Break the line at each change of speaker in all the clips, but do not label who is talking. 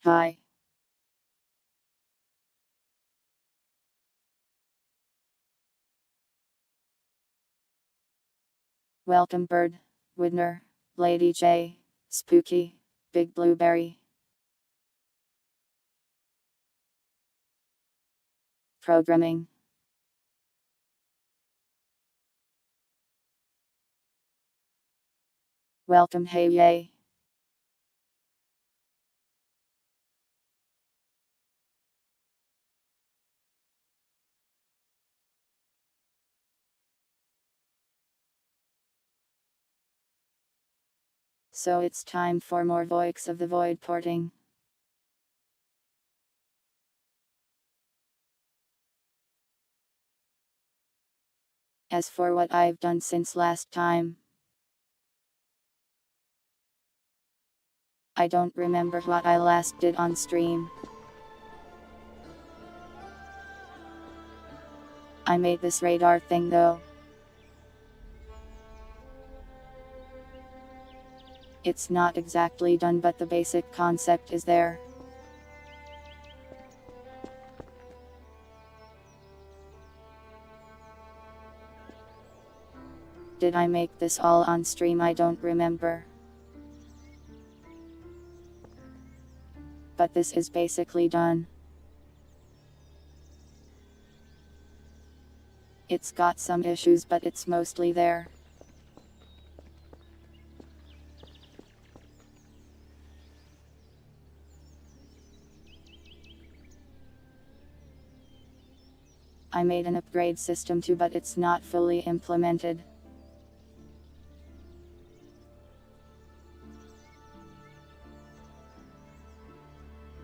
Hi. Welcome bird. Widner. Lady J. Spooky. Big blueberry. Programming. Welcome hey yay. So it's time for more Voice of the Void porting. As for what I've done since last time, I don't remember what I last did on stream. I made this radar thing though. It's not exactly done, but the basic concept is there. Did I make this all on stream? I don't remember. But this is basically done. It's got some issues, but it's mostly there. I made an upgrade system too, but it's not fully implemented.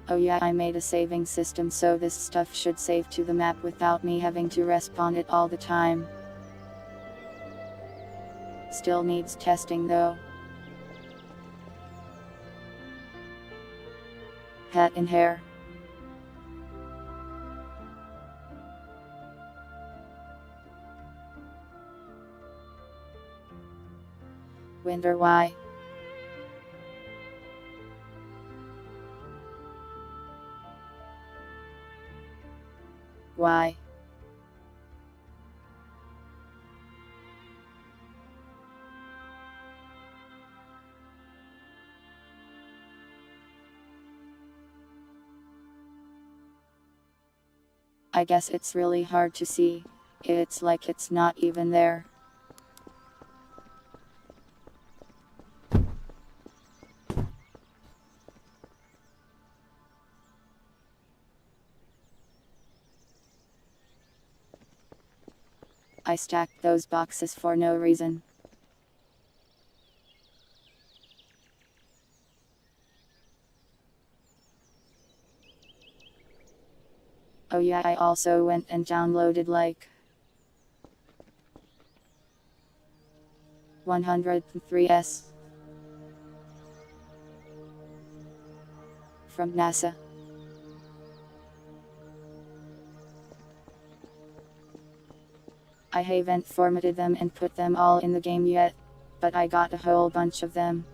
Oh yeah, I made a saving system, so this stuff should save to the map without me having to respawn it all the time. Still needs testing though. Hat and hair. Wonder why. Why? I guess it's really hard to see. It's like it's not even there. I stacked those boxes for no reason. Oh yeah, I also went and downloaded like 103S from NASA. I haven't formatted them and put them all in the game yet, but I got a whole bunch of them.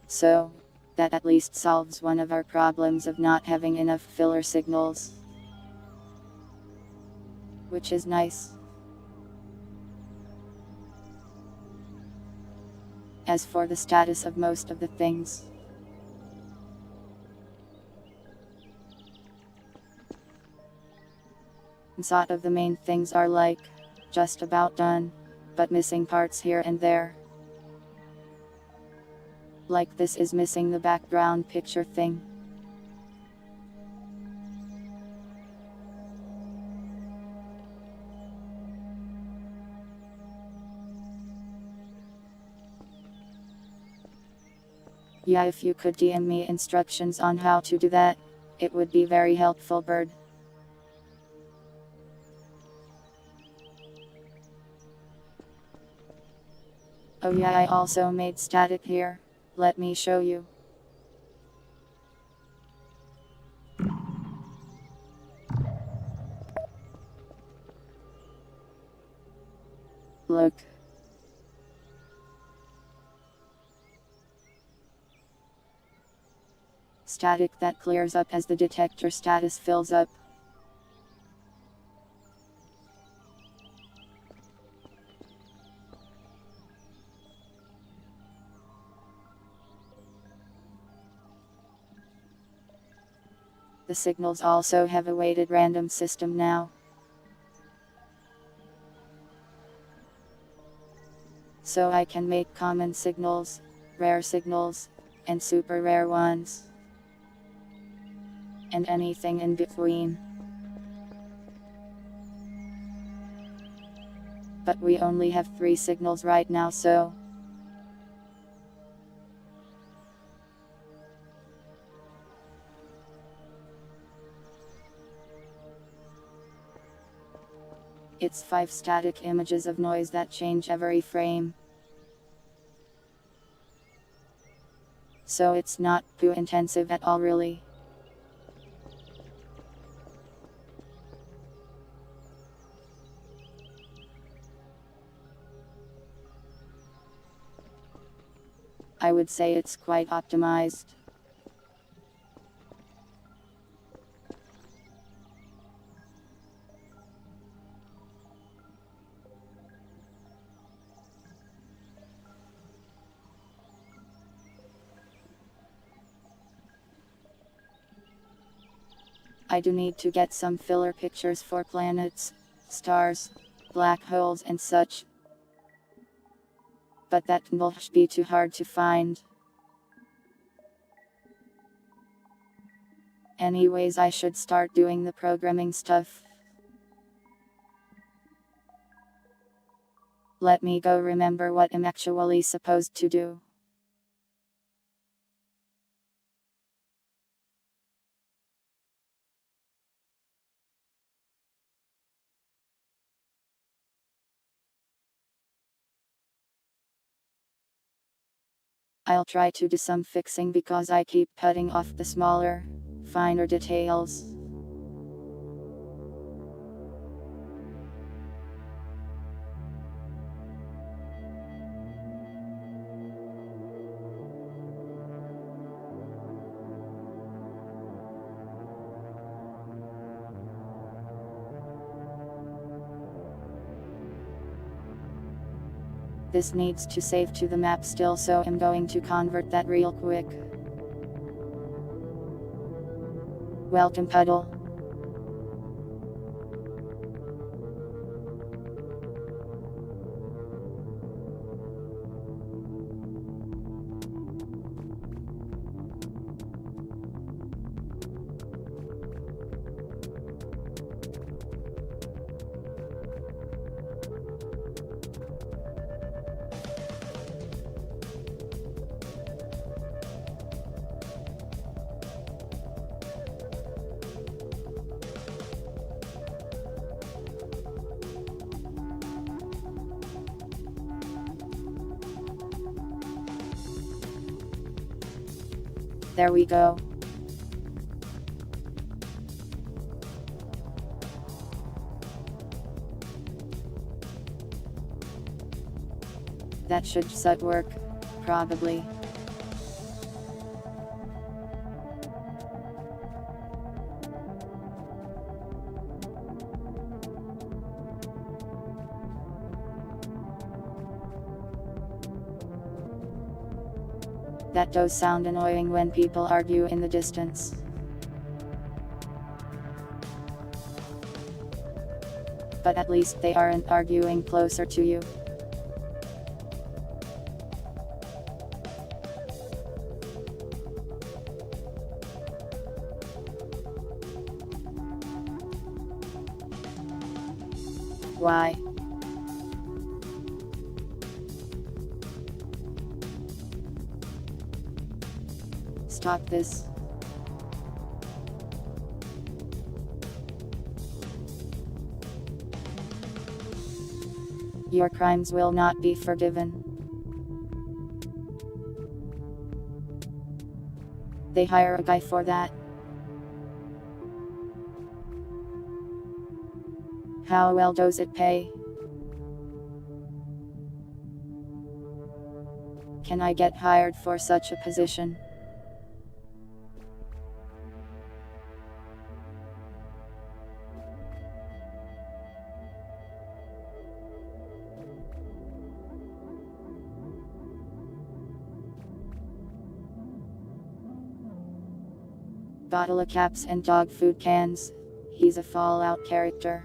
So, that at least solves one of our problems of not having enough filler signals. Which is nice. As for the status of most of the things, sort of the main things are like, just about done, but missing parts here and there. Like this is missing the background picture thing. Yeah, if you could DM me instructions on how to do that, it would be very helpful, bird. Oh yeah, I also made static here. Let me show you. Look. Static that clears up as the detector status fills up. The signals also have a weighted random system now. So I can make common signals, rare signals, and super rare ones. And anything in between. But we only have 3 signals right now, so it's 5 static images of noise that change every frame. So it's not too intensive at all, really. I would say it's quite optimized. I do need to get some filler pictures for planets, stars, black holes and such. But that won't be too hard to find. Anyways, I should start doing the programming stuff. Let me go remember what I'm actually supposed to do. I'll try to do some fixing because I keep cutting off the smaller, finer details. This needs to save to the map still, so I'm going to convert that real quick. Welcome, Puddle. There we go. That should work, probably. That does sound annoying when people argue in the distance. But at least they aren't arguing closer to you. Why? Stop this. Your crimes will not be forgiven. They hire a guy for that. How well does it pay? can I get hired for such a position? Bottle of caps and dog food cans. He's a Fallout character.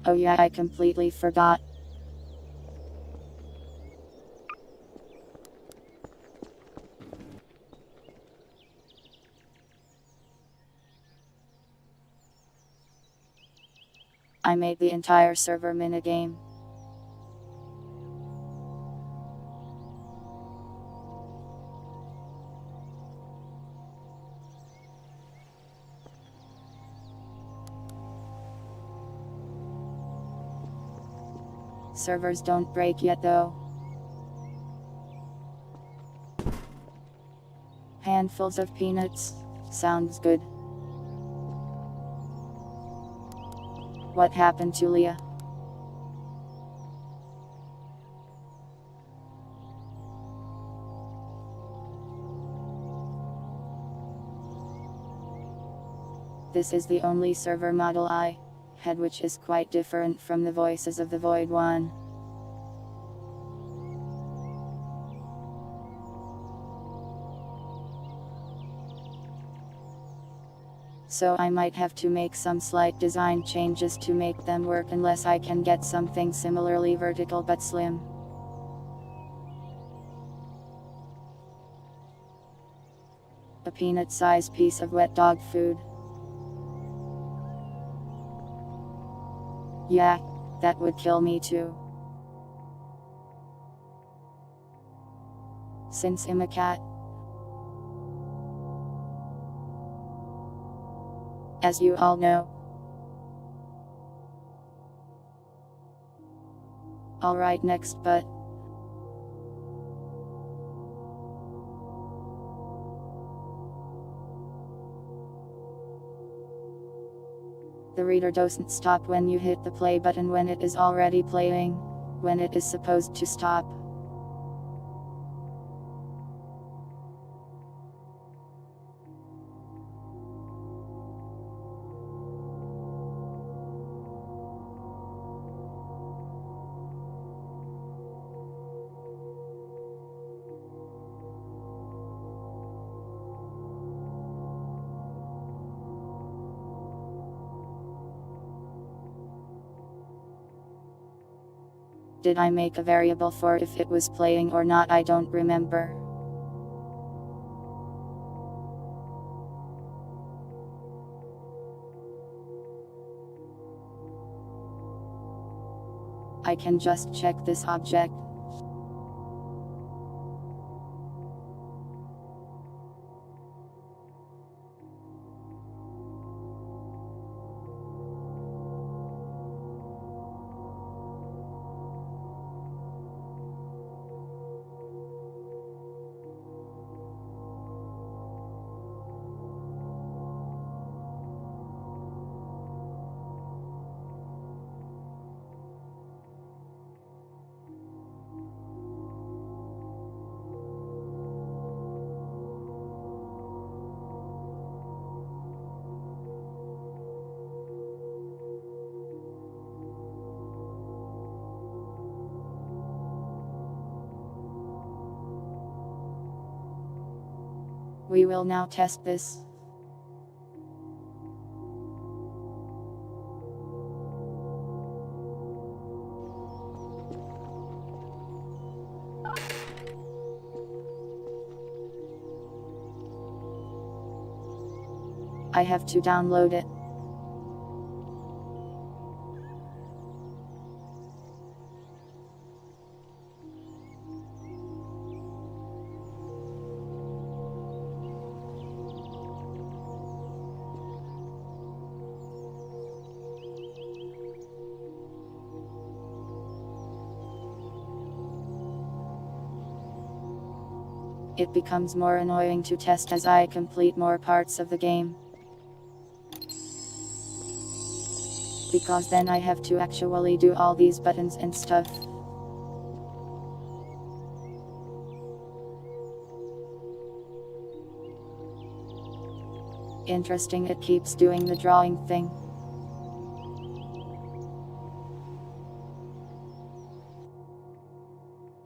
Oh yeah, I completely forgot. I made the entire server minigame. Servers don't break yet though. Handfuls of peanuts. Sounds good. What happened to Leah? This is the only server model I had, which is quite different from the voices of the Void one. So I might have to make some slight design changes to make them work, unless I can get something similarly vertical but slim. A peanut-sized piece of wet dog food. Yeah, that would kill me too. Since I'm a cat. As you all know. Alright, next, but the reader doesn't stop when you hit the play button when it is already playing, when it is supposed to stop. Did I make a variable for if it was playing or not? I don't remember. I can just check this object. We will now test this. I have to download it. It becomes more annoying to test as I complete more parts of the game. Because then I have to actually do all these buttons and stuff. Interesting, it keeps doing the drawing thing.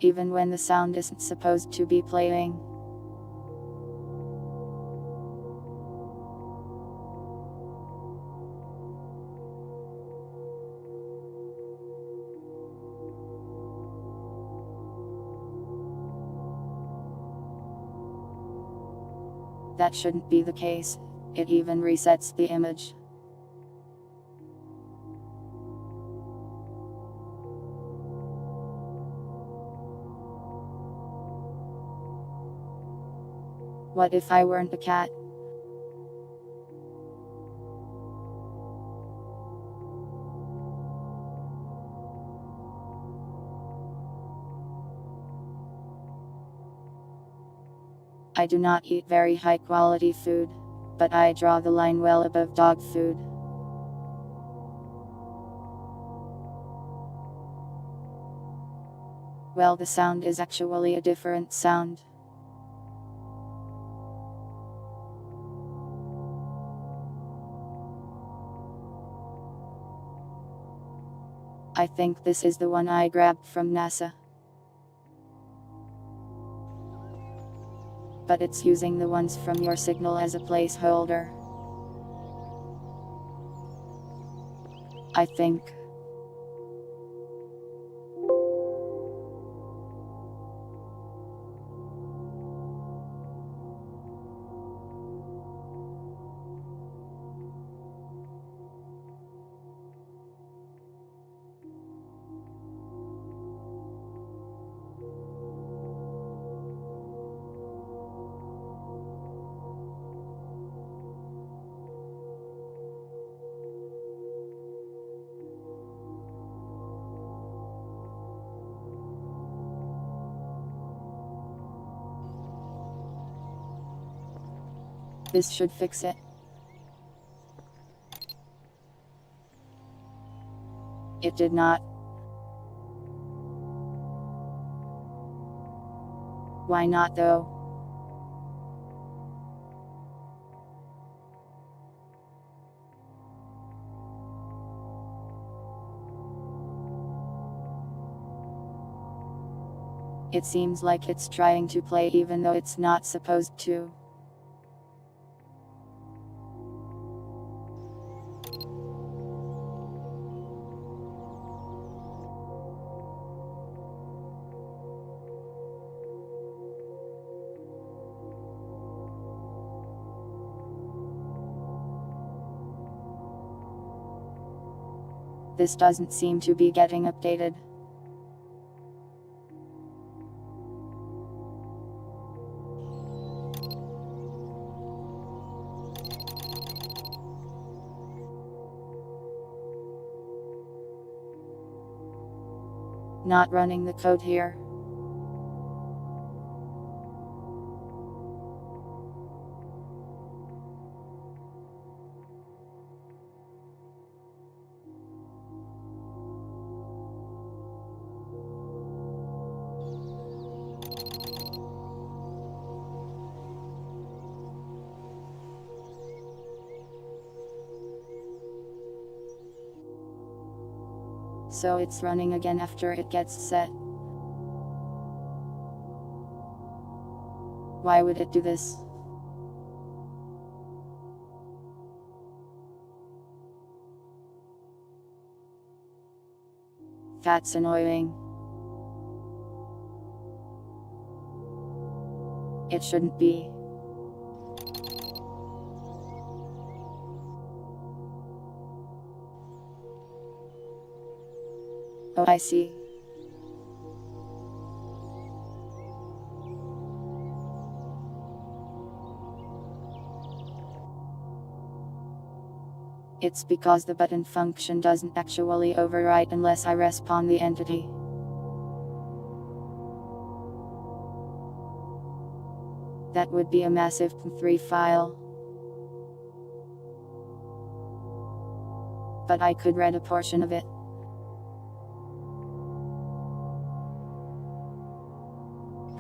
Even when the sound isn't supposed to be playing. That shouldn't be the case. It even resets the image. What if I weren't a cat? I do not eat very high quality food, but I draw the line well above dog food. Well, the sound is actually a different sound. I think this is the one I grabbed from NASA. But it's using the ones from your signal as a placeholder. I think. This should fix it. It did not. Why not though? It seems like it's trying to play even though it's not supposed to. This doesn't seem to be getting updated. Not running the code here. So it's running again after it gets set. Why would it do this? That's annoying. It shouldn't be. Oh, I see. It's because the button function doesn't actually overwrite unless I respawn the entity. That would be a massive .3 file. But I could read a portion of it.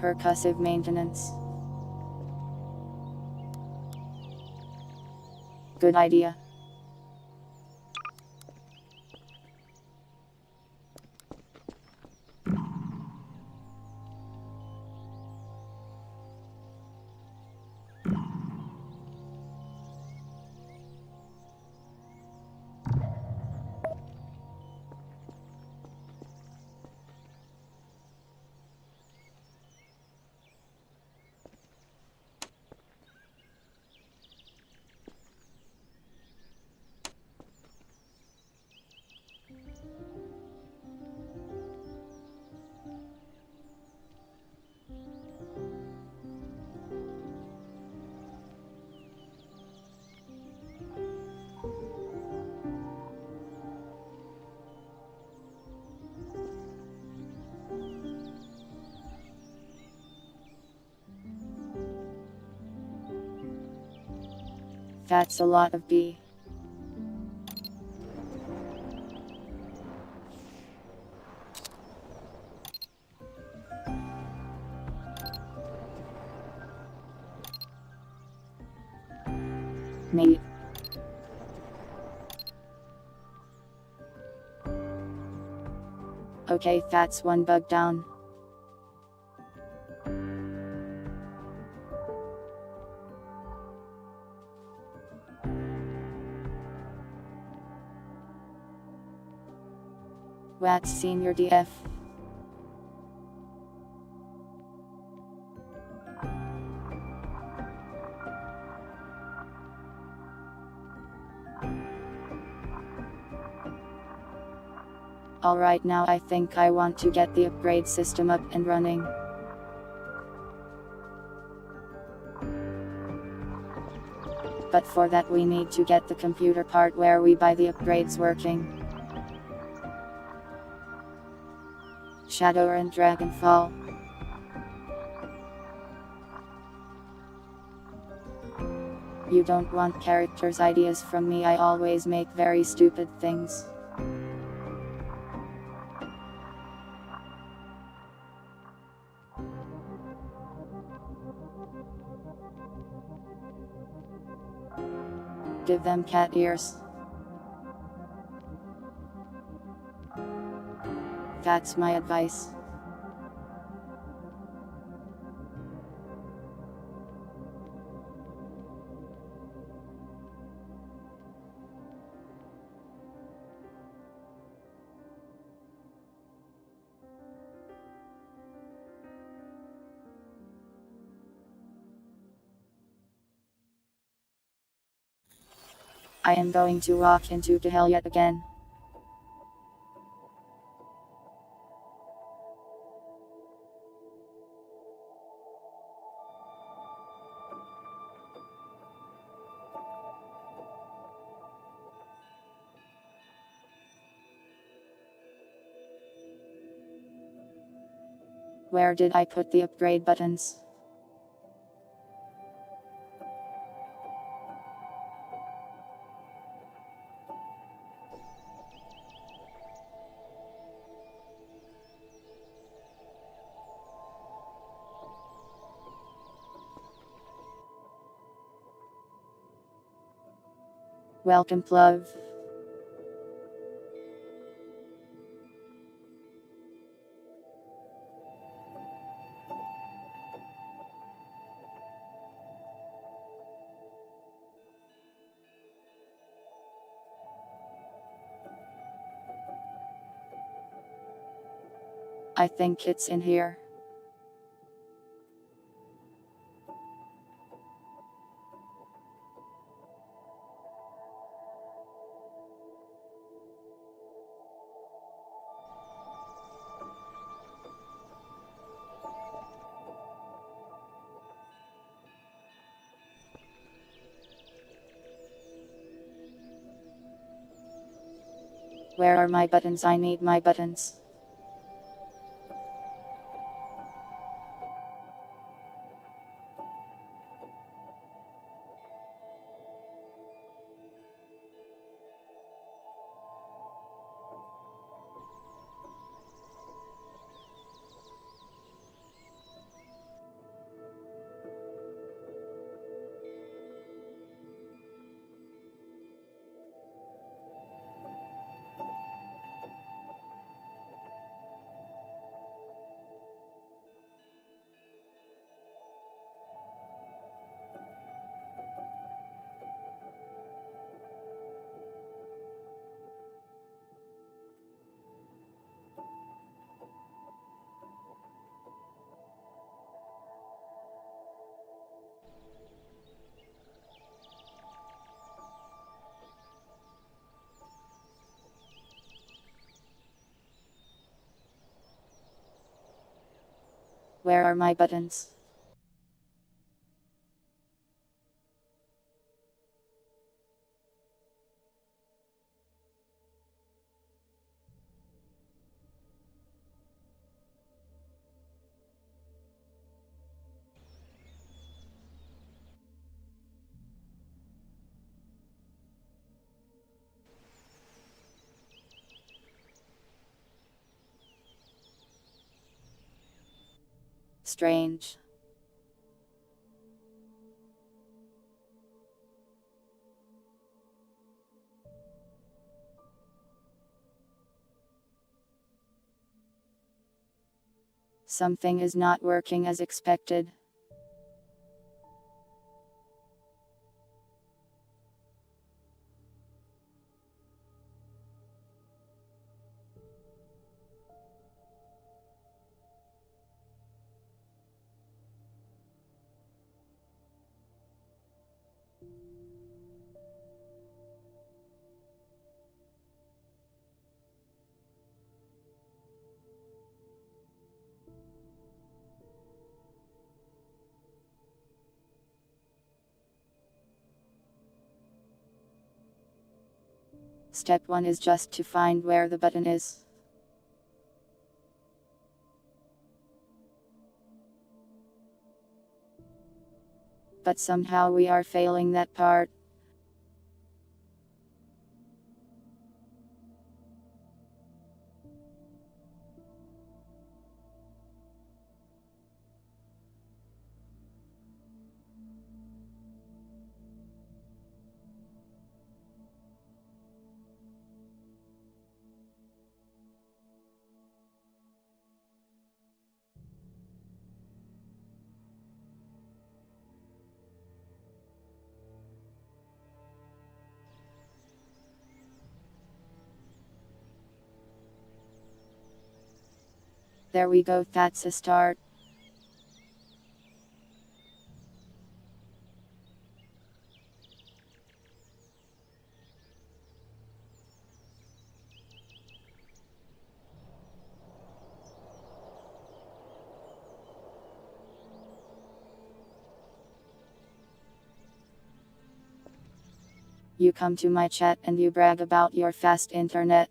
Percussive maintenance. Good idea. That's a lot of B. Me. Okay, that's one bug down. What's senior DF? Alright, now I think I want to get the upgrade system up and running. But for that we need to get the computer part where we buy the upgrades working. Shadow and Dragonfall. You don't want characters' ideas from me, I always make very stupid things. Give them cat ears. That's my advice. I am going to walk into the hell yet again. Where did I put the upgrade buttons? Welcome, Plov. I think it's in here. Where are my buttons? I need my buttons. Where are my buttons? Strange. Something is not working as expected. Step 1 is just to find where the button is. But somehow we are failing that part. There we go, that's a start. You come to my chat and you brag about your fast internet.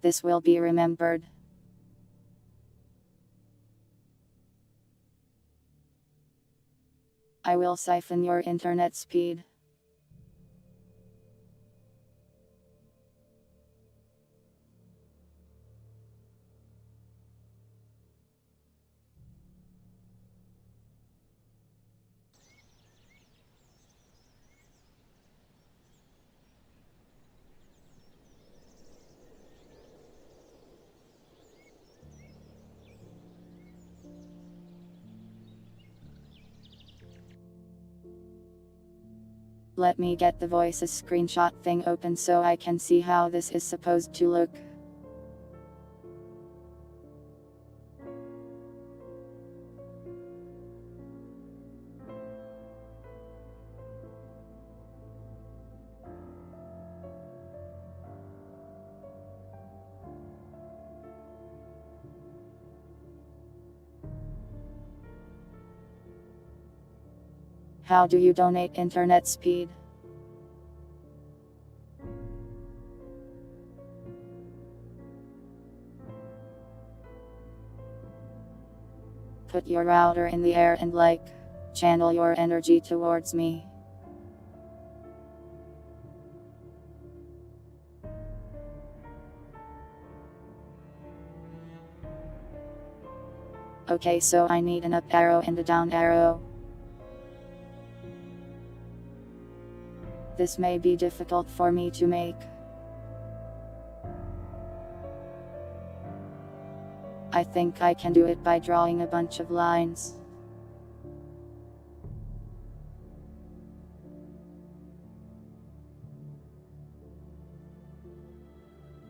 This will be remembered. I will siphon your internet speed. Let me get the voices screenshot thing open so I can see how this is supposed to look. How do you donate internet speed? Put your router in the air and channel your energy towards me. Okay, so I need an up arrow and a down arrow. This may be difficult for me to make. I think I can do it by drawing a bunch of lines.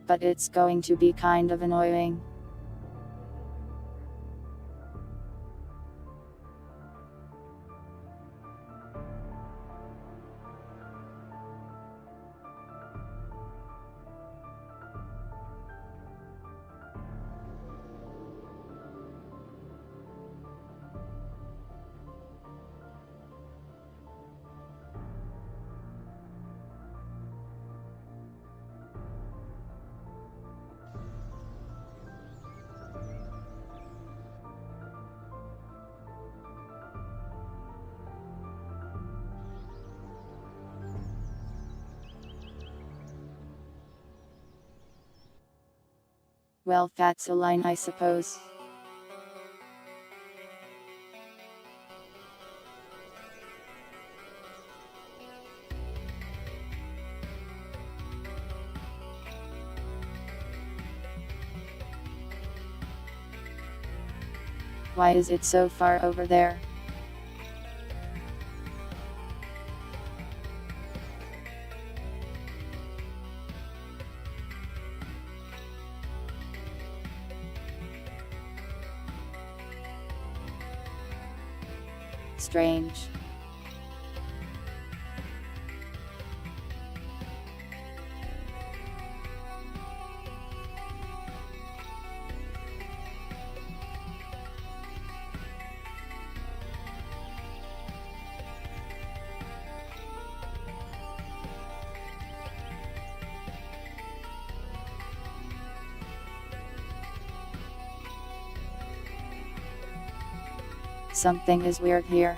But it's going to be kind of annoying. Well, that's a line, I suppose. Why is it so far over there? Strange. Something is weird here.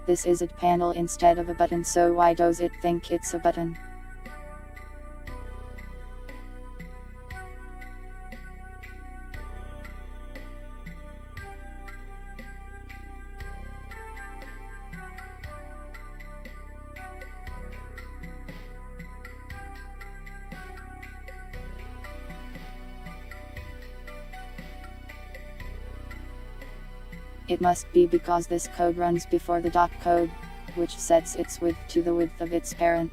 This is a panel instead of a button, so why does it think it's a button? It must be because this code runs before the dot code, which sets its width to the width of its parent.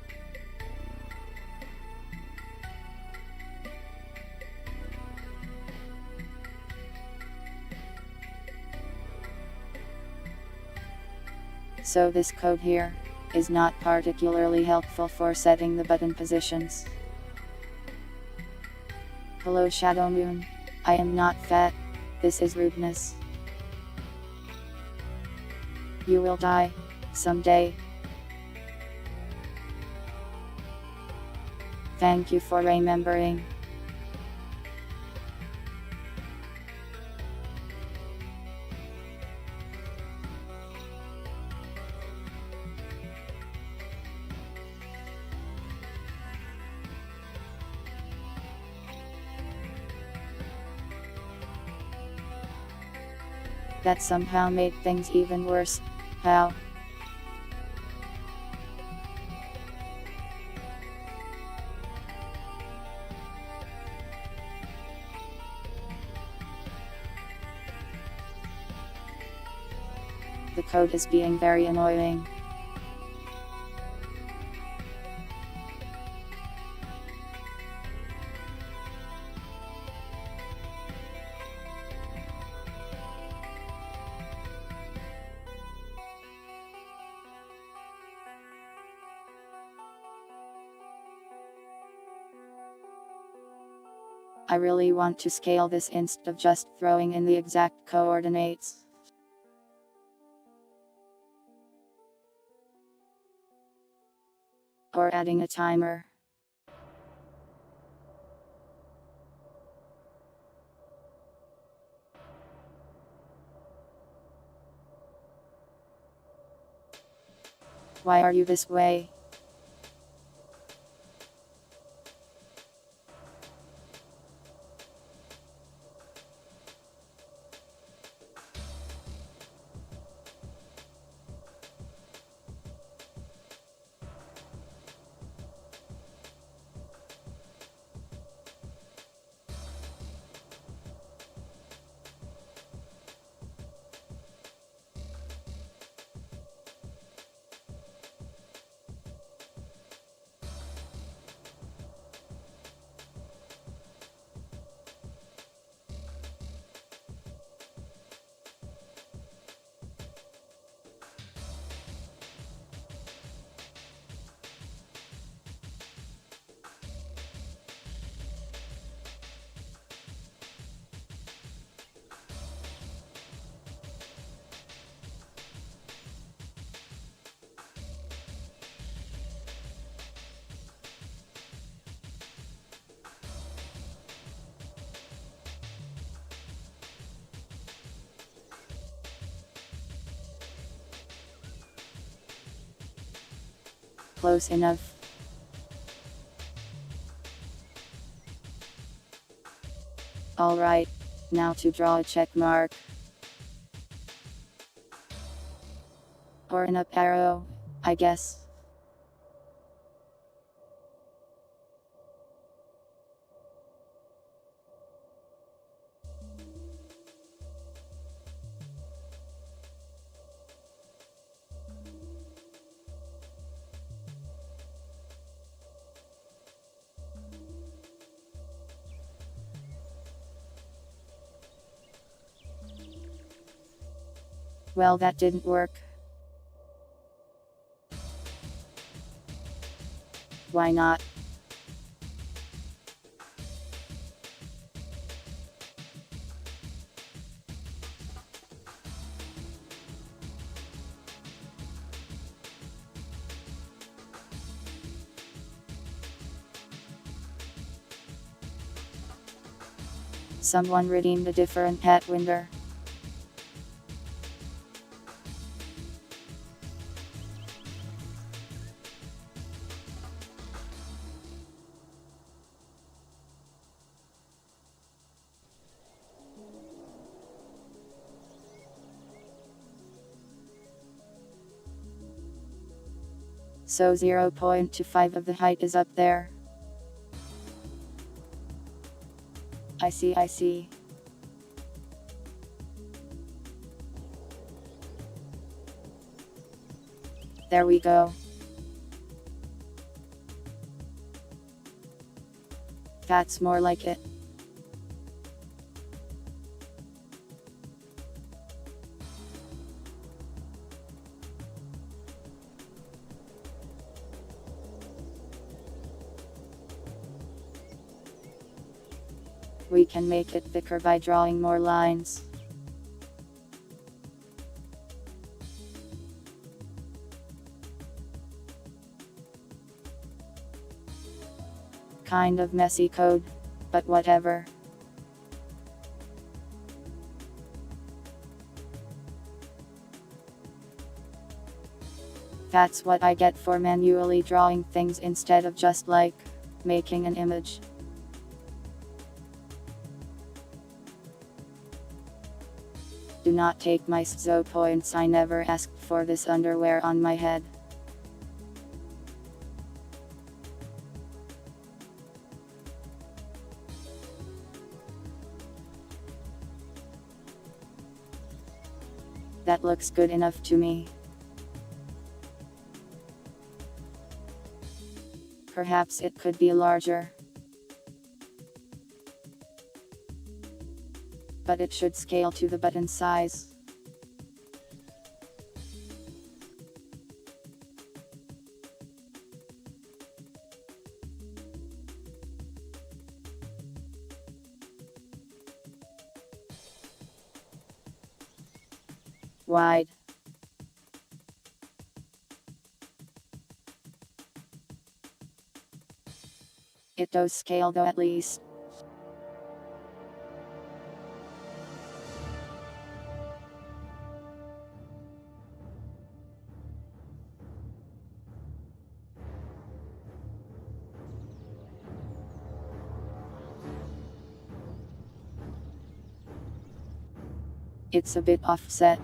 So this code here is not particularly helpful for setting the button positions. Hello Shadow Moon. I am not fat. This is rudeness. You will die someday. Thank you for remembering. That somehow made things even worse. How? The code is being very annoying. I really want to scale this instead of just throwing in the exact coordinates. Or adding a timer. Why are you this way? close enough. Alright, now to draw a check mark. Or an up arrow, I guess. Well, that didn't work. Why not? Someone redeemed a different hat window. So 0.25 of the height is up there. I see. There we go. That's more like it. We can make it thicker by drawing more lines. Kind of messy code, but whatever. That's what I get for manually drawing things instead of just like making an image. Do not take my SZO points, I never asked for this underwear on my head. That looks good enough to me. Perhaps it could be larger. But it should scale to the button size. Wide. It does scale though, at least. It's a bit offset.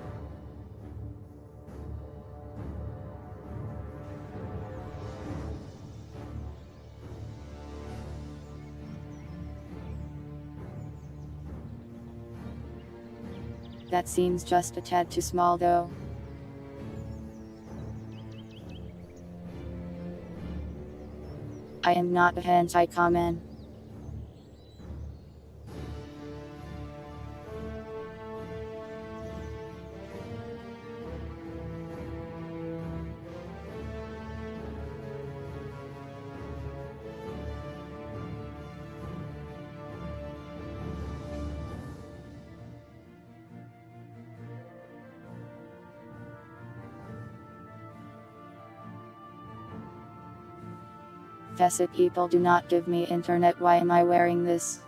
That seems just a tad too small though. I am not a anti-comment. Facet people do not give me internet, why am I wearing this?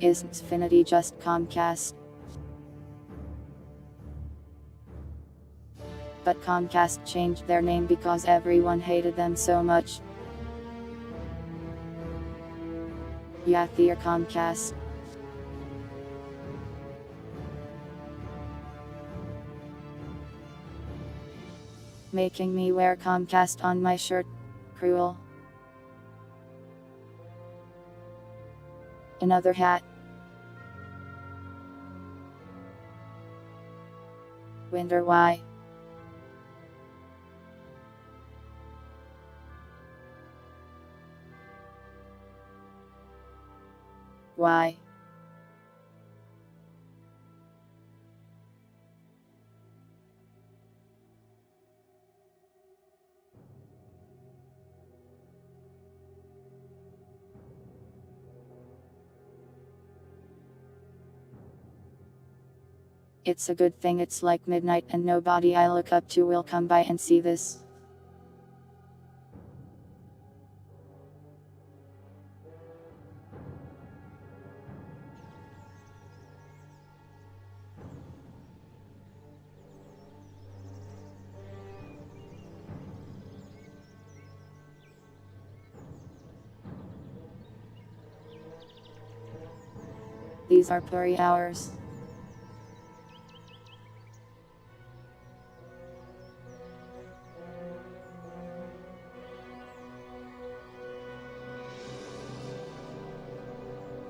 Is Xfinity just Comcast? But Comcast changed their name because everyone hated them so much. Yeah, they're Comcast. Making me wear Comcast on my shirt. Cruel. Another hat. Wonder why. Why? It's a good thing it's like midnight and nobody I look up to will come by and see this. These are puri hours.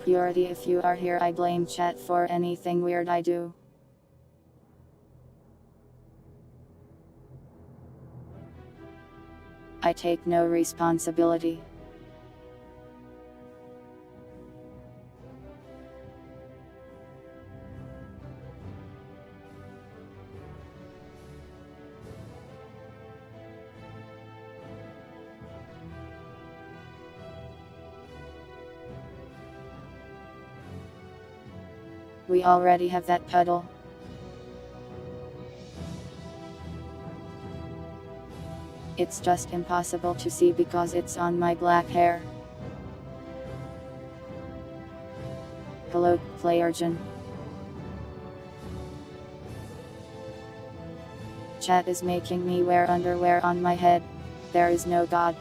Purity. If you are here, I blame chat for anything weird I do. I take no responsibility. We already have that puddle. It's just impossible to see because it's on my black hair. Hello, Playergen. Chat is making me wear underwear on my head. There is no God.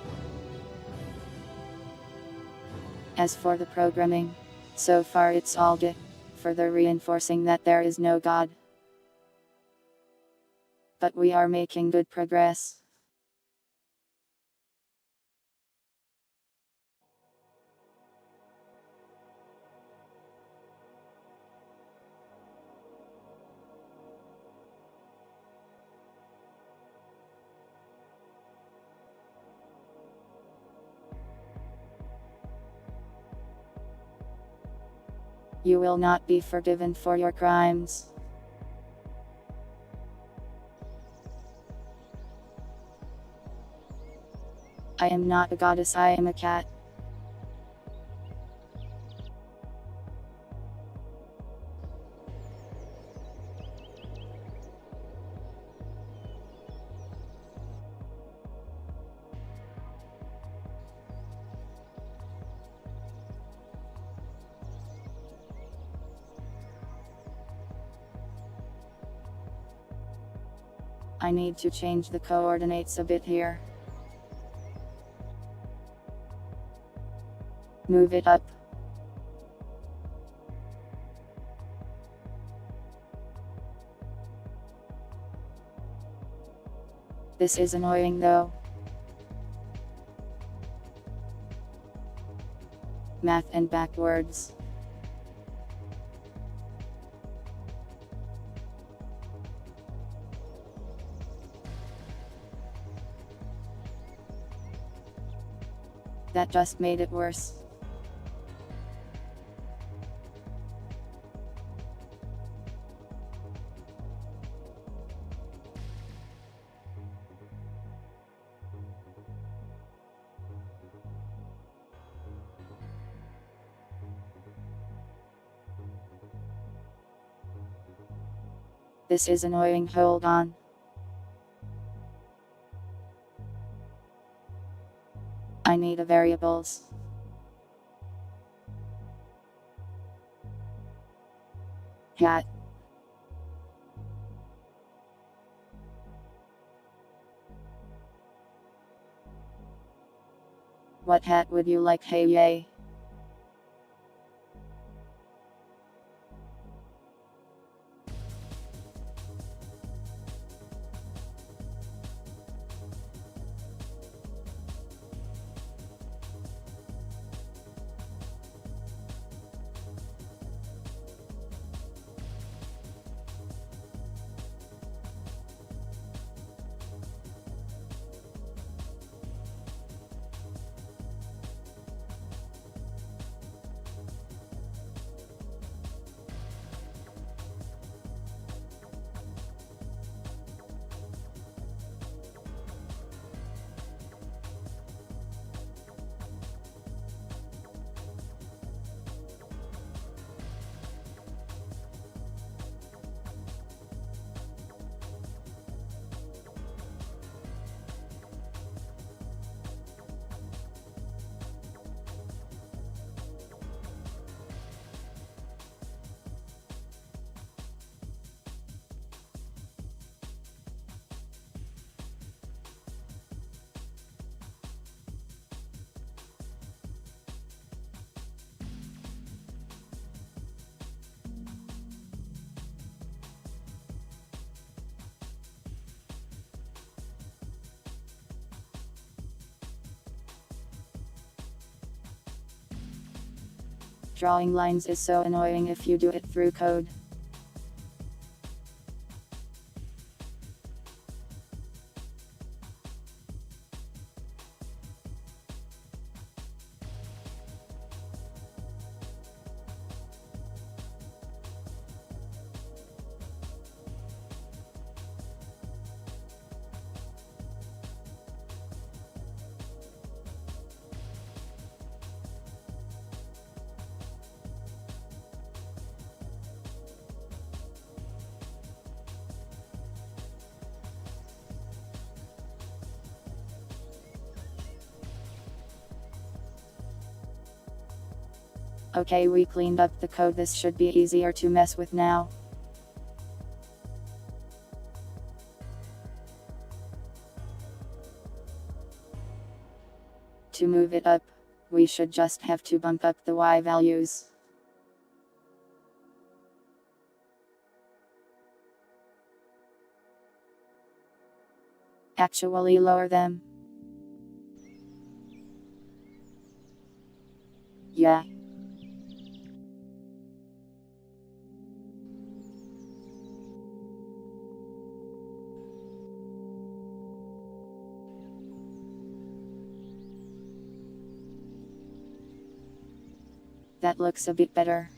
As for the programming, so far it's all good, further reinforcing that there is no God. But we are making good progress. You will not be forgiven for your crimes. I am not a goddess, I am a cat. I need to change the coordinates a bit here. Move it up. This is annoying though. Math and backwards. That just made it worse. This is annoying, hold on. I need a variables. Hat. What hat would you like? Hey yay. Drawing lines is so annoying if you do it through code. Okay, we cleaned up the code. This should be easier to mess with now. To move it up, we should just have to bump up the y values. Actually lower them. Yeah. That looks a bit better.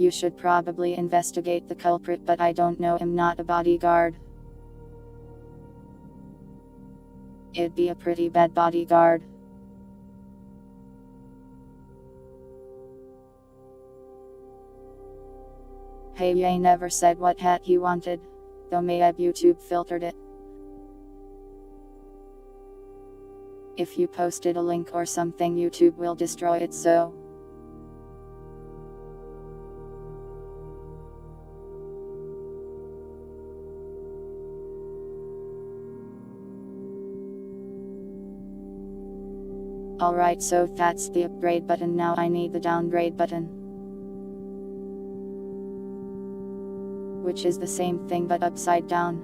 You should probably investigate the culprit, but I don't know, I'm not a bodyguard. It'd be a pretty bad bodyguard. Hey, Ye never said what hat he wanted, though maybe YouTube filtered it. If you posted a link or something, YouTube will destroy it, so. Alright, so that's the upgrade button. Now I need the downgrade button, which is the same thing but upside down.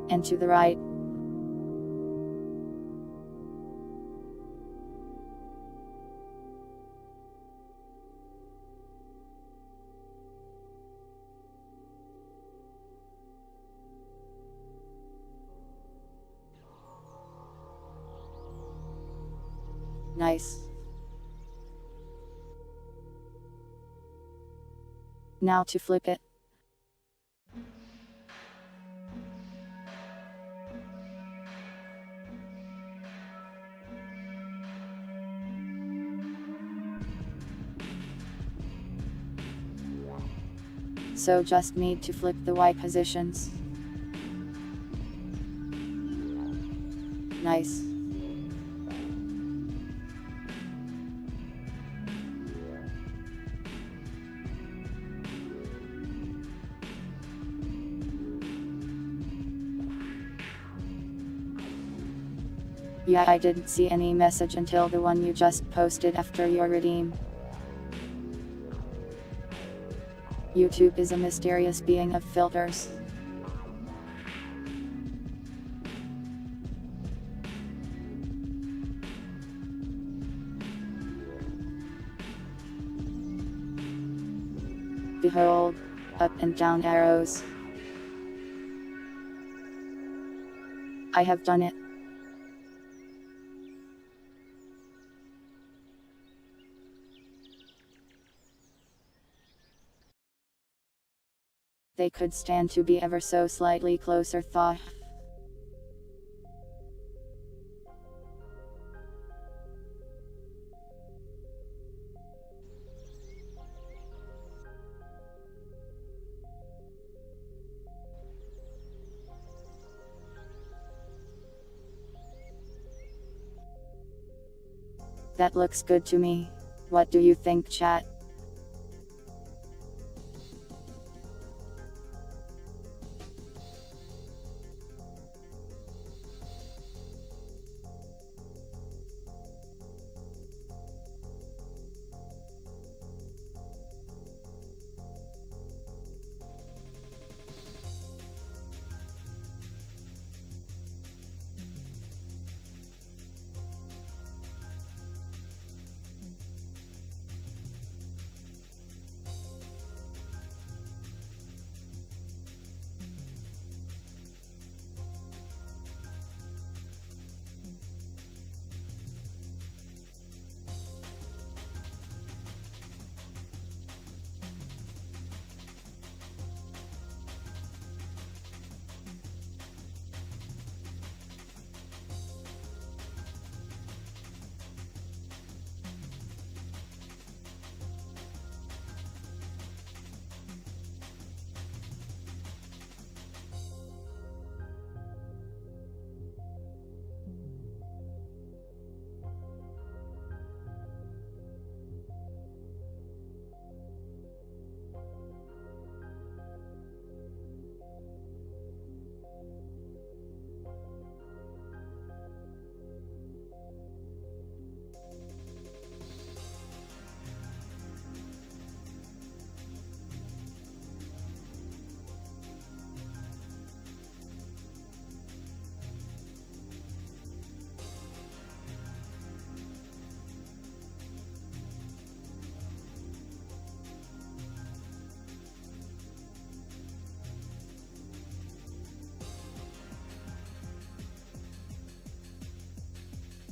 And to the right. Nice. Now to flip it. So just need to flip the Y positions. Nice. Yeah, I didn't see any message until the one you just posted after your redeem. YouTube is a mysterious being of filters. Behold, up and down arrows. I have done it. They could stand to be ever so slightly closer thought. That looks good to me. What do you think, chat?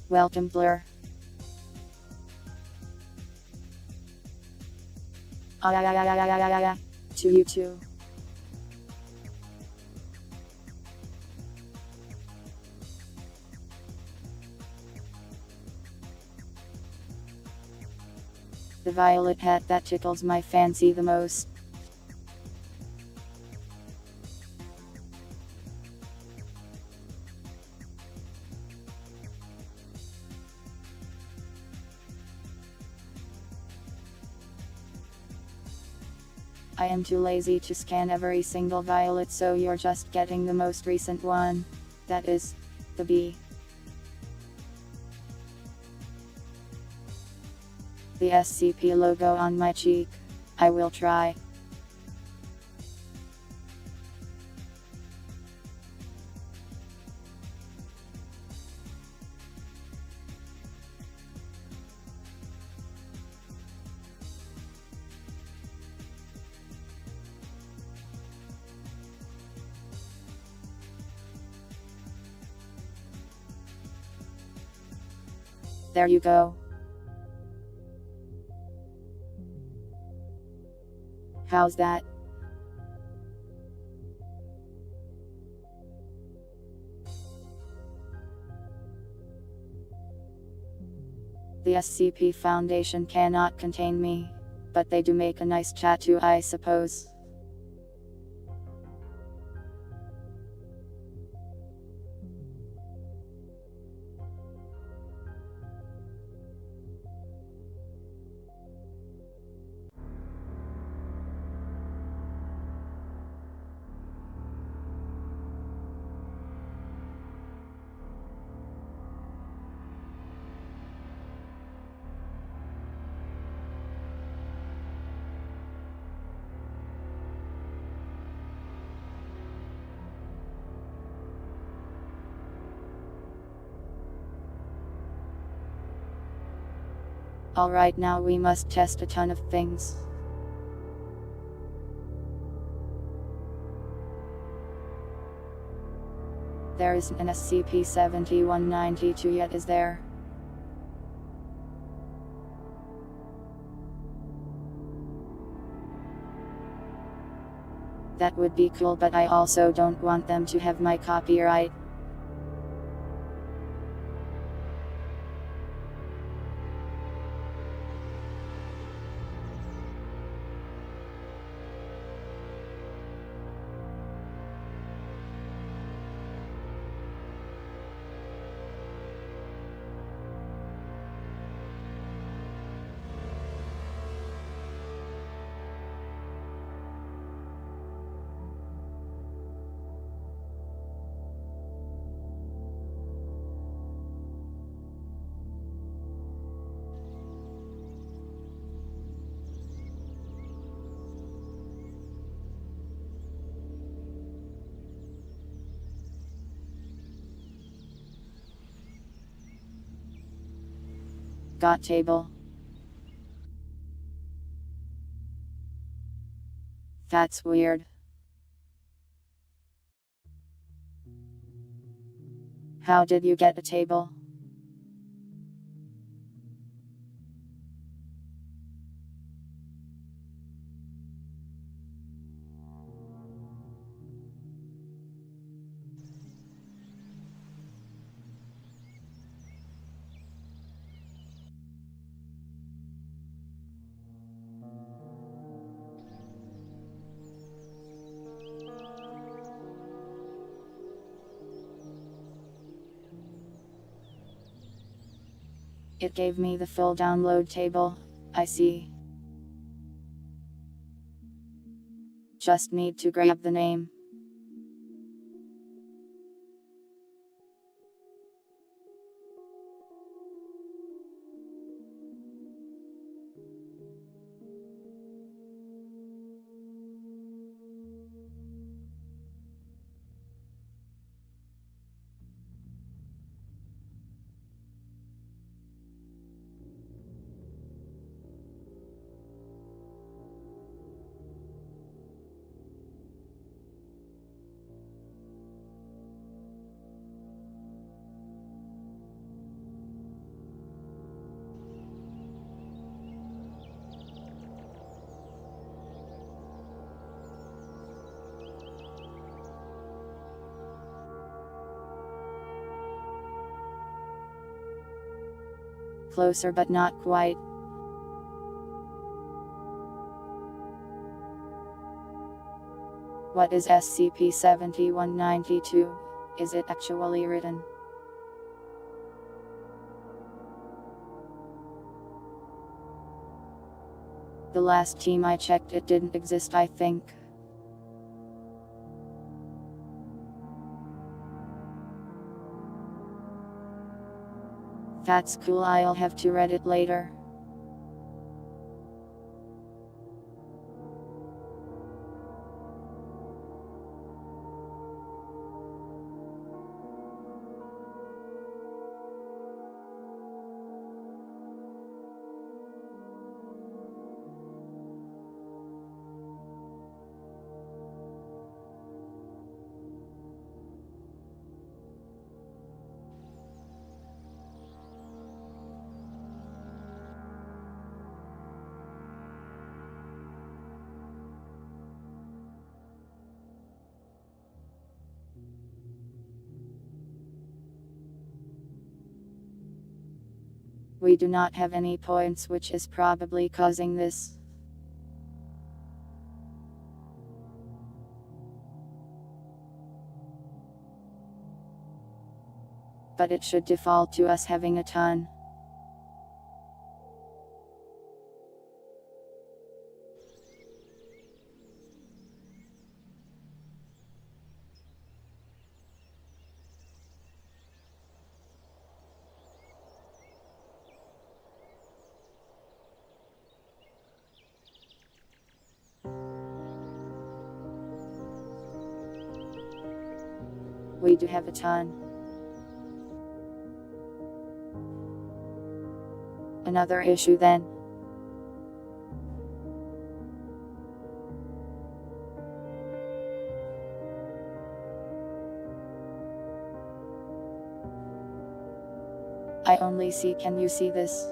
Welcome, Blur. To you too. The violet hat that tickles my fancy the most. I am too lazy to scan every single violet, so you're just getting the most recent one. That is, the B. The SCP logo on my cheek. I will try. There you go. How's that? The SCP Foundation cannot contain me, but they do make a nice chat too, I suppose. Alright, now we must test a ton of things. There isn't an SCP-7192 yet, is there? That would be cool, but I also don't want them to have my copyright. Got table. That's weird. How did you get a table? It gave me the full download table, I see. Just need to grab the name. Closer but not quite. What is SCP-7192? Is it actually written? The last team I checked, it didn't exist, I think. That's cool, I'll have to read it later. We do not have any points, which is probably causing this. But it should default to us having a ton. We do have a ton. Another issue then. I only see, can you see this?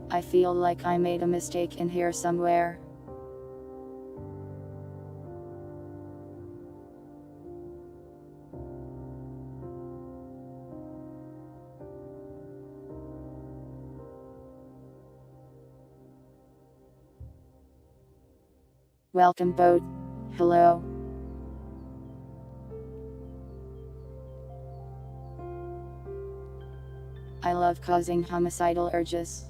I feel like I made a mistake in here somewhere. Welcome boat. Hello. I love causing homicidal urges.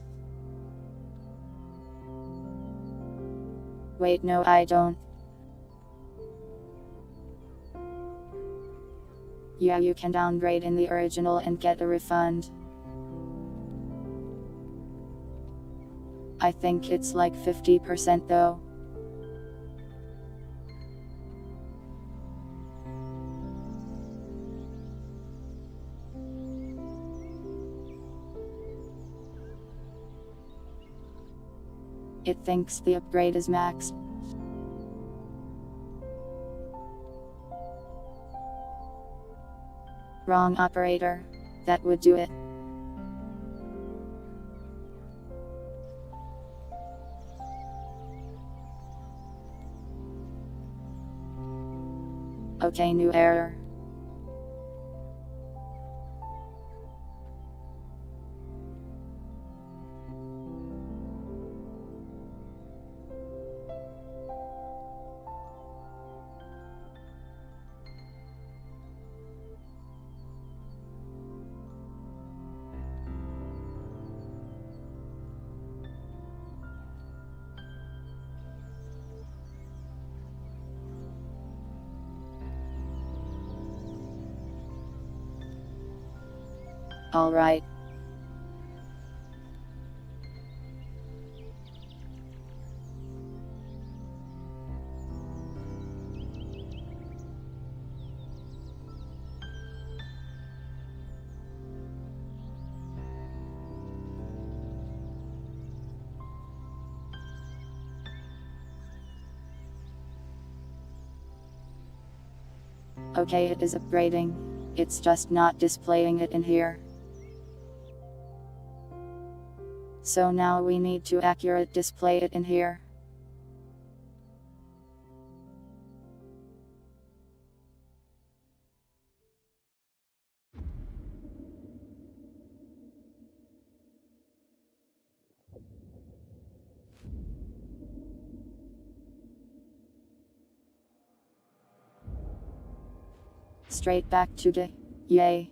Wait, no, I don't. Yeah, you can downgrade in the original and get a refund. I think it's like 50% though. It thinks the upgrade is maxed. Wrong operator. That would do it. Okay, new error. Alright. Okay, it is upgrading. It's just not displaying it in here. So now we need to accurate display it in here. Straight back to the yay.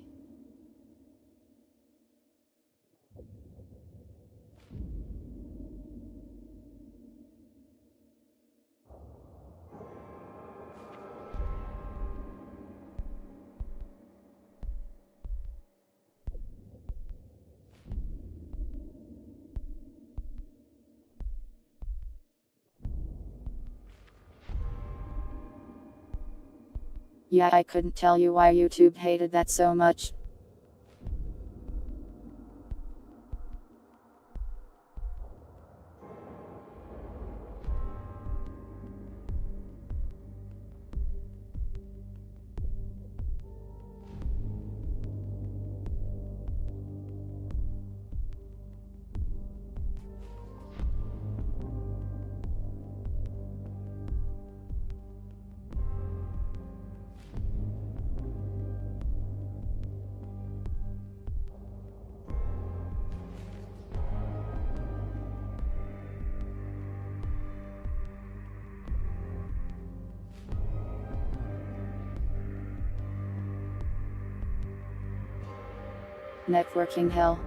Yeah, I couldn't tell you why YouTube hated that so much. Networking hell.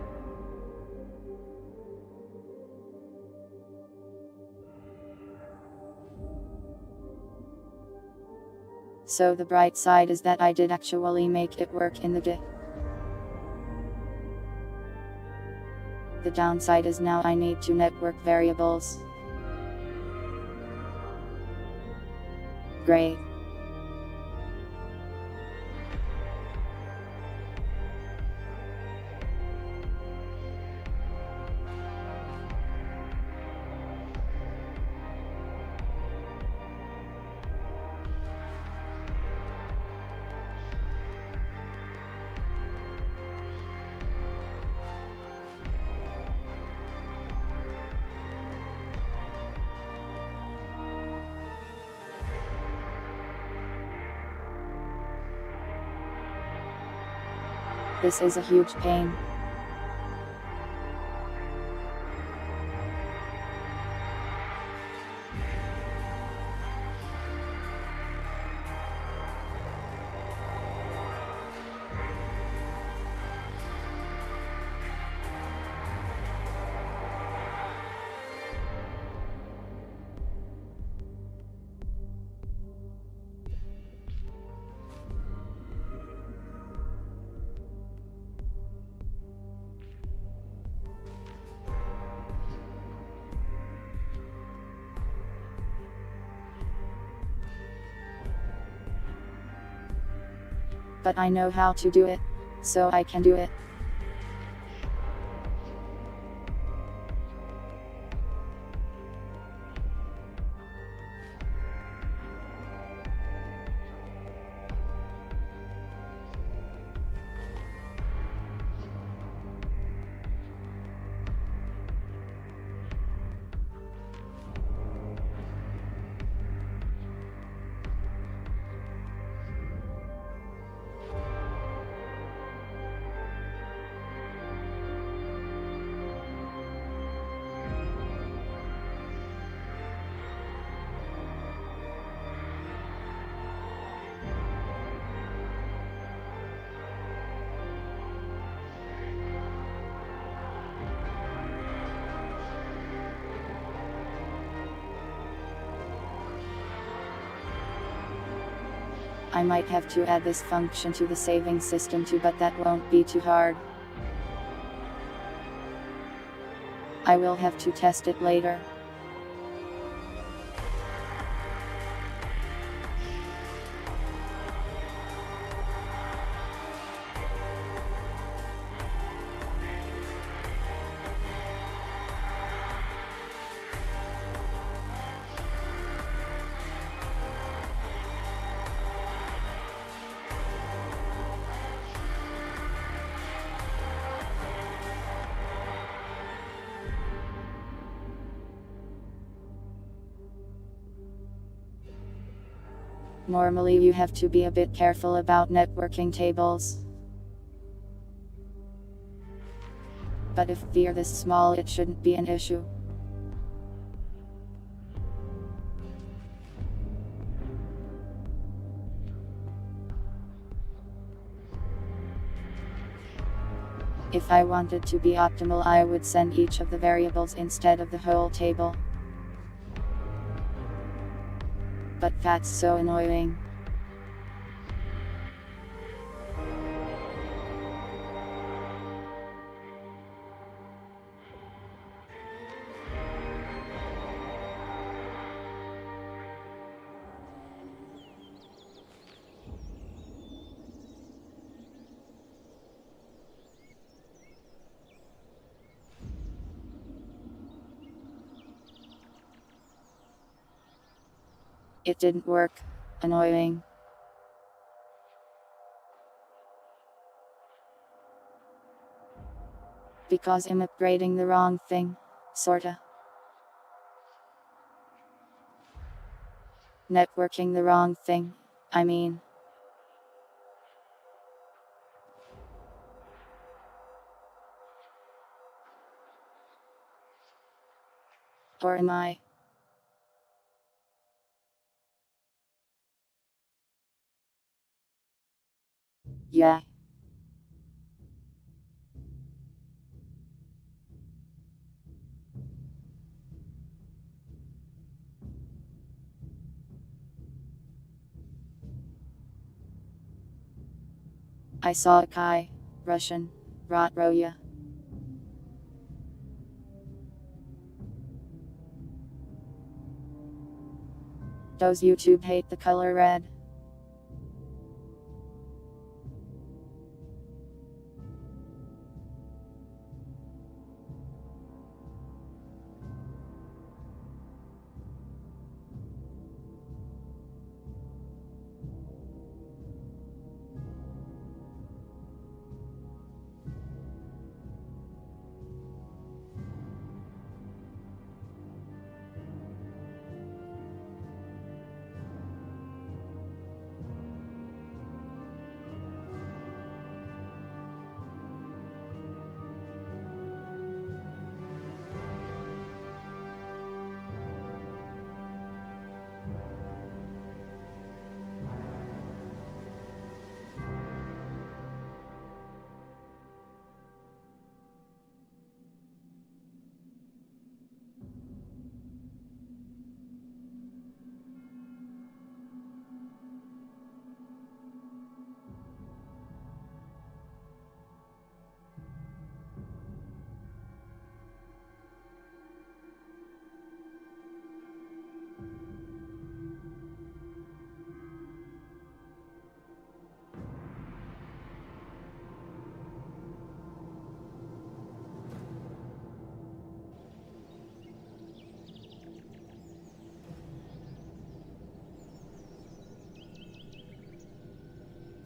So the bright side is that I did actually make it work in the day. The downside is now I need to network variables. Great. This is a huge pain. But I know how to do it, so I can do it. I might have to add this function to the saving system too, but that won't be too hard. I will have to test it later. Normally you have to be a bit careful about networking tables. But if they're this small, it shouldn't be an issue. If I wanted to be optimal, I would send each of the variables instead of the whole table. But that's so annoying. It didn't work. Annoying. Because I'm upgrading the wrong thing. Sorta. Networking the wrong thing. I mean. Or am I? Yeah. I saw a Kai. Russian. Rotroya. Does YouTube hate the color red?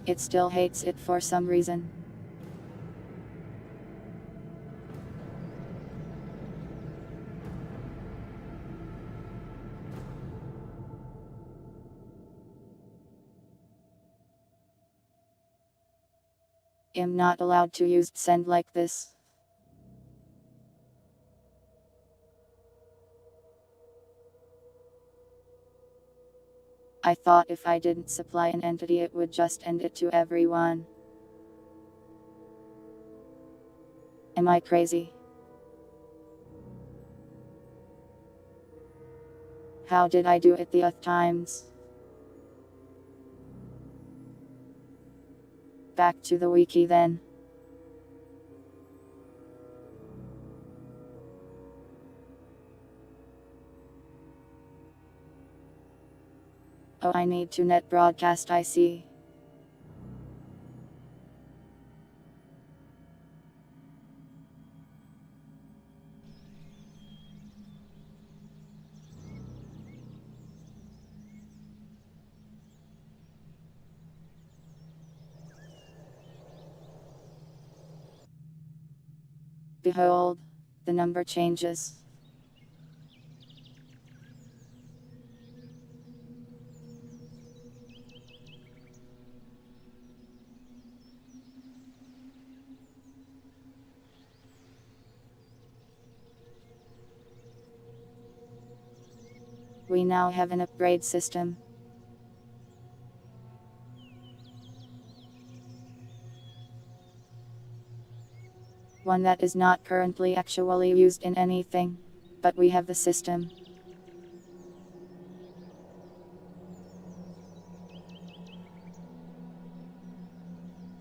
It still hates it for some reason. I'm not allowed to use send like this. I thought if I didn't supply an entity it would just end it to everyone. Am I crazy? How did I do it the other times? Back to the wiki then. Oh, I need to net broadcast, I see. Behold, the number changes. We now have an upgrade system. One that is not currently actually used in anything. But we have the system.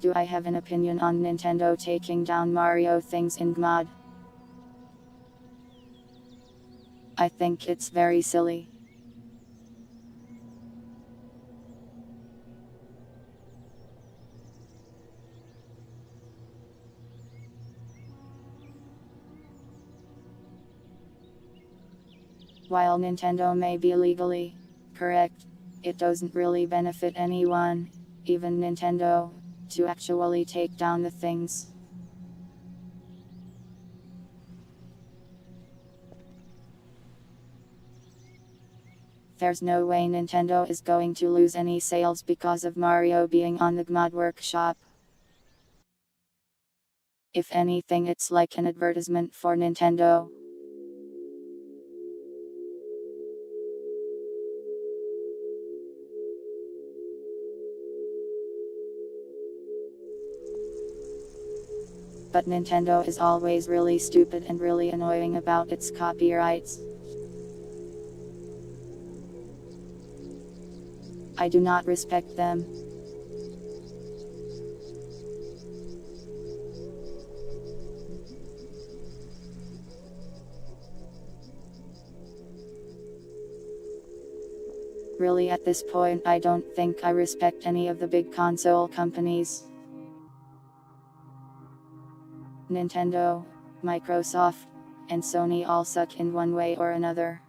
Do I have an opinion on Nintendo taking down Mario things in GMod? I think it's very silly. While Nintendo may be legally correct, It doesn't really benefit anyone, even Nintendo, to actually take down the things. There's no way Nintendo is going to lose any sales because of Mario being on the GMod Workshop. If anything, it's like an advertisement for Nintendo. But Nintendo is always really stupid and really annoying about its copyrights. I do not respect them. Really, at this point, I don't think I respect any of the big console companies. Nintendo, Microsoft, and Sony all suck in one way or another.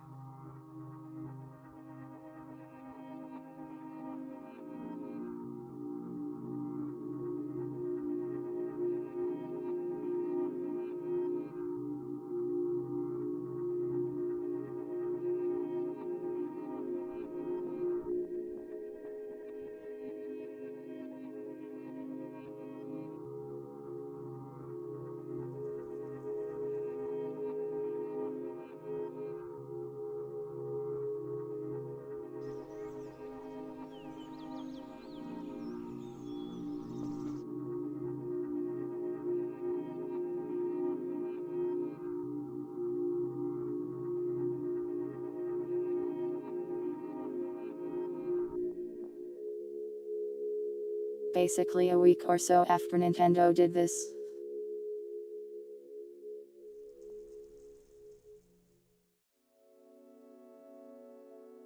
Basically a week or so after Nintendo did this.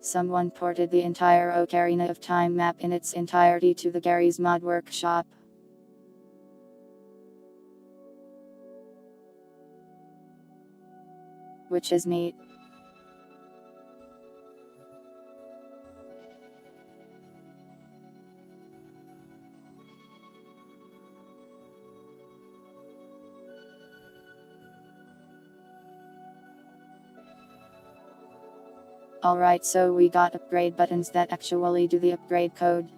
Someone ported the entire Ocarina of Time map in its entirety to the Garry's Mod Workshop. Which is neat. Alright, so we got upgrade buttons that actually do the upgrade code.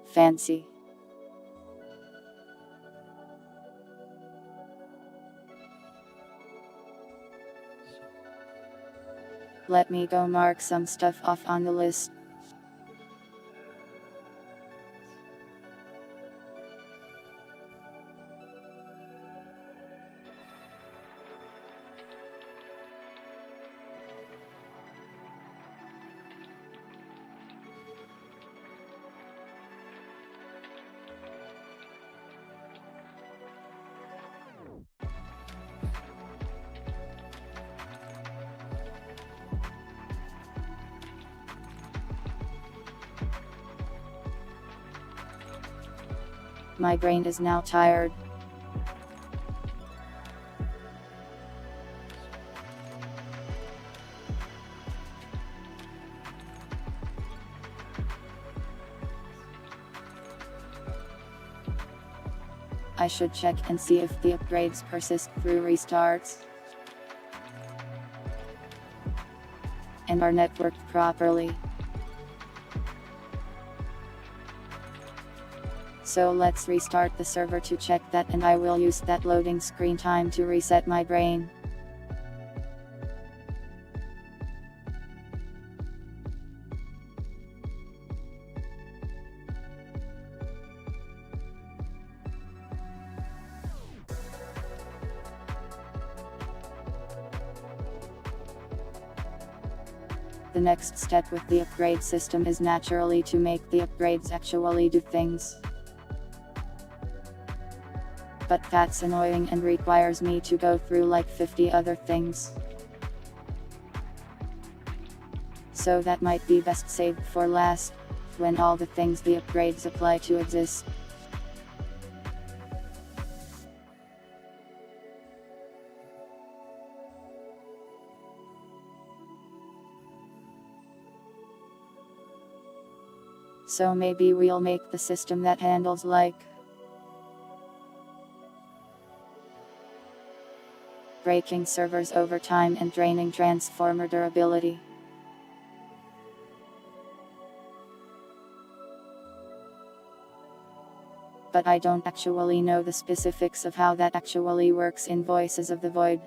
Fancy. Let me go mark some stuff off on the list. My brain is now tired. I should check and see if the upgrades persist through restarts and are networked properly. So let's restart the server to check that, and I will use that loading screen time to reset my brain. The next step with the upgrade system is naturally to make the upgrades actually do things. But that's annoying and requires me to go through like 50 other things. So that might be best saved for last, when all the things the upgrades apply to exist. So maybe we'll make the system that handles like breaking servers over time and draining transformer durability. But I don't actually know the specifics of how that actually works in Voices of the Void.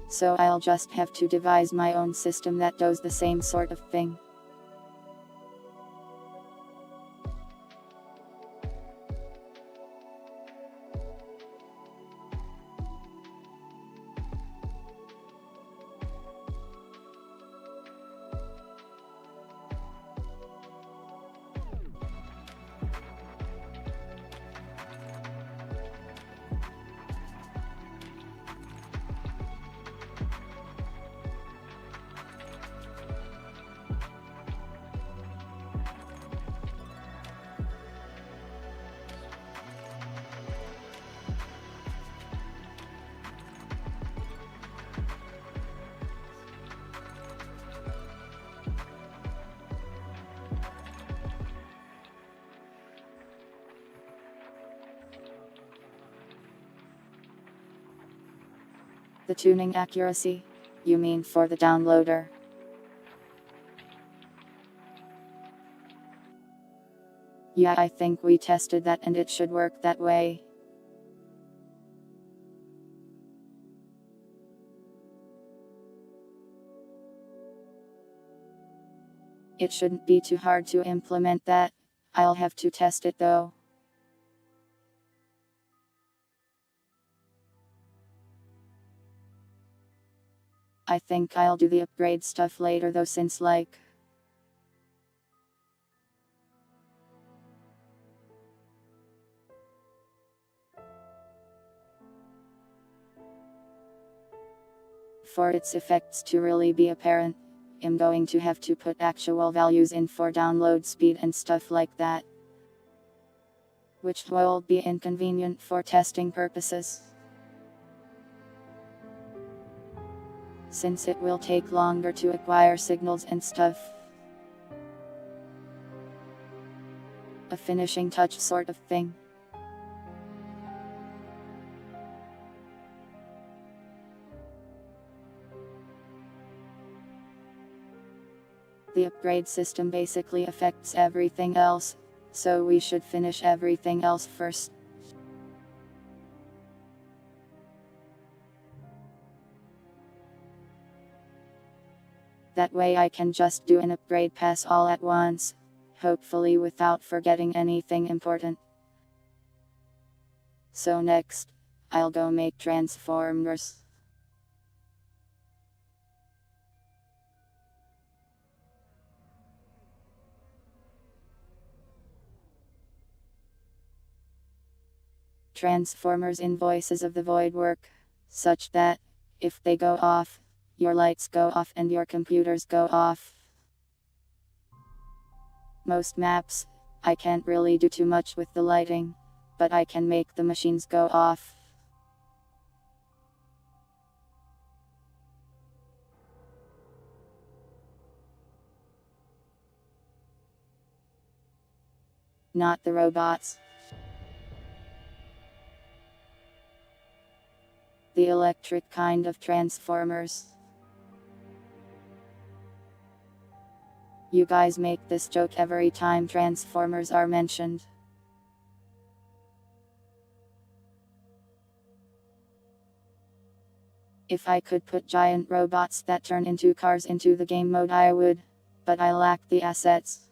So I'll just have to devise my own system that does the same sort of thing. The tuning accuracy? You mean for the downloader? Yeah, I think we tested that and it should work that way. It shouldn't be too hard to implement that. I'll have to test it though. I think I'll do the upgrade stuff later though, since like for its effects to really be apparent, I'm going to have to put actual values in for download speed and stuff like that, which will be inconvenient for testing purposes, since it will take longer to acquire signals and stuff. A finishing touch sort of thing. The upgrade system basically affects everything else, so we should finish everything else first. That way I can just do an upgrade pass all at once, hopefully without forgetting anything important. So next, I'll go make transformers. Transformers in Voices of the Void work such that, if they go off, your lights go off and your computers go off. Most maps, I can't really do too much with the lighting, but I can make the machines go off. Not the robots. The electric kind of transformers. You guys make this joke every time transformers are mentioned. If I could put giant robots that turn into cars into the game mode, I would, but I lack the assets.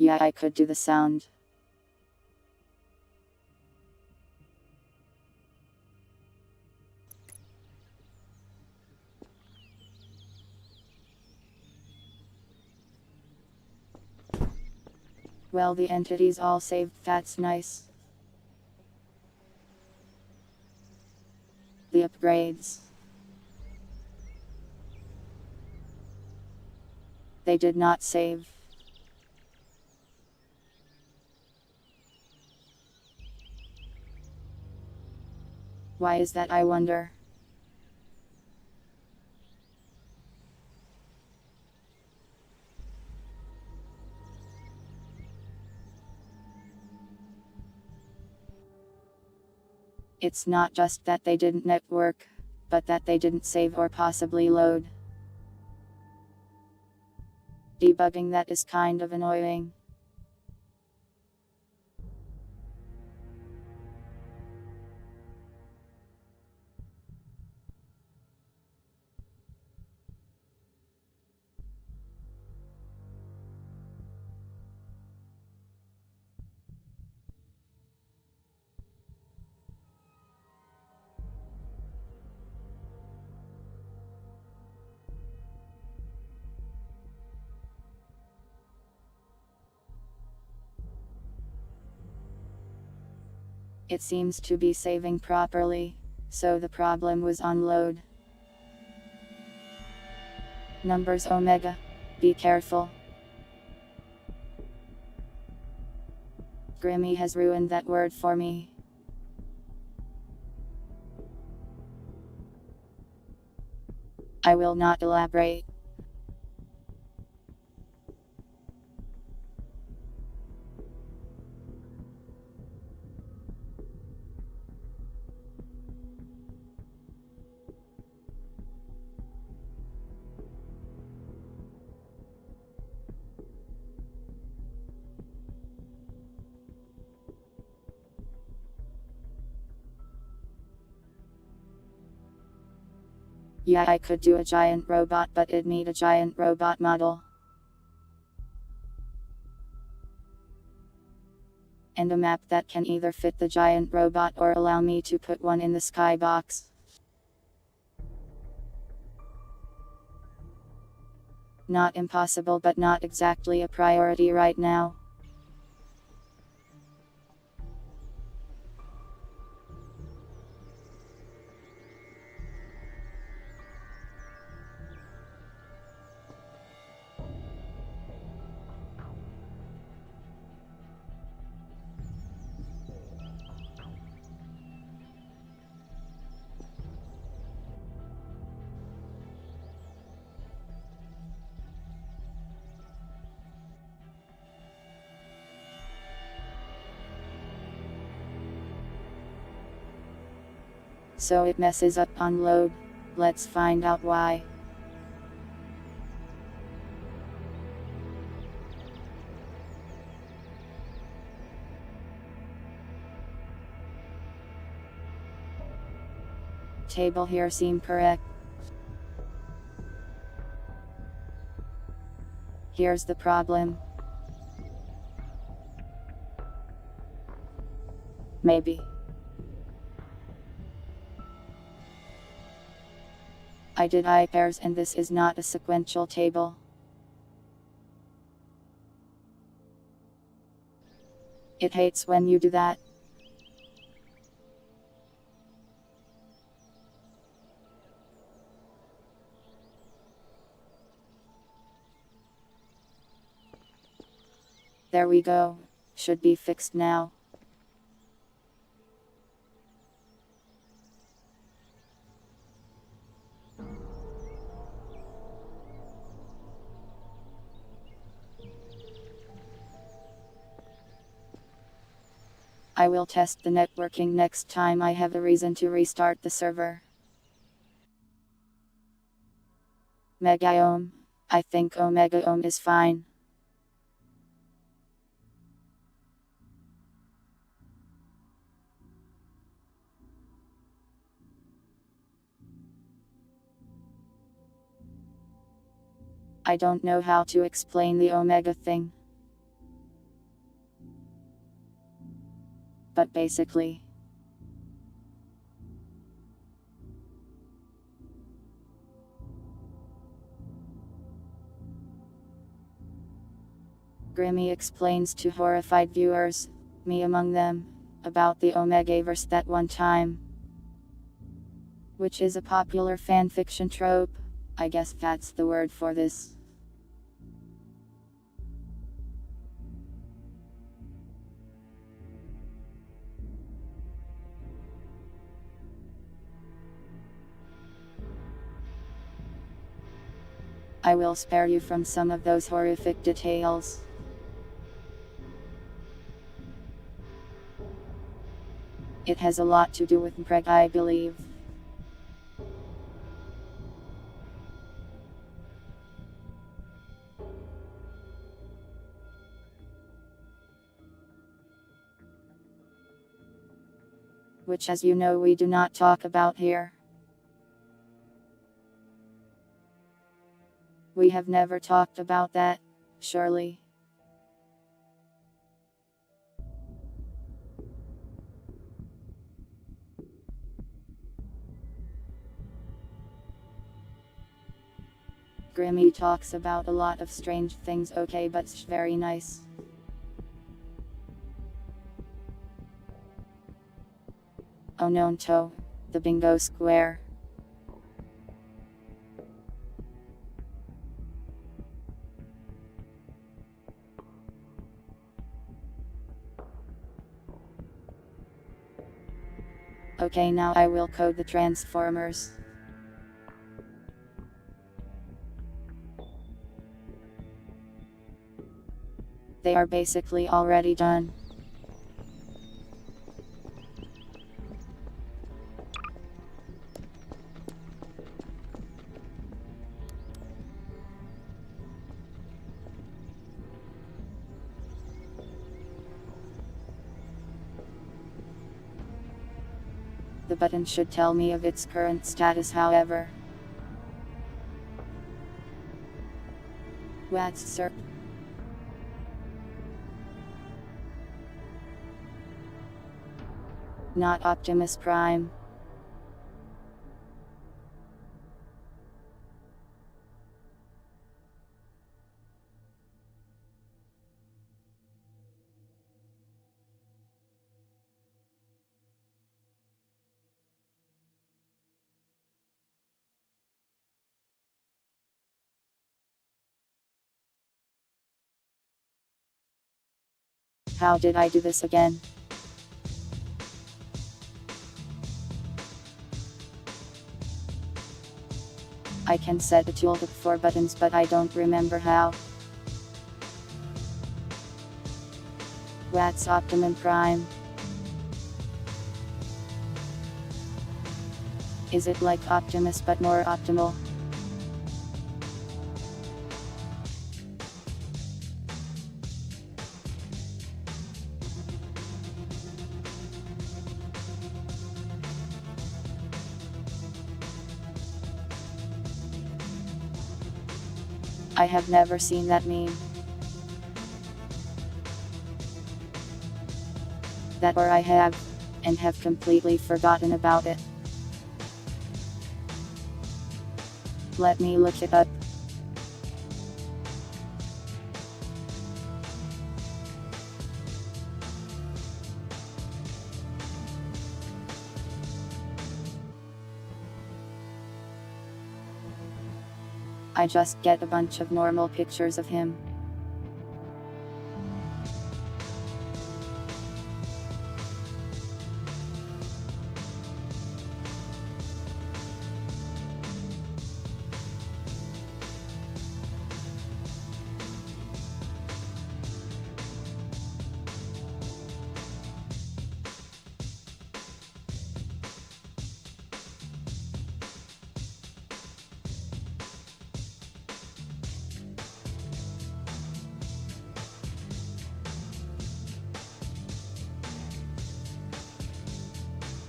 Yeah, I could do the sound. Well, the entities all saved, that's nice. The upgrades. they did not save. Why is that, I wonder? It's not just that they didn't network, but that they didn't save or possibly load. Debugging that is kind of annoying. It seems to be saving properly, so the problem was on load. Numbers omega. Be careful. Grimmy has ruined that word for me. I will not elaborate. Yeah, I could do a giant robot, but it'd need a giant robot model. And a map that can either fit the giant robot or allow me to put one in the skybox. Not impossible, but not exactly a priority right now. So it messes up on load. Let's find out why. Table here seem correct. Here's the problem. Maybe. I did I pairs and this is not a sequential table. It hates when you do that. There we go. Should be fixed now. I will test the networking next time I have a reason to restart the server. Mega ohm. I think omega ohm is fine. I don't know how to explain the omega thing. But basically, Grimmy explains to horrified viewers, me among them, about the Omegaverse that one time. Which is a popular fanfiction trope. I guess that's the word for this. I will spare you from some of those horrific details. It has a lot to do with Greg, I believe. Which, as you know, we do not talk about here. We have never talked about that, surely. Grimmy talks about a lot of strange things, okay, but very nice. Oh no, the bingo square. Okay, now I will code the transformers. They are basically already done. The button should tell me of its current status, however. What's sir? Not Optimus Prime. How did I do this again? I can set a tooltip for buttons, but I don't remember how. What's Optimum Prime? Is it like Optimus but more optimal? I have never seen that meme. That or I have, and have completely forgotten about it. Let me look it up. I just get a bunch of normal pictures of him.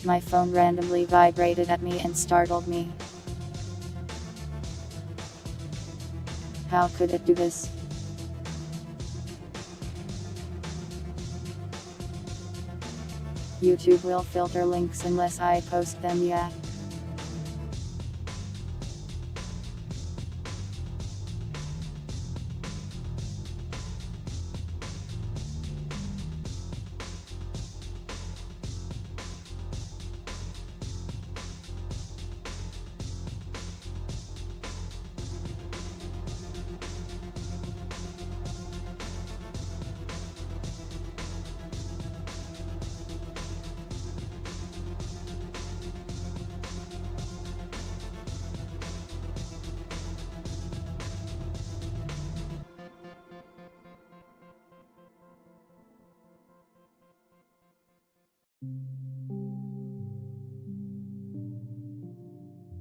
My phone randomly vibrated at me and startled me. How could it do this? YouTube will filter links unless I post them, yeah.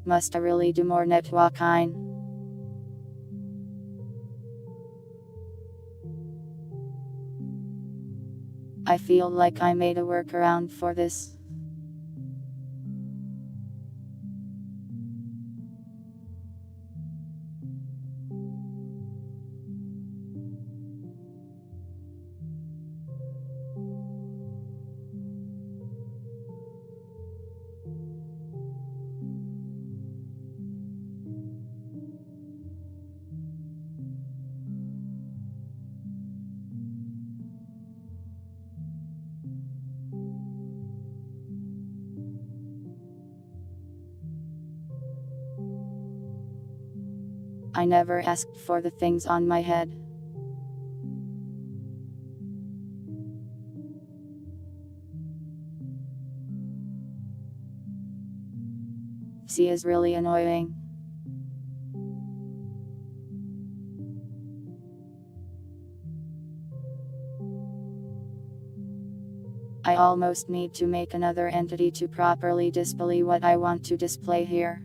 Must I really do more networking? I feel like I made a workaround for this. I never asked for the things on my head. C is really annoying. I almost need to make another entity to properly display what I want to display here.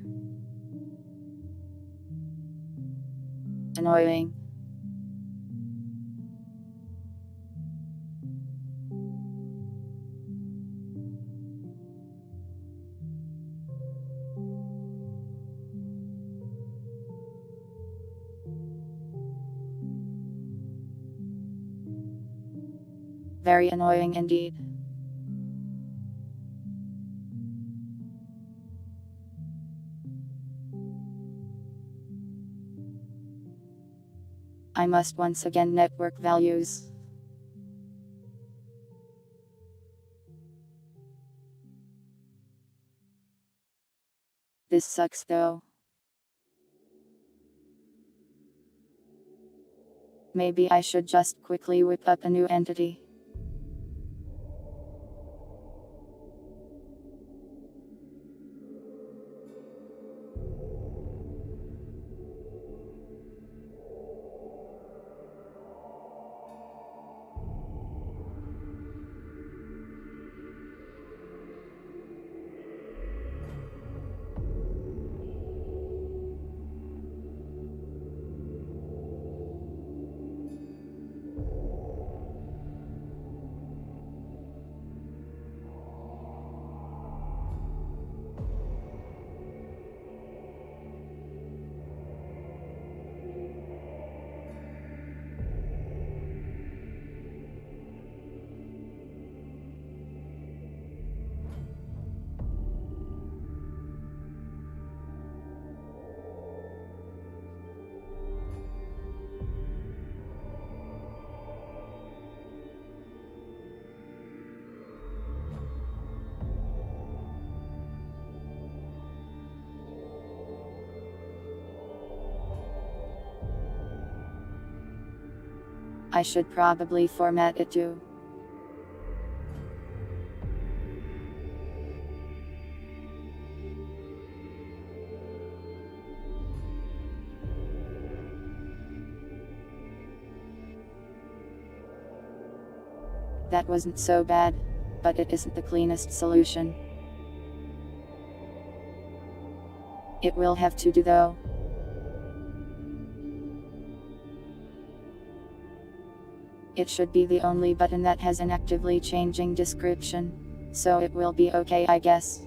Annoying. Very annoying indeed. I must once again network values. This sucks though. Maybe I should just quickly whip up a new entity. I should probably format it too. That wasn't so bad, but it isn't the cleanest solution. It will have to do though. It should be the only button that has an actively changing description, so it will be okay, I guess.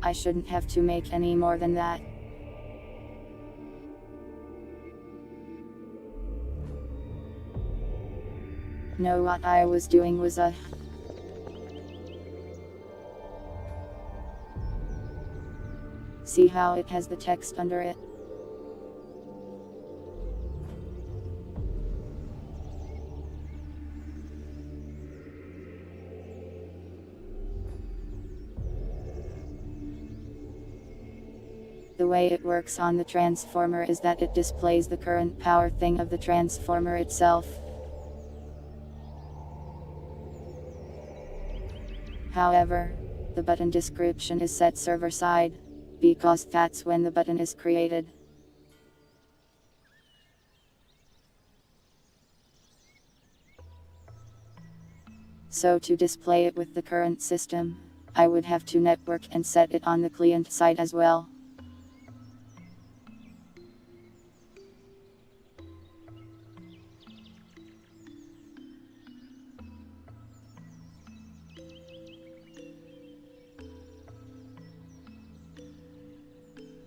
I shouldn't have to make any more than that. No, what I was doing was see how it has the text under it? The way it works on the transformer is that it displays the current power thing of the transformer itself. However, the button description is set server side, because that's when the button is created. So to display it with the current system, I would have to network and set it on the client side as well.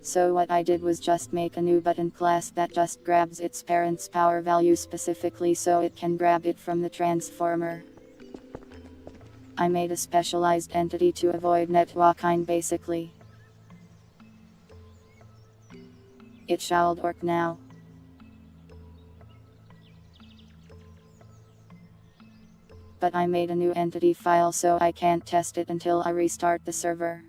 So what I did was just make a new button class that just grabs its parent's power value specifically so it can grab it from the transformer. I made a specialized entity to avoid netwalking basically. It should work now. But I made a new entity file so I can't test it until I restart the server.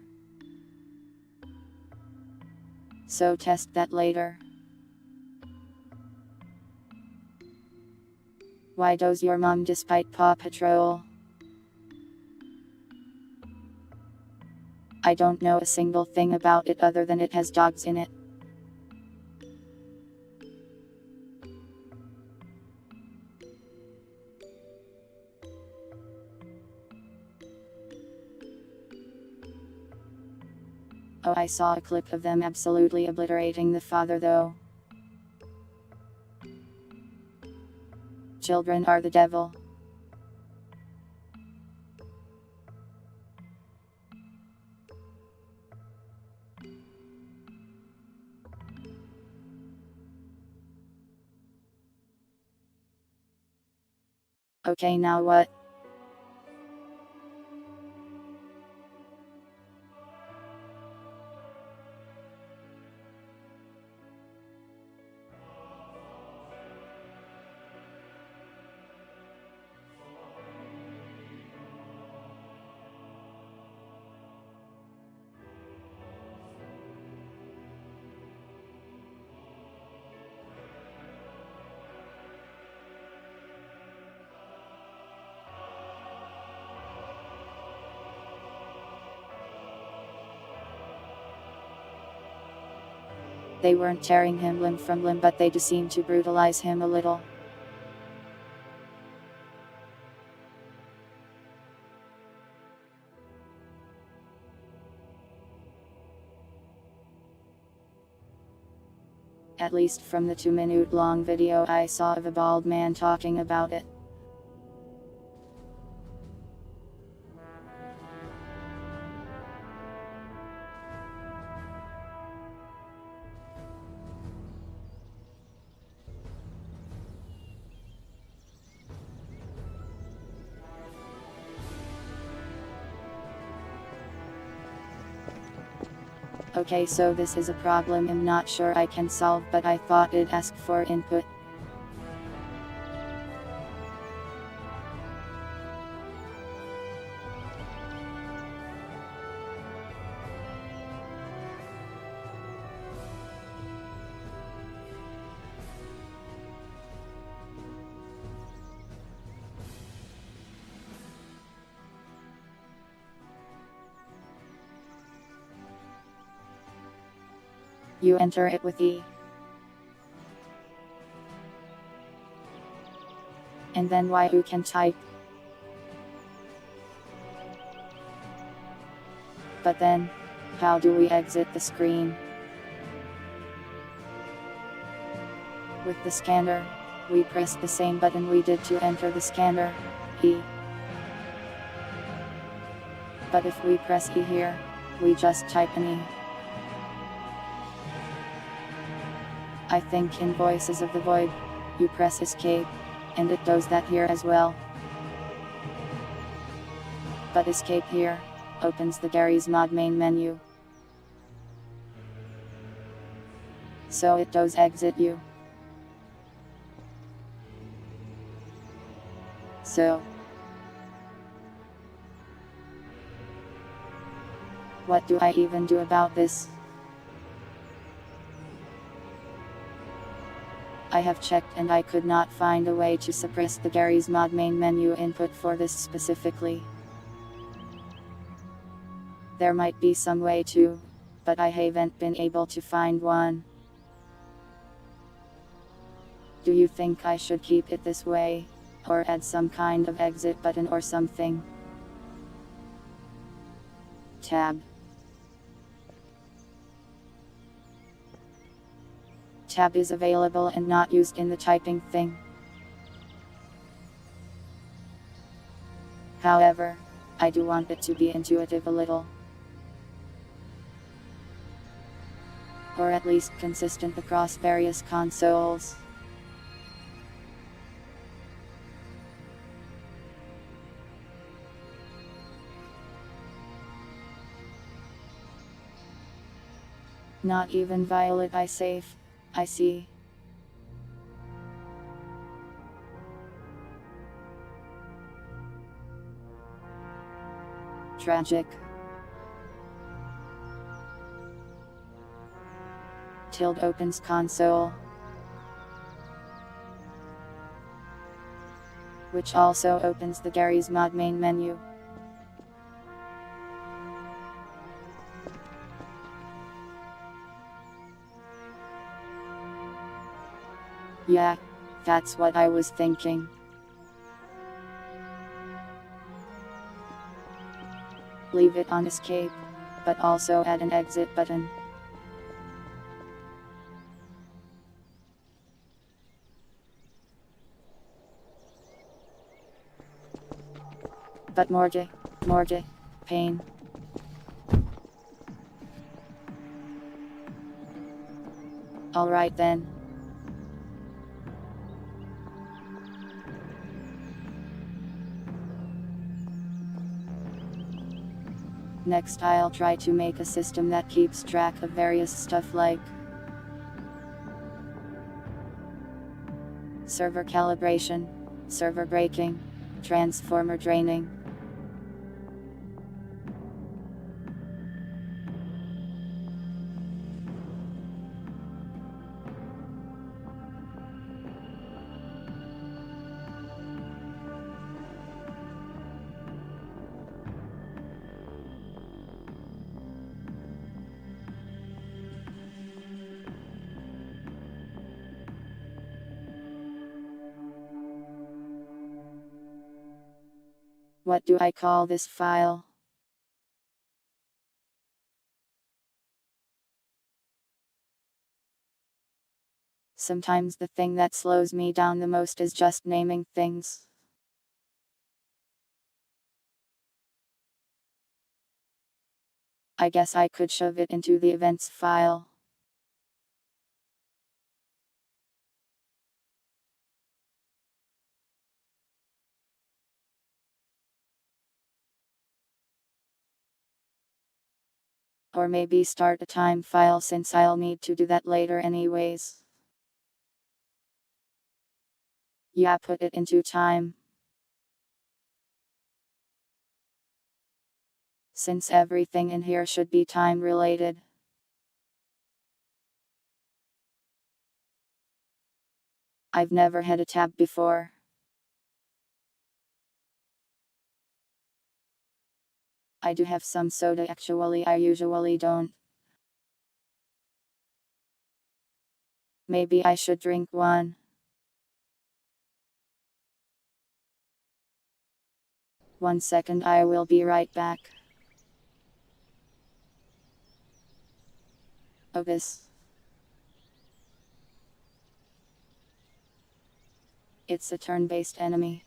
So test that later. Why does your mom despite Paw Patrol? I don't know a single thing about it other than it has dogs in it. Oh, I saw a clip of them absolutely obliterating the father though. Children are the devil. Okay, now what? They weren't tearing him limb from limb, but they do seem to brutalize him a little. At least from the 2-minute long video I saw of a bald man talking about it. Okay, so this is a problem I'm not sure I can solve, but I thought it'd ask for input. You enter it with E. And then Y you can type. But then, how do we exit the screen? With the scanner, we press the same button we did to enter the scanner, E. But if we press E here, we just type an E. I think in Voices of the Void, you press escape, and it does that here as well. But escape here opens the Garry's Mod main menu. So it does exit you. So, what do I even do about this? I have checked and I could not find a way to suppress the Garry's Mod main menu input for this specifically. There might be some way to, but I haven't been able to find one. Do you think I should keep it this way, Or add some kind of exit button or something. Tab. Tab is available and not used in the typing thing. However, I do want it to be intuitive a little. Or at least consistent across various consoles. Not even Violet I save, I see. Tragic. Tilde opens console. Which also opens the Gary's Mod main menu. Yeah, that's what I was thinking. Leave it on escape, but also add an exit button. But more pain. Alright then. Next I'll try to make a system that keeps track of various stuff like server calibration, server breaking, transformer draining. What do I call this file? Sometimes the thing that slows me down the most is just naming things. I guess I could shove it into the events file. Or maybe start a time file since I'll need to do that later anyways. Yeah, put it into time. Since everything in here should be time related. I've never had a tab before. I do have some soda actually, I usually don't. Maybe I should drink one. 1 second, I will be right back. Oh, this. It's a turn-based enemy.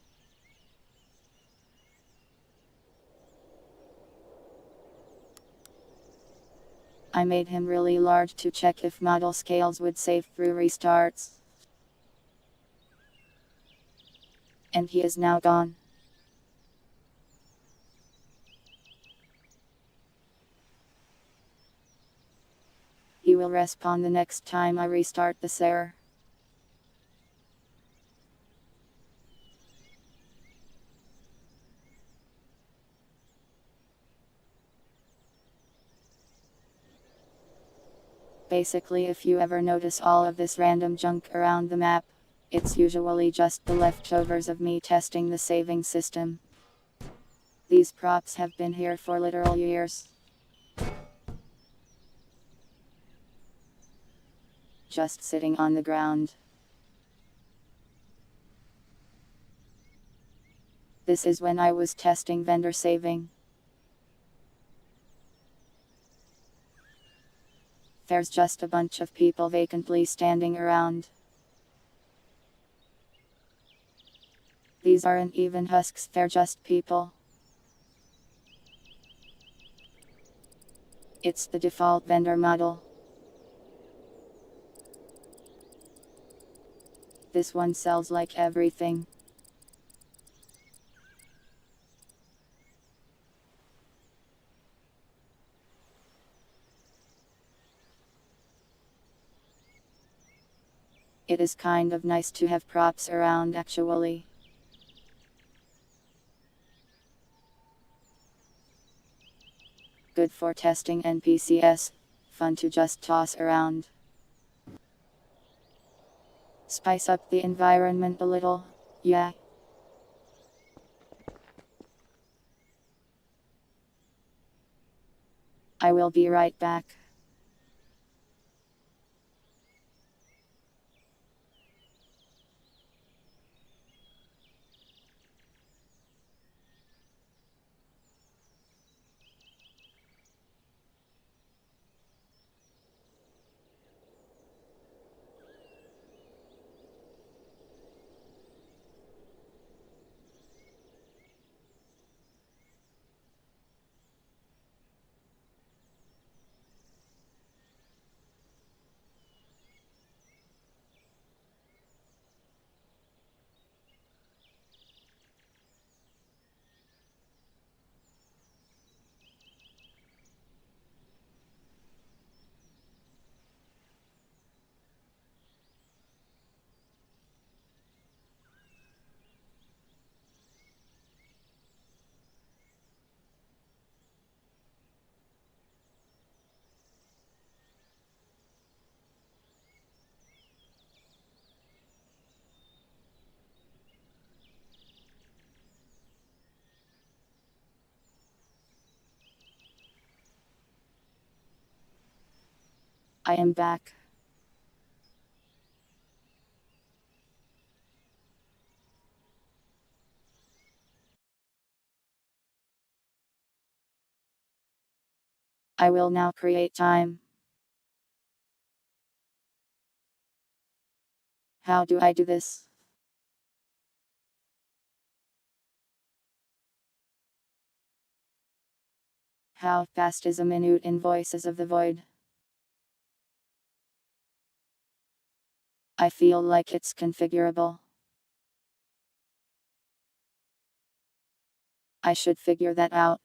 I made him really large to check if model scales would save through restarts. And he is now gone. He will respawn the next time I restart the server. Basically, if you ever notice all of this random junk around the map, it's usually just the leftovers of me testing the saving system. These props have been here for literal years. Just sitting on the ground. This is when I was testing vendor saving. There's just a bunch of people vacantly standing around. These aren't even husks, they're just people. It's the default vendor model. This one sells like everything. It is kind of nice to have props around actually. Good for testing NPCs, fun to just toss around. Spice up the environment a little, yeah. I will be right back. I am back. I will now create time. How do I do this? How fast is a minute in Voices of the Void? I feel like it's configurable. I should figure that out.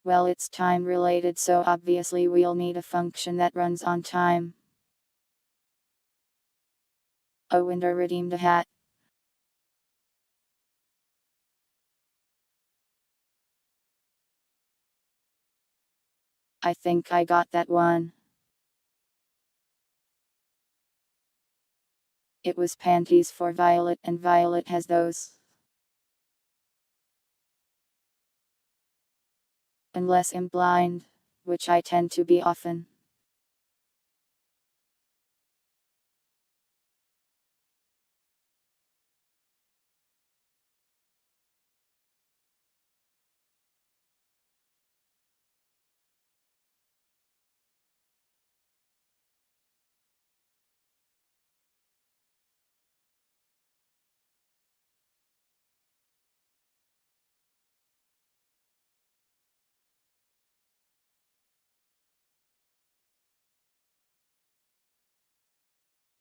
Well, it's time related, so obviously we'll need a function that runs on time. A winner redeemed a hat. I think I got that one. It was panties for Violet, and Violet has those. Unless I'm blind, which I tend to be often.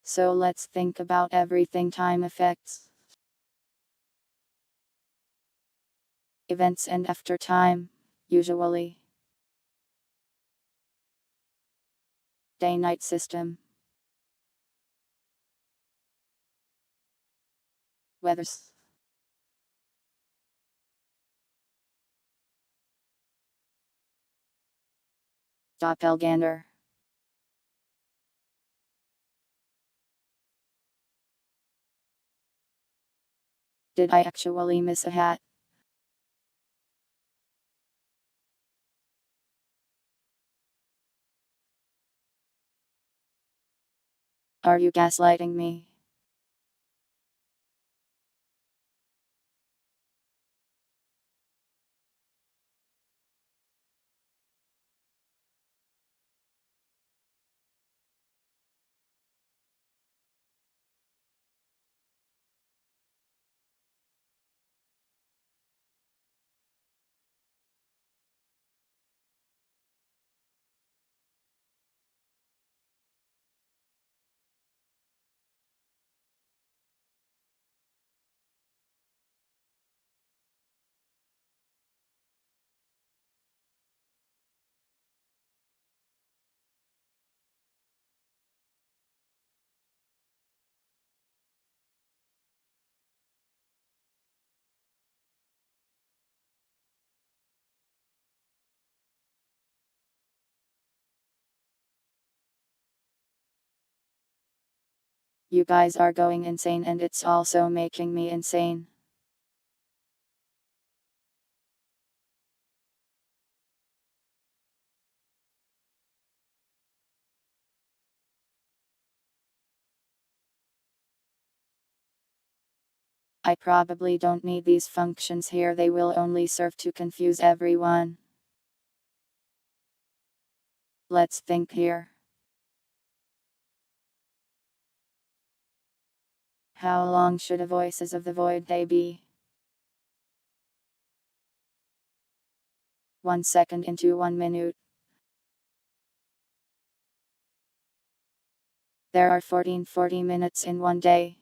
So let's think about everything time affects. Events and after time, usually. Day-night system. Weathers. Doppelganger. Did I actually miss a hat? Are you gaslighting me? You guys are going insane and it's also making me insane. I probably don't need these functions here, they will only serve to confuse everyone. Let's think here. How long should a Voices of the Void day be? 1 second into 1 minute. There are 40 minutes in one day.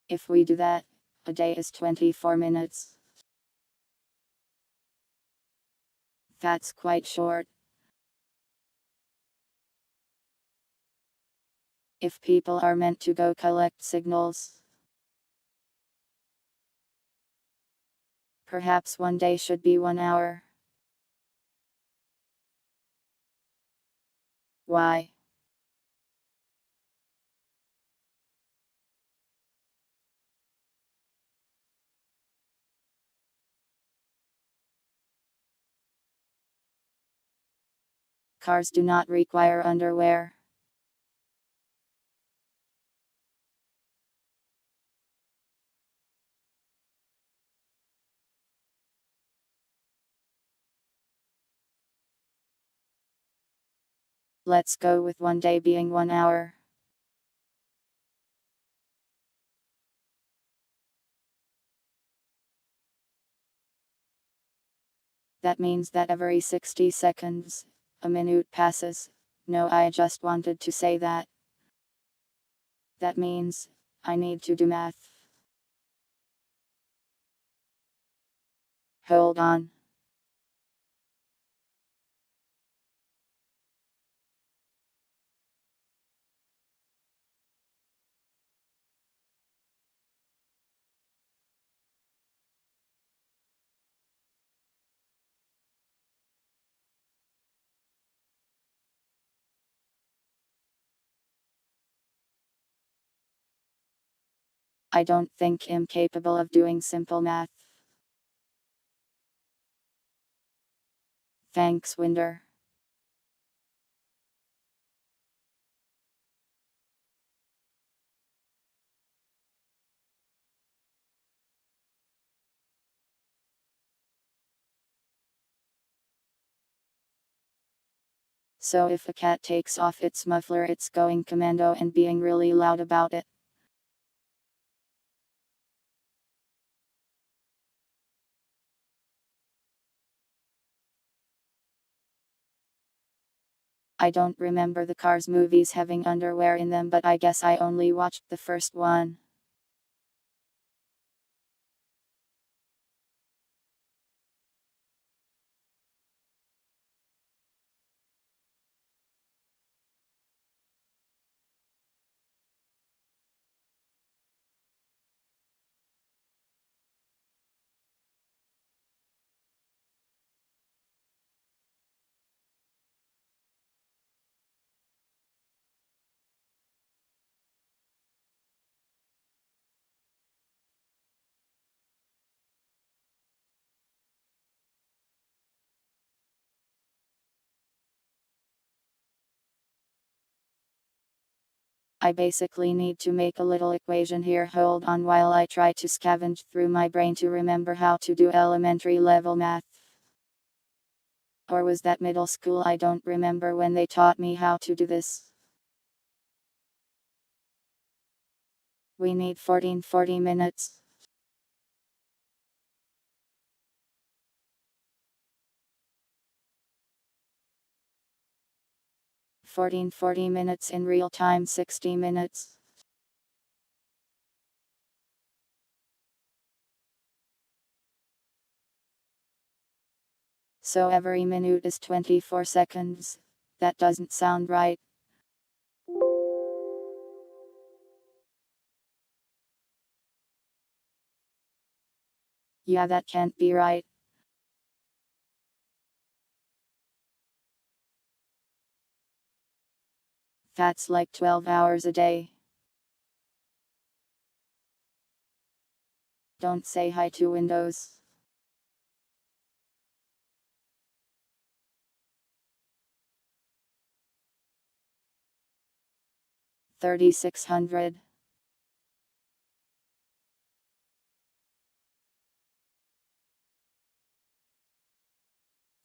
If we do that, a day is 24 minutes. That's quite short. If people are meant to go collect signals, perhaps one day should be 1 hour. Why? Cars do not require underwear. Let's go with one day being 1 hour. That means that every 60 seconds, a minute passes. No, I just wanted to say that. That means, I need to do math. Hold on. I don't think I'm capable of doing simple math. Thanks, Winder. So if a cat takes off its muffler, it's going commando and being really loud about it. I don't remember the Cars movies having underwear in them, but I guess I only watched the first one. I basically need to make a little equation here. Hold on while I try to scavenge through my brain to remember how to do elementary level math. Or was that middle school? I don't remember when they taught me how to do this. We need 40 minutes. 40 minutes in real time, 60 minutes. So every minute is 24 seconds. That doesn't sound right. Yeah, that can't be right. That's like 12 hours a day. Don't say hi to Windows. $3,600.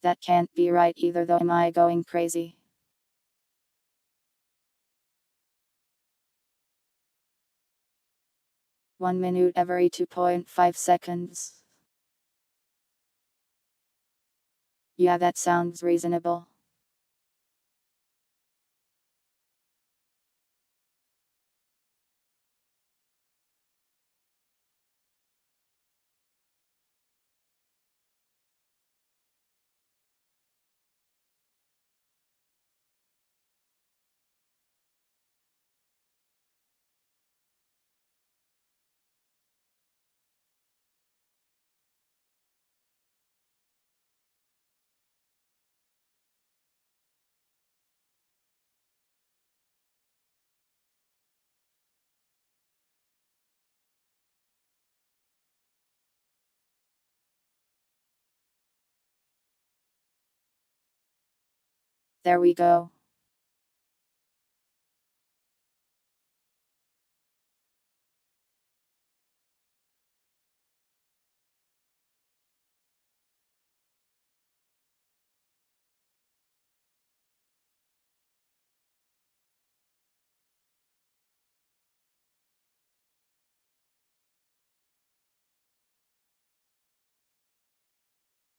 That can't be right either, though. Am I going crazy? One minute every 2.5 seconds. Yeah, that sounds reasonable. There we go.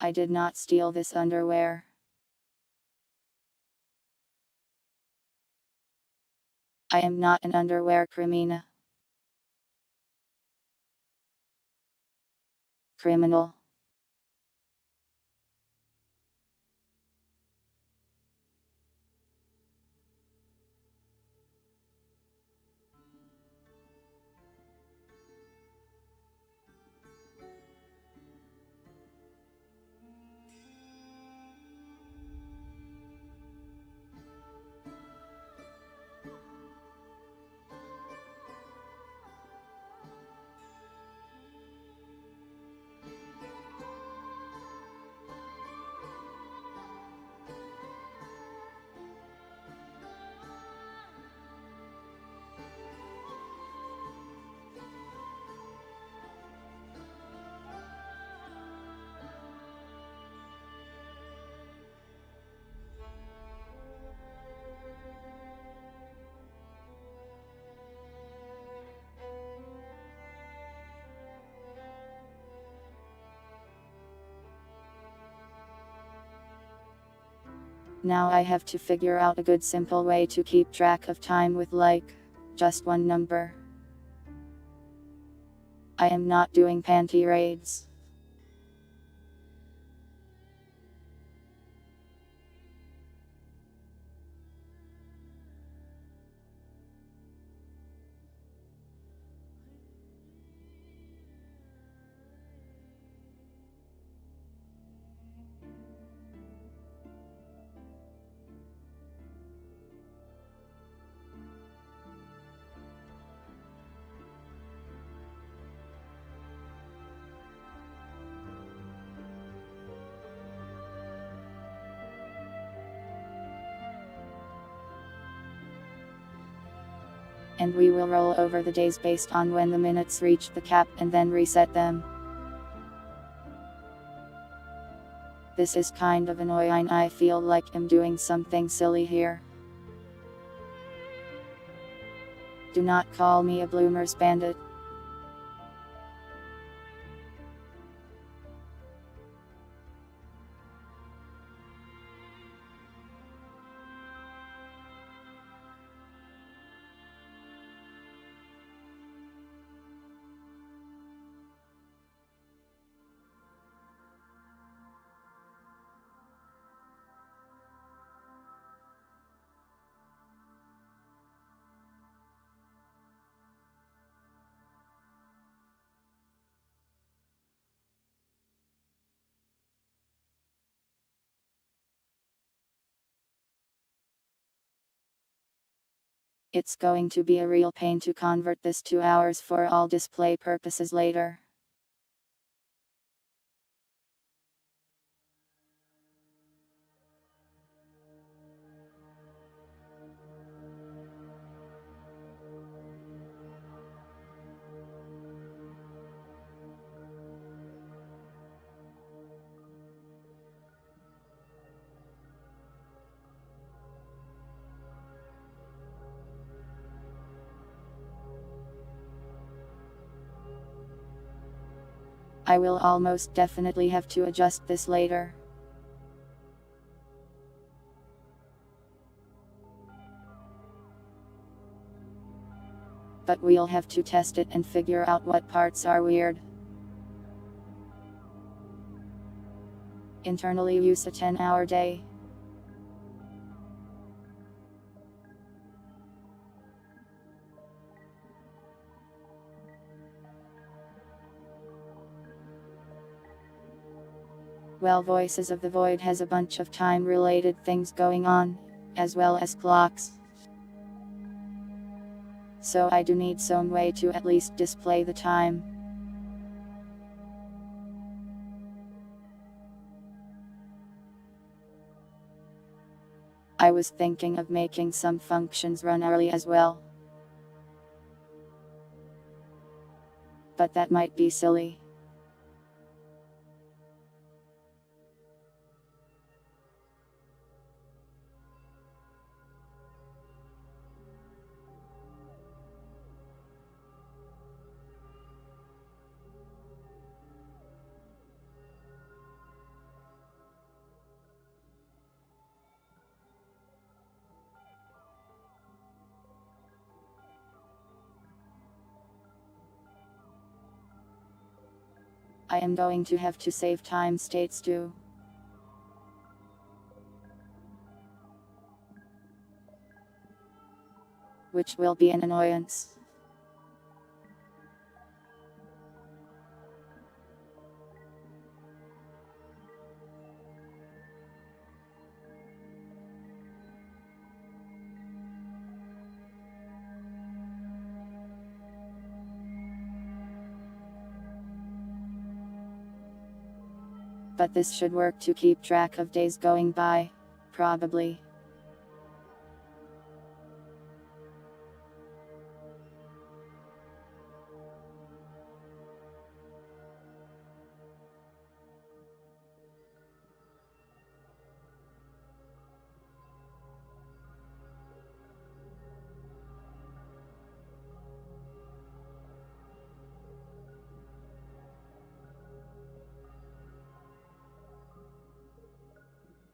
I did not steal this underwear. I am not an underwear criminal. Criminal. Now I have to figure out a good simple way to keep track of time with just one number. I am not doing panty raids. And we will roll over the days based on when the minutes reach the cap and then reset them. This is kind of annoying. I feel like I'm doing something silly here. Do not call me a bloomers bandit. It's going to be a real pain to convert this to hours for all display purposes later. I will almost definitely have to adjust this later. But we'll have to test it and figure out what parts are weird. Internally use a 10-hour day. Well, Voices of the Void has a bunch of time-related things going on, as well as clocks. So I do need some way to at least display the time. I was thinking of making some functions run early as well. But that might be silly. I am going to have to save time states too. Which will be an annoyance. But this should work to keep track of days going by, probably.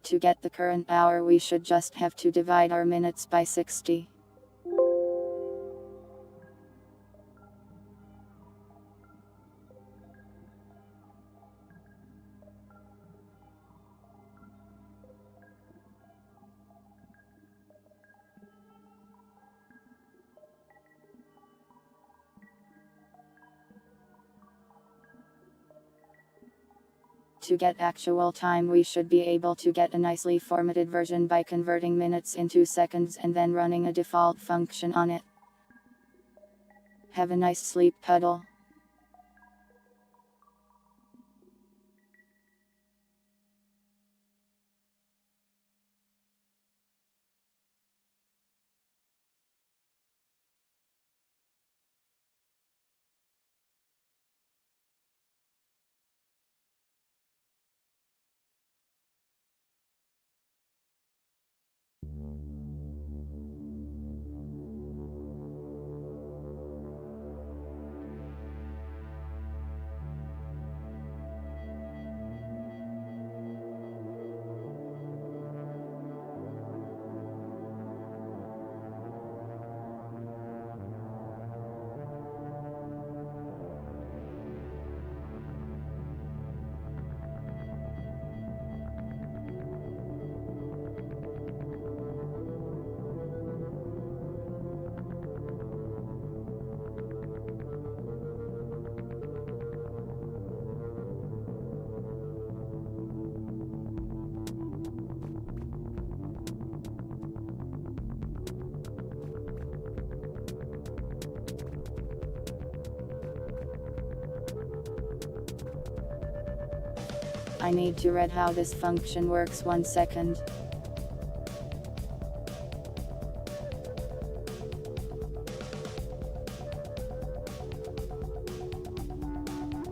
To get the current hour, we should just have to divide our minutes by 60. To get actual time, we should be able to get a nicely formatted version by converting minutes into seconds and then running a default function on it. Have a nice sleep, puddle. I need to read how this function works. 1 second.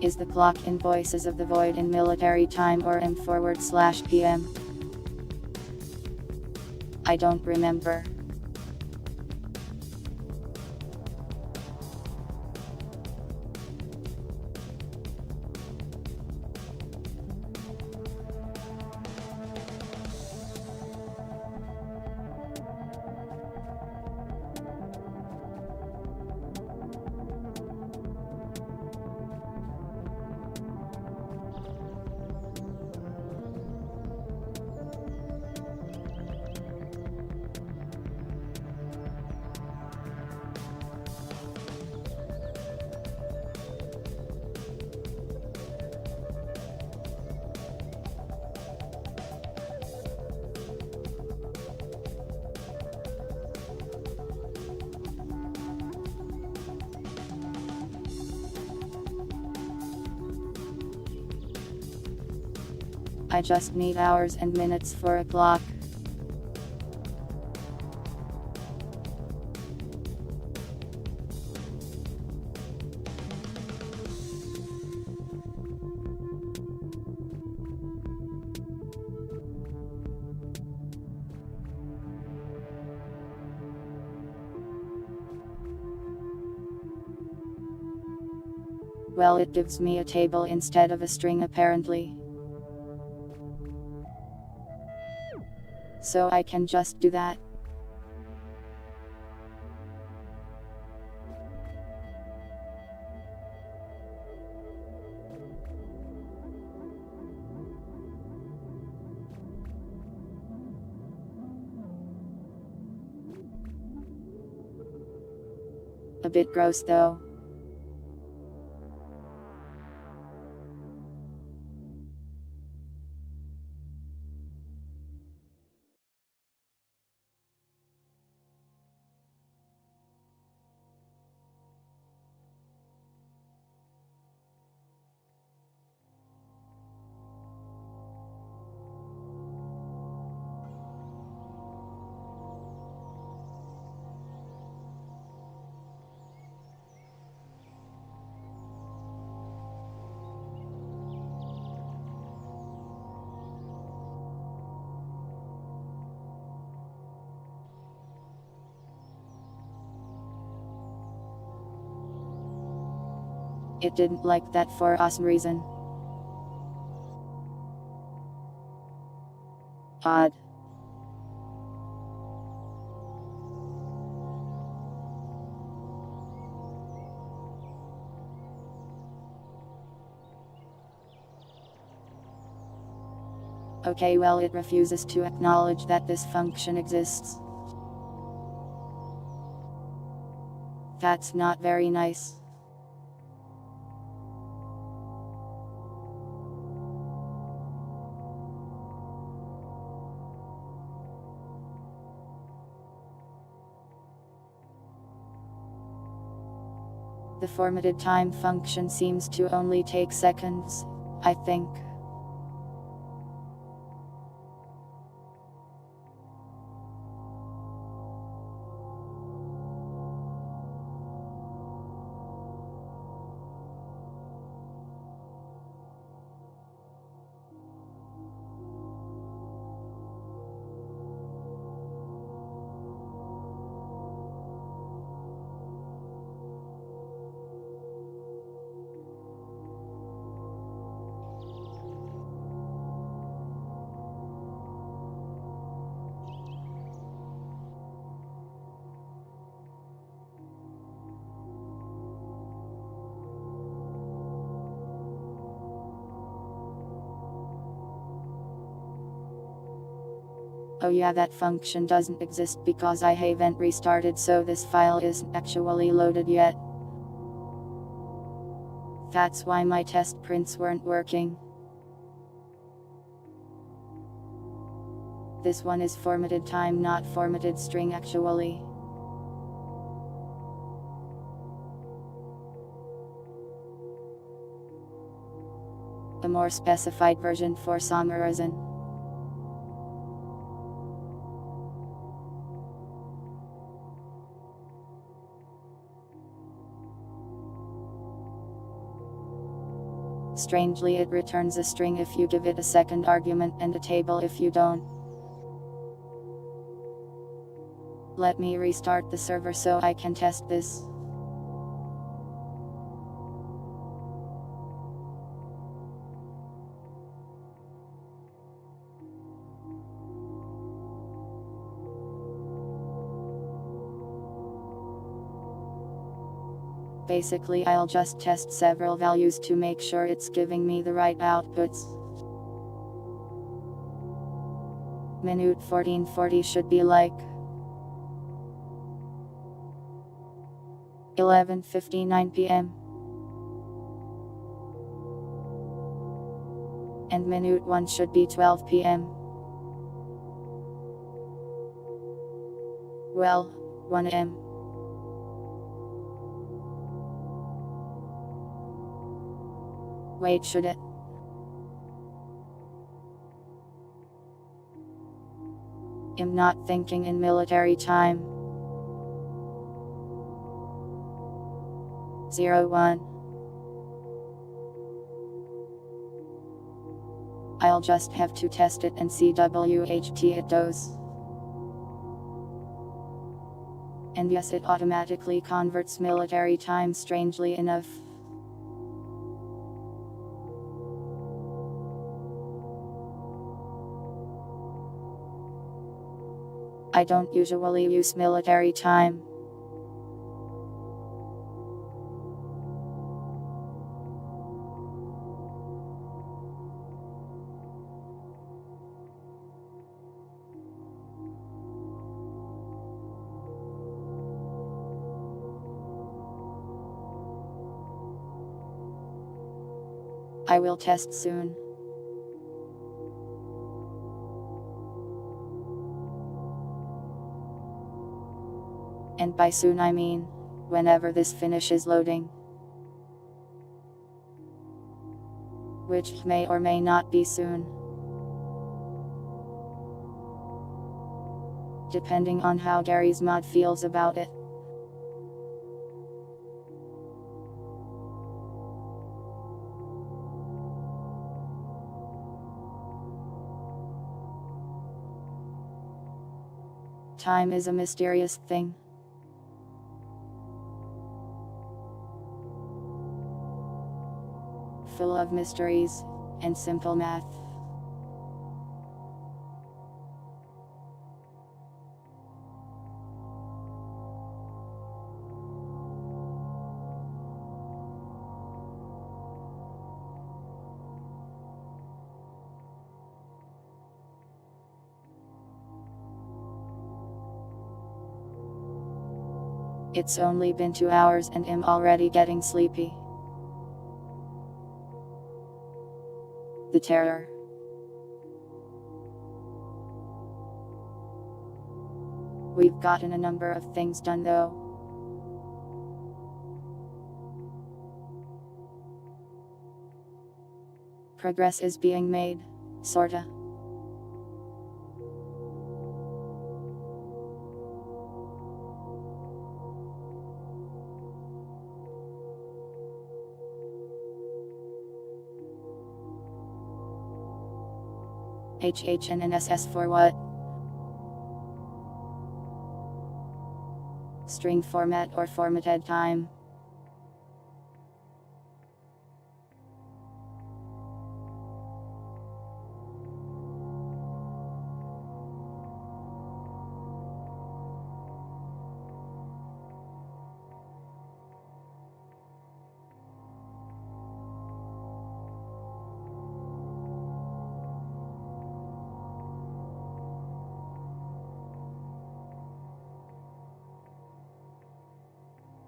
Is the clock in Voices of the Void in military time or m/PM? I don't remember. I just need hours and minutes for a clock. Well, it gives me a table instead of a string apparently. So I can just do that. A bit gross though. It didn't like that for some reason. Odd. Okay, well, it refuses to acknowledge that this function exists. That's not very nice. The formatted time function seems to only take seconds, I think. Oh yeah, that function doesn't exist because I haven't restarted, so this file isn't actually loaded yet. That's why my test prints weren't working. This one is formatted time, not formatted string actually. A more specified version for some reason. Strangely, it returns a string if you give it a second argument and a table if you don't. Let me restart the server so I can test this. Basically, I'll just test several values to make sure it's giving me the right outputs. Minute 1440 should be like 11:59 p.m. And minute 1 should be 12 p.m. Well, 1 a.m. Wait, should it? I'm not thinking in military time. 01. I'll just have to test it and see WHT it does. And yes, it automatically converts military time, strangely enough. I don't usually use military time. I will test soon. And by soon I mean, whenever this finishes loading. Which may or may not be soon. Depending on how Gary's mod feels about it. Time is a mysterious thing. Full of mysteries and simple math. It's only been 2 hours and I'm already getting sleepy. The terror. We've gotten a number of things done though. Progress is being made, sorta. HHNNSS for what? String format or formatted time?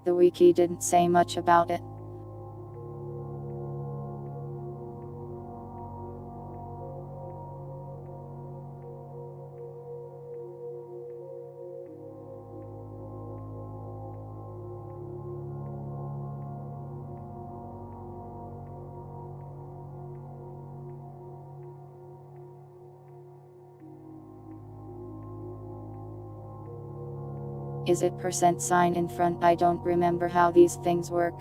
The wiki didn't say much about it. Is it %sign in front? I don't remember how these things work.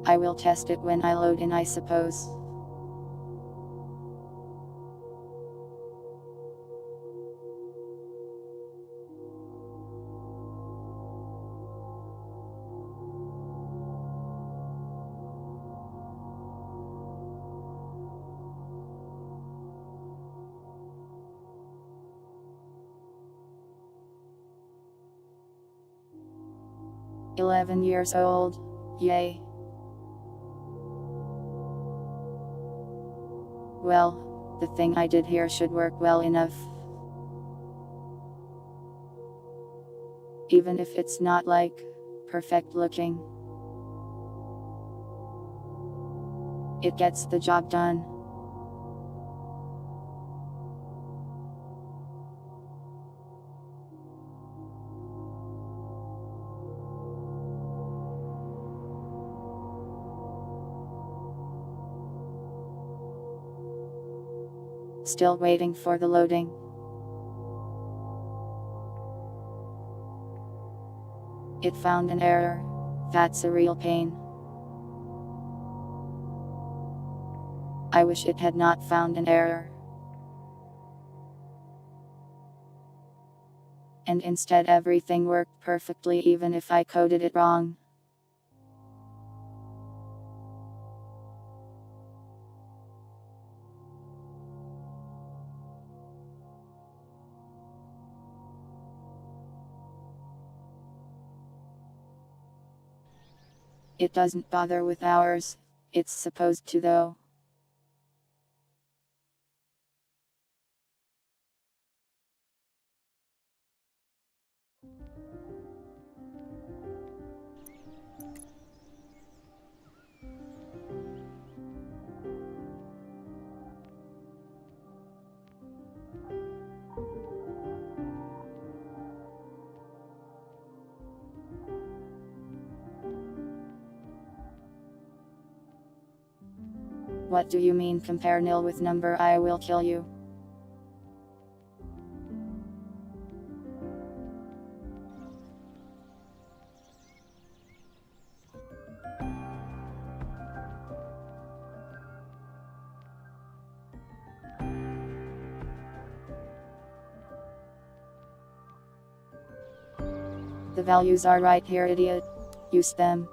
I will test it when I load in, I suppose. "11 years old, yay. Well, the thing I did here should work well enough. Even if it's not like perfect looking. It gets the job done. Still waiting for the loading. It found an error. That's a real pain. I wish it had not found an error. And instead everything worked perfectly even if I coded it wrong. It doesn't bother with hours, it's supposed to though. What do you mean compare nil with number? I will kill you. The values are right here, idiot. Use them.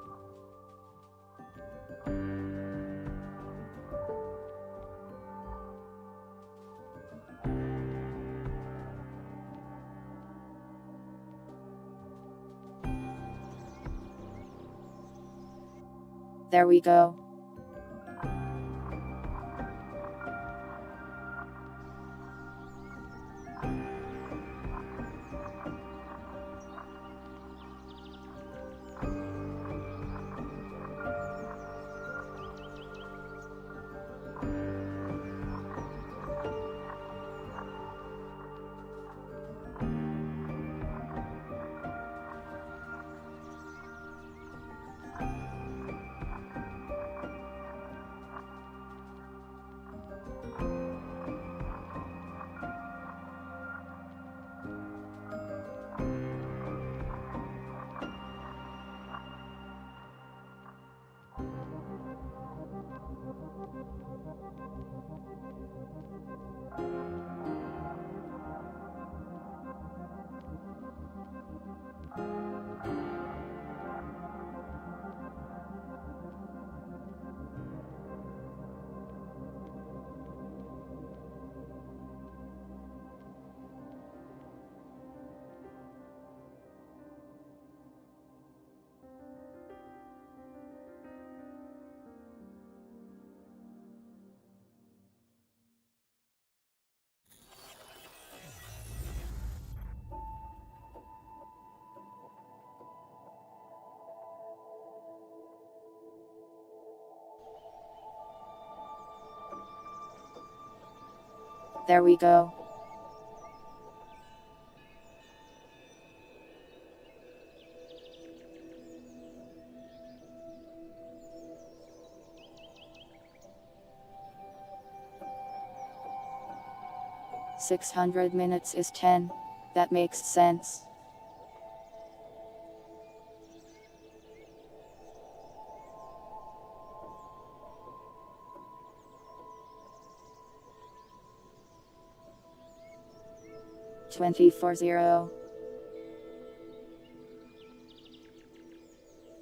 There we go. There we go. $600 is 10. That makes sense. $24.00.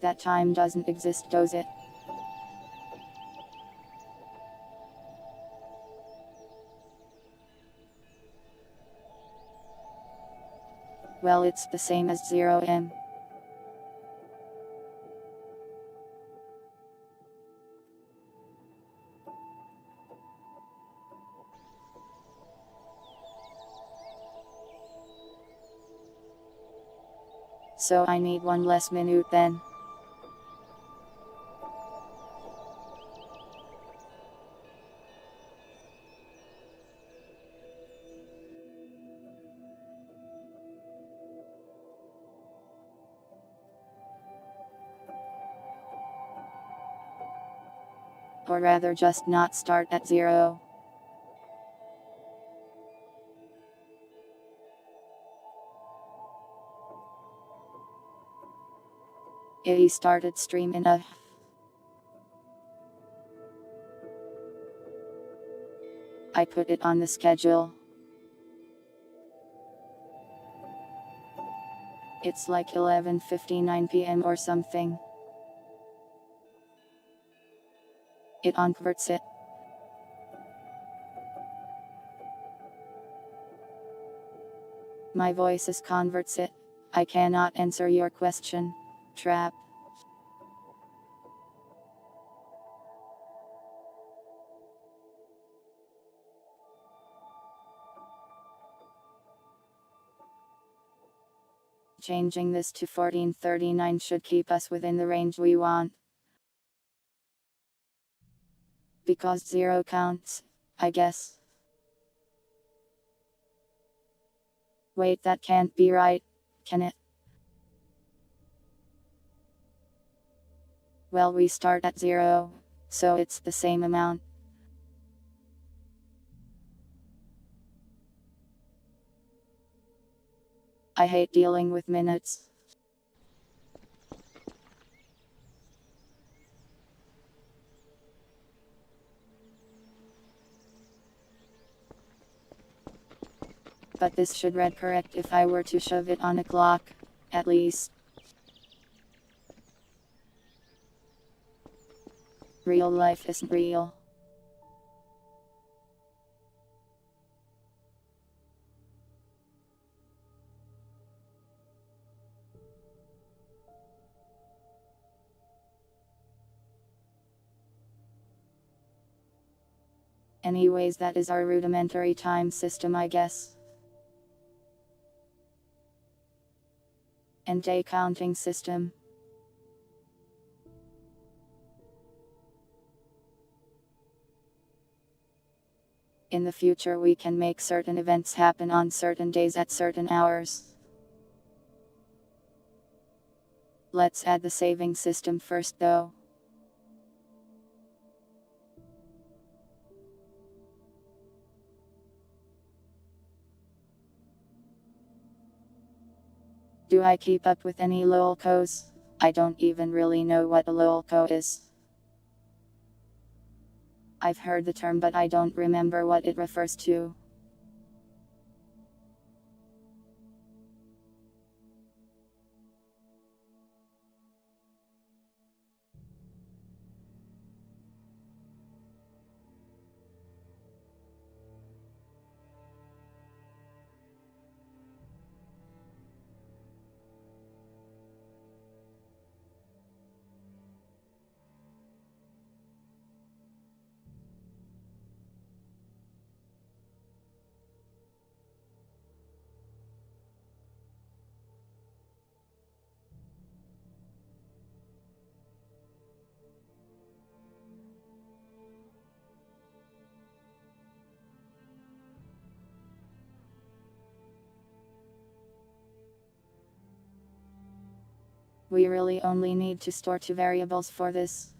That time doesn't exist, does it? Well, it's the same as 0M. So I need one less minute then. Or rather just not start at 0. He started stream enough. I put it on the schedule. It's like 11:59 p.m. or something. It converts it. My voices converts it. I cannot answer your question. Trap. Changing this to 1439 should keep us within the range we want. Because 0 counts, I guess. Wait, that can't be right, can it? Well, we start at 0, so it's the same amount. I hate dealing with minutes. But this should read correct if I were to shove it on a clock, at least. Real life isn't real. Anyways, that is our rudimentary time system, I guess. And day counting system. In the future we can make certain events happen on certain days at certain hours. Let's add the saving system first though. Do I keep up with any lolcos? I don't even really know what a lolco is. I've heard the term but I don't remember what it refers to. We really only need to store two variables for this.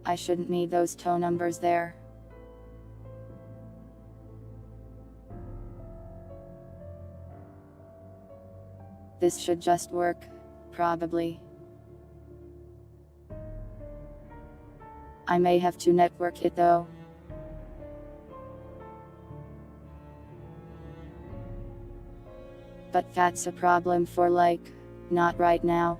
I shouldn't need those toe numbers there. This should just work, probably. I may have to network it though. But that's a problem for not right now.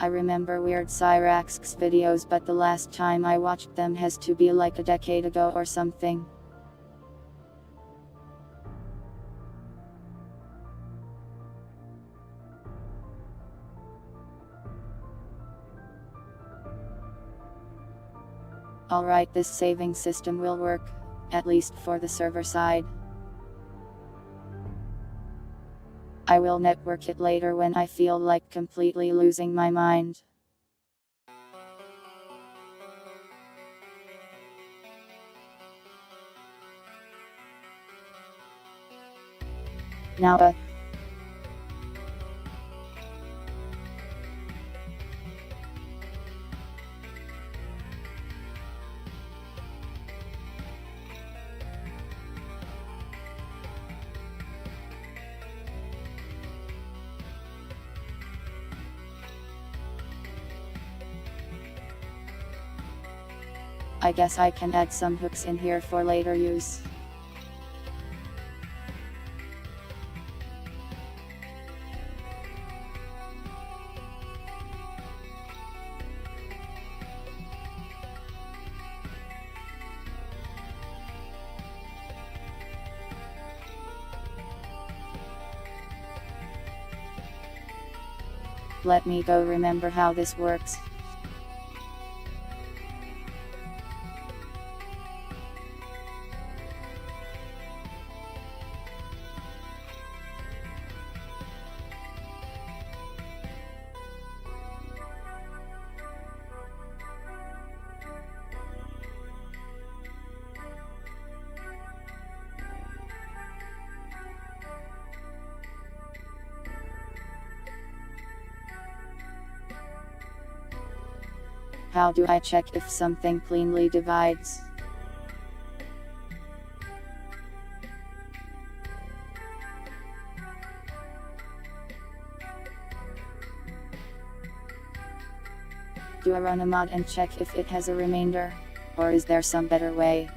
I remember weird Cyraxx videos, but the last time I watched them has to be like a decade ago or something. Alright, this saving system will work, at least for the server side. I will network it later when I feel like completely losing my mind. Now, I guess I can add some hooks in here for later use. Let me go remember how this works. How do I check if something cleanly divides? Do I run a mod and check if it has a remainder? Or is there some better way?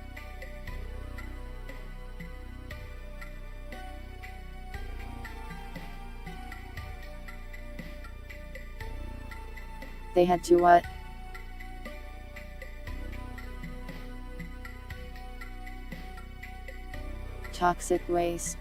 They had to what? Toxic waste.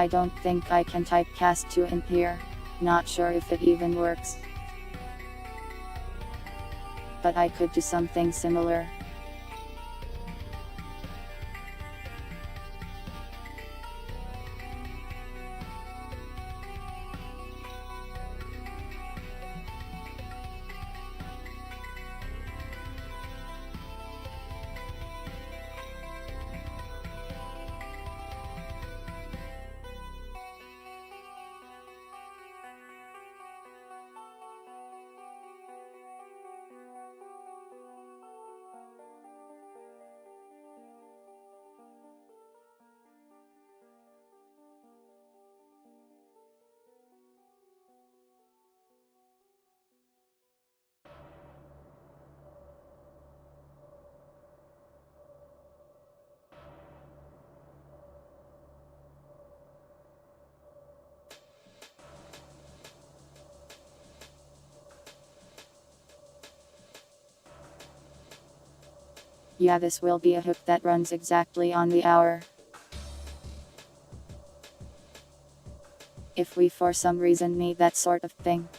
I don't think I can typecast to in here. Not sure if it even works. But I could do something similar. Yeah, this will be a hook that runs exactly on the hour. If we for some reason need that sort of thing.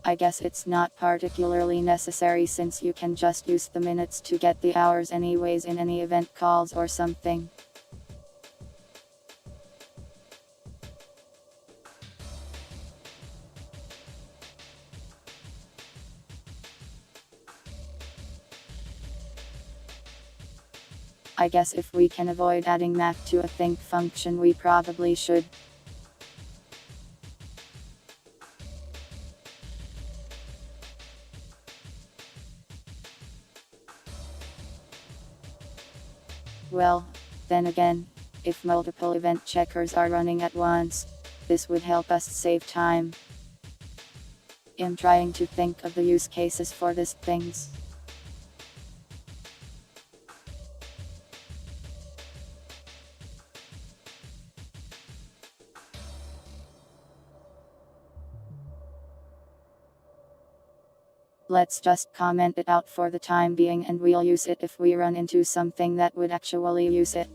I guess it's not particularly necessary since you can just use the minutes to get the hours anyways in any event calls or something. I guess if we can avoid adding math to a think function we probably should. Well, then again, if multiple event checkers are running at once, this would help us save time. I'm trying to think of the use cases for these things. Let's just comment it out for the time being and we'll use it if we run into something that would actually use it.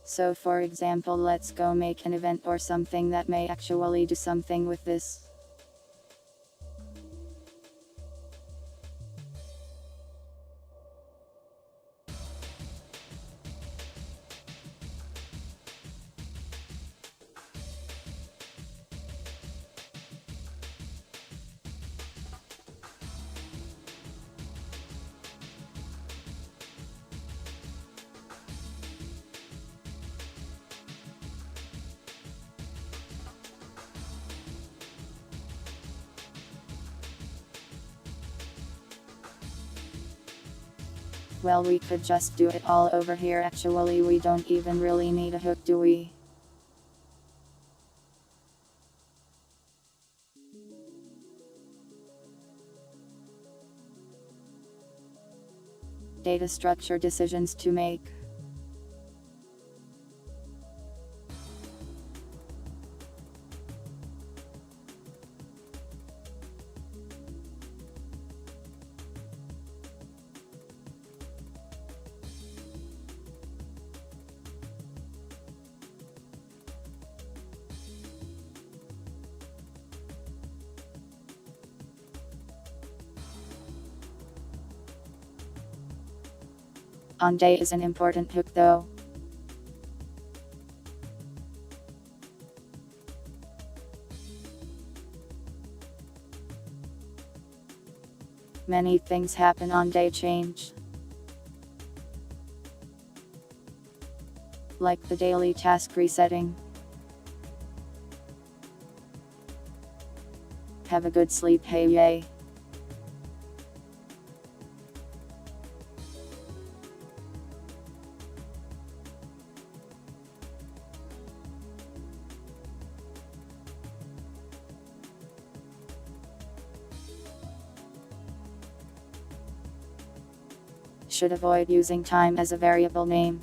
So for example, let's go make an event or something that may actually do something with this. Well, we could just do it all over here. Actually, we don't even really need a hook, do we? Data structure decisions to make. On day is an important hook though. Many things happen on day change. Like the daily task resetting. Have a good sleep, hey yay. should avoid using time as a variable name.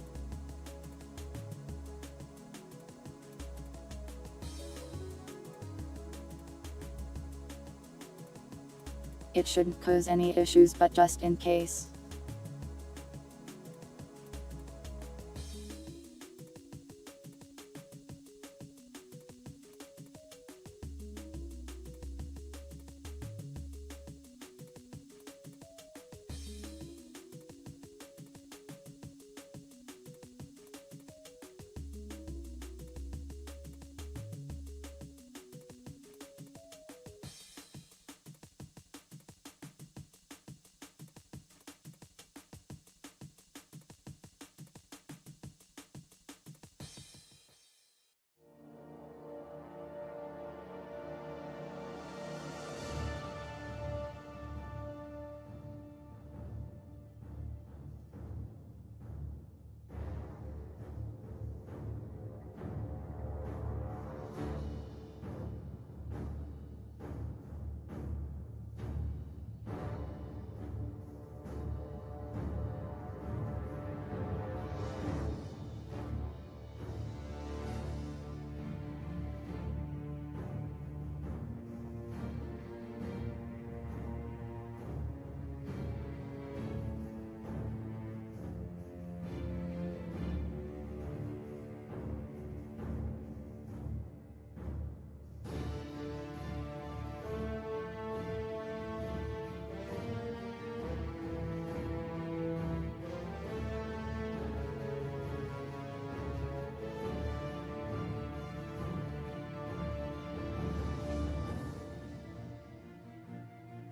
It shouldn't cause any issues, but just in case.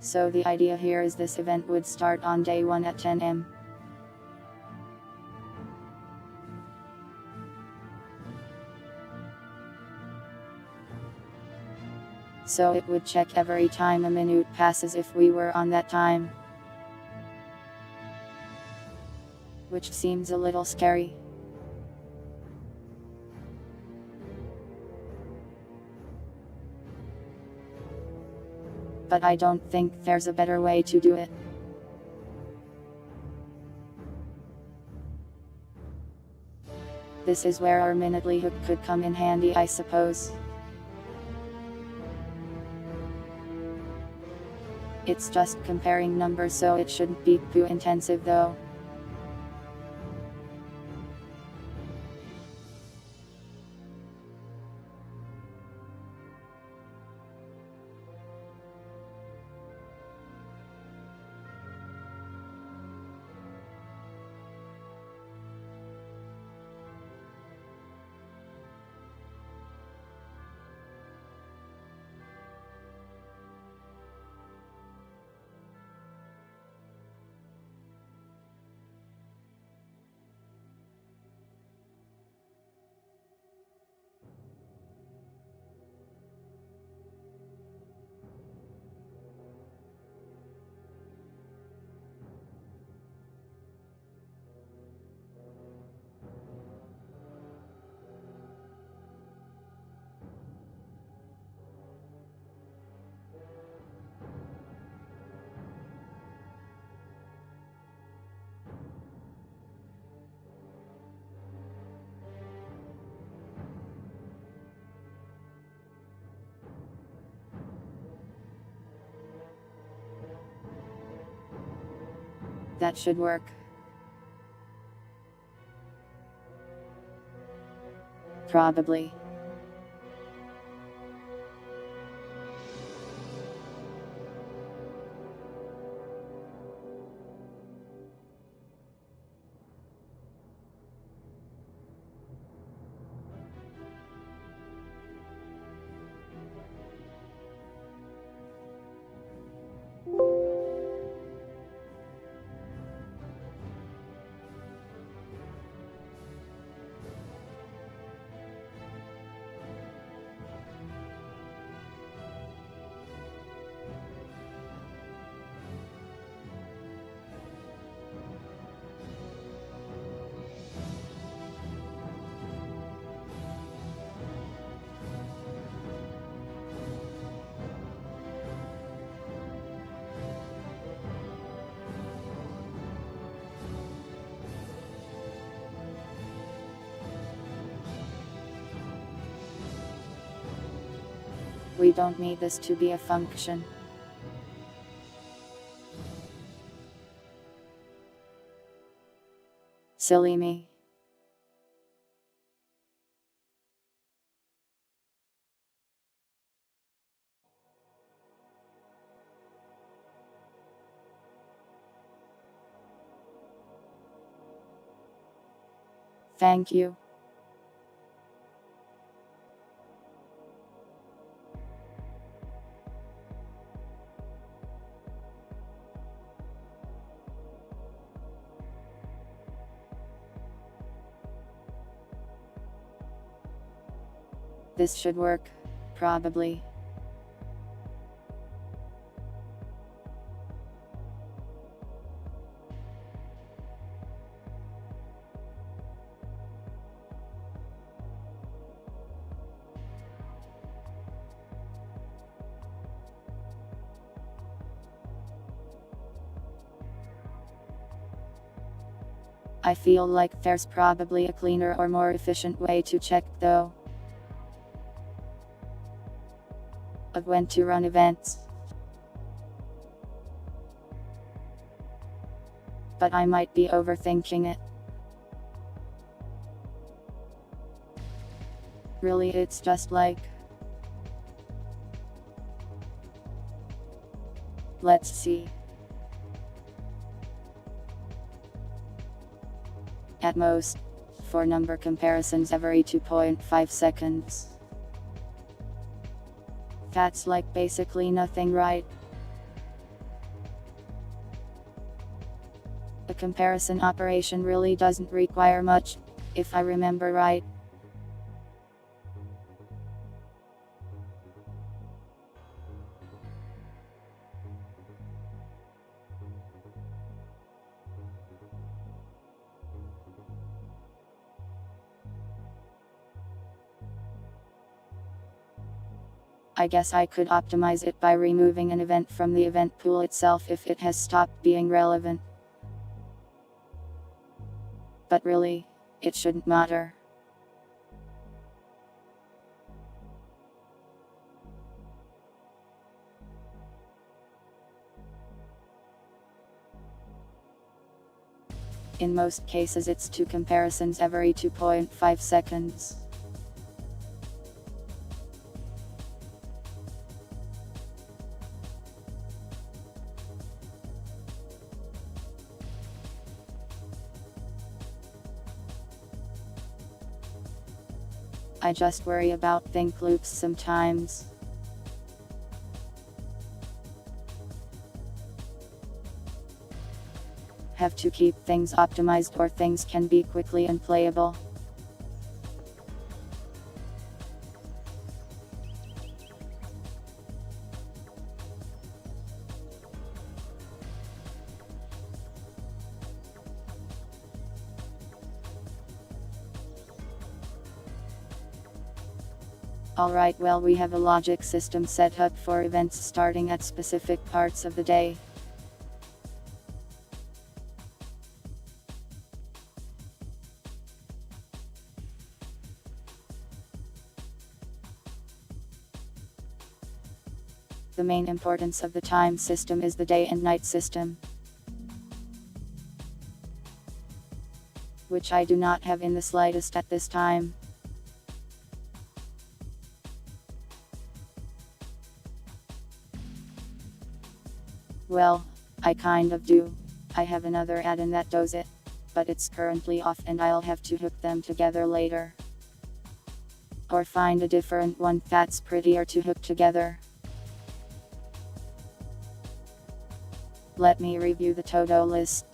So the idea here is this event would start on day 1 at 10 am. So it would check every time a minute passes if we were on that time. Which seems a little scary. But I don't think there's a better way to do it. This is where our minutely hook could come in handy, I suppose. It's just comparing numbers, so it shouldn't be too intensive though. That should work. Probably. We don't need this to be a function. Silly me. Thank you. This should work, probably. I feel like there's probably a cleaner or more efficient way to check though. Of when to run events. But I might be overthinking it. Really, it's just like... Let's see. At most, 4 number comparisons every 2.5 seconds. That's like basically nothing, right? A comparison operation really doesn't require much, if I remember right. I guess I could optimize it by removing an event from the event pool itself if it has stopped being relevant. But really, it shouldn't matter. In most cases it's 2 comparisons every 2.5 seconds. I just worry about think loops sometimes. Have to keep things optimized or things can be quickly unplayable. Alright, well, we have a logic system set up for events starting at specific parts of the day. The main importance of the time system is the day and night system, which I do not have in the slightest at this time. Well, I kind of do. I have another add-in that does it, but it's currently off and I'll have to hook them together later. Or find a different one that's prettier to hook together. Let me review the to-do list.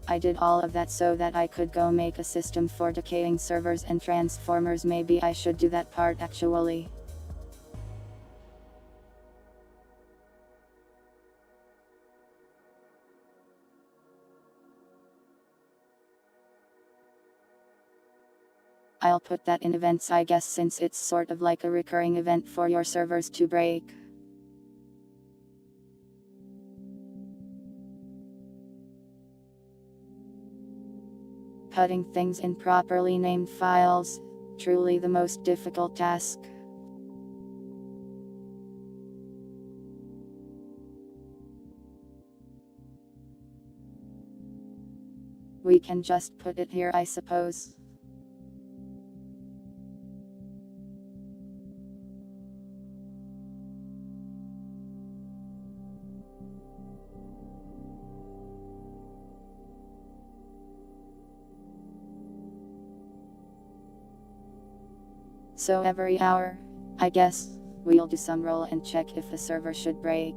I did all of that so that I could go make a system for decaying servers and transformers. Maybe I should do that part actually. I'll put that in events, I guess, since it's sort of like a recurring event for your servers to break. Putting things in properly named files, truly the most difficult task. We can just put it here, I suppose. So every hour, I guess, we'll do some roll and check if a server should break.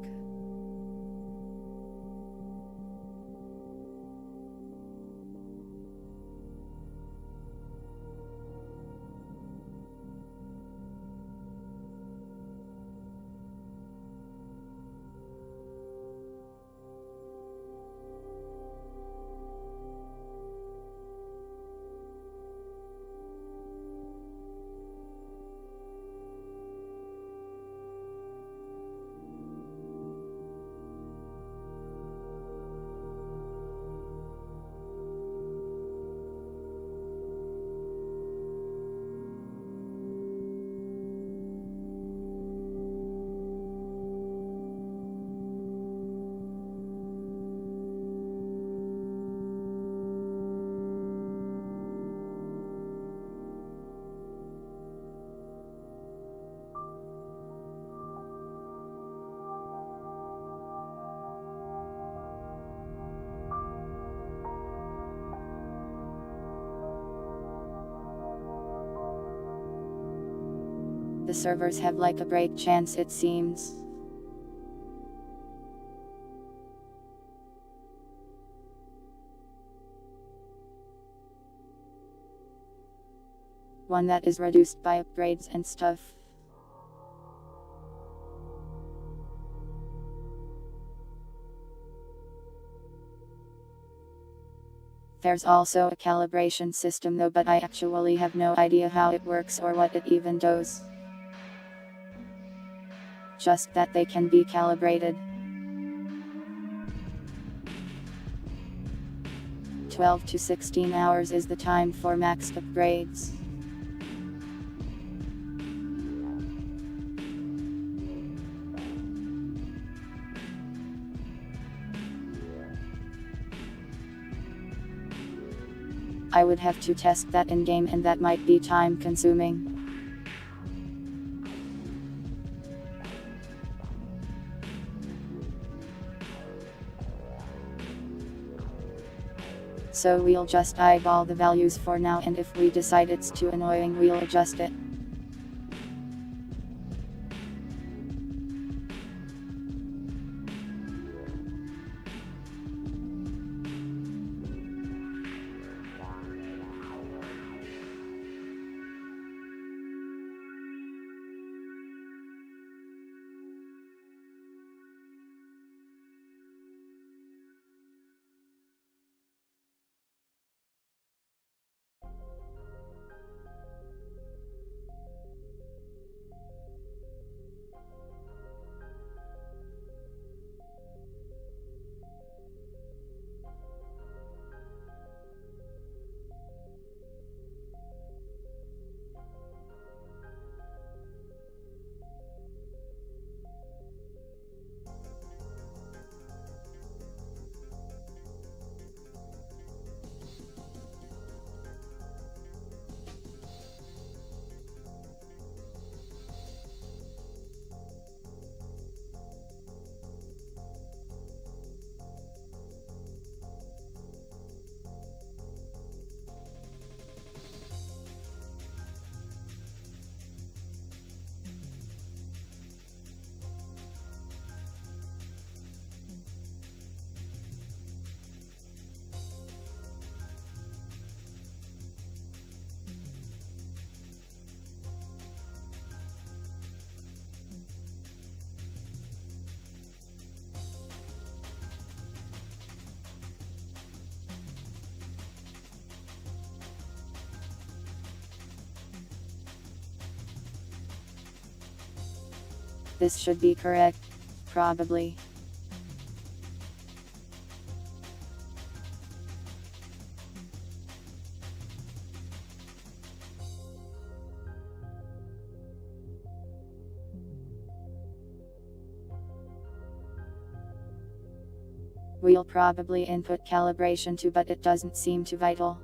The servers have like a break chance, it seems. One that is reduced by upgrades and stuff. There's also a calibration system though, but I actually have no idea how it works or what it even does. Just that they can be calibrated. 12 to 16 hours is the time for max upgrades. I would have to test that in-game, and that might be time consuming. So we'll just eyeball the values for now, and if we decide it's too annoying, we'll adjust it. This should be correct. Probably. We'll probably input calibration too, but it doesn't seem too vital.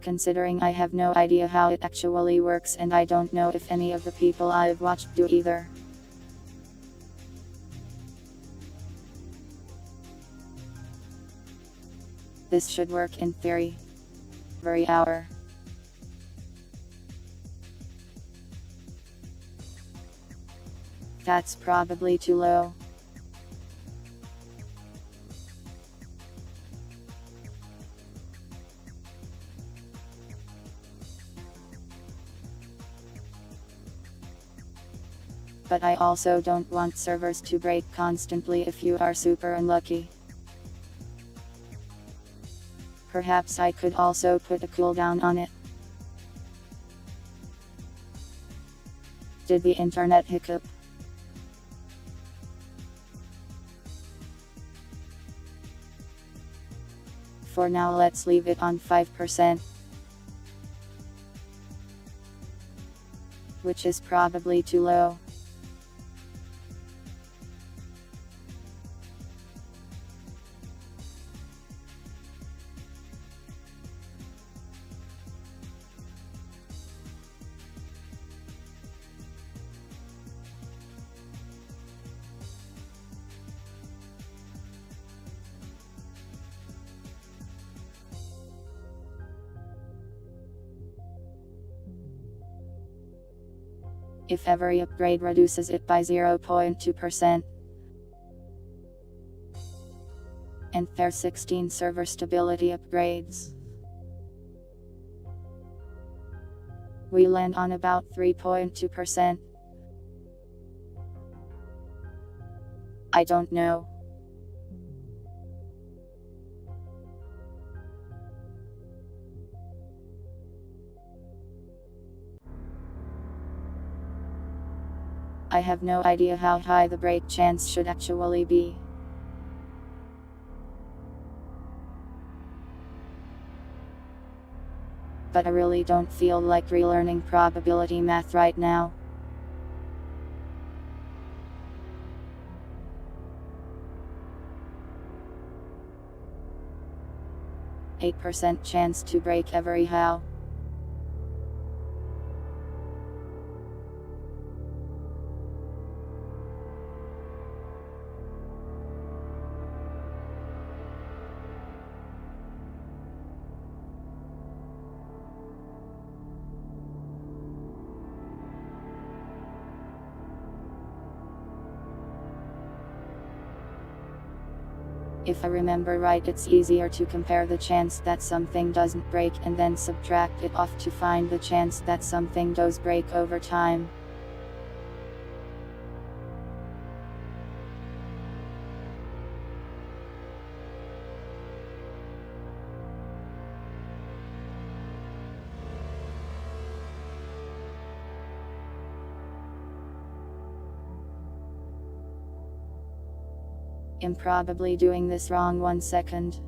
Considering I have no idea how it actually works, and I don't know if any of the people I've watched do either. This should work in theory. Every hour. That's probably too low. But I also don't want servers to break constantly if you are super unlucky. Perhaps I could also put a cooldown on it. Did the internet hiccup? For now, let's leave it on 5%. Which is probably too low. If every upgrade reduces it by 0.2%. And there's 16 server stability upgrades. We land on about 3.2%. I don't know. I have no idea how high the break chance should actually be. But I really don't feel like relearning probability math right now. %8 chance to break every how. If I remember right, it's easier to compare the chance that something doesn't break and then subtract it off to find the chance that something does break over time. I'm probably doing this wrong. 1 second.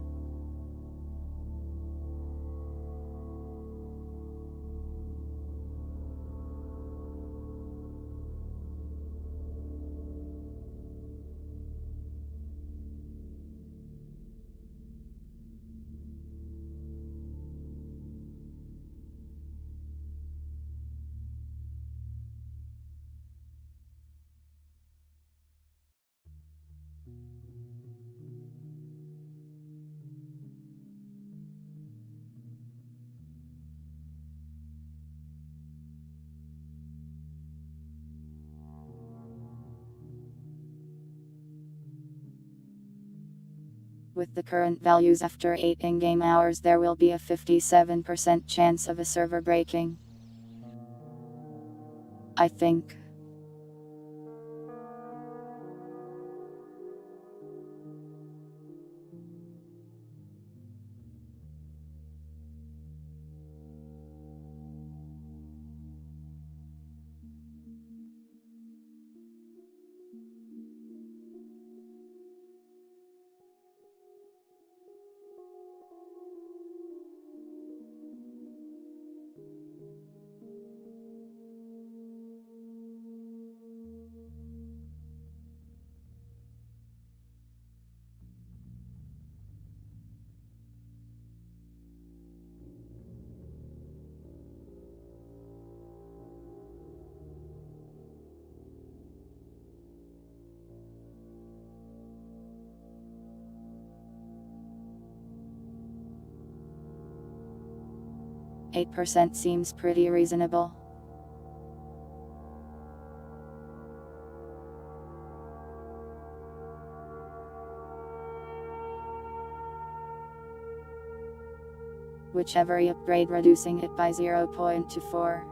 With the current values after 8 in-game hours, there will be a 57% chance of a server breaking. I think. 8% seems pretty reasonable. Whichever you upgrade, reducing it by 0.24.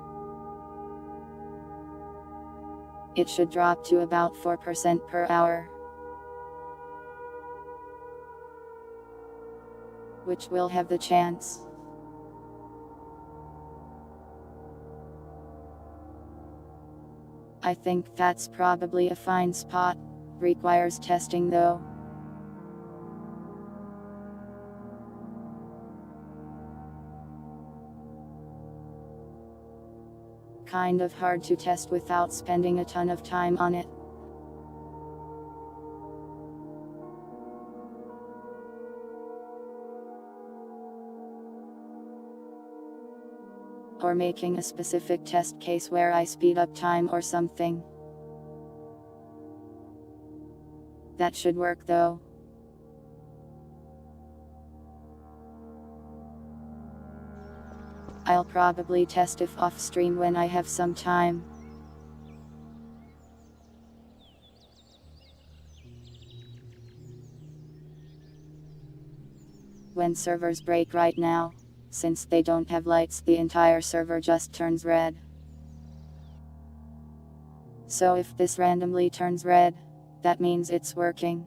It should drop to about 4% per hour, which will have the chance. I think that's probably a fine spot. Requires testing though. Kind of hard to test without spending a ton of time on it. Or making a specific test case where I speed up time or something. That should work though. I'll probably test if off stream when I have some time. When servers break right now, since they don't have lights, the entire server just turns red. So if this randomly turns red, that means it's working.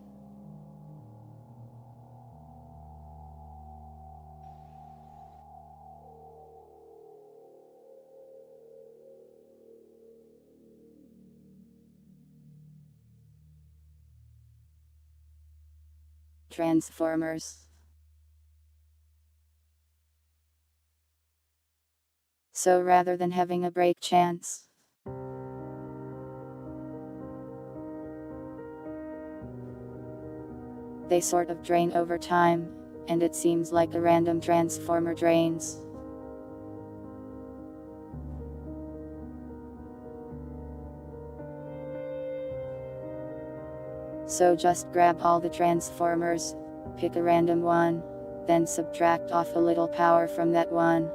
Transformers. So rather than having a break chance, they sort of drain over time, and it seems like a random transformer drains. So just grab all the transformers, pick a random one, then subtract off a little power from that one.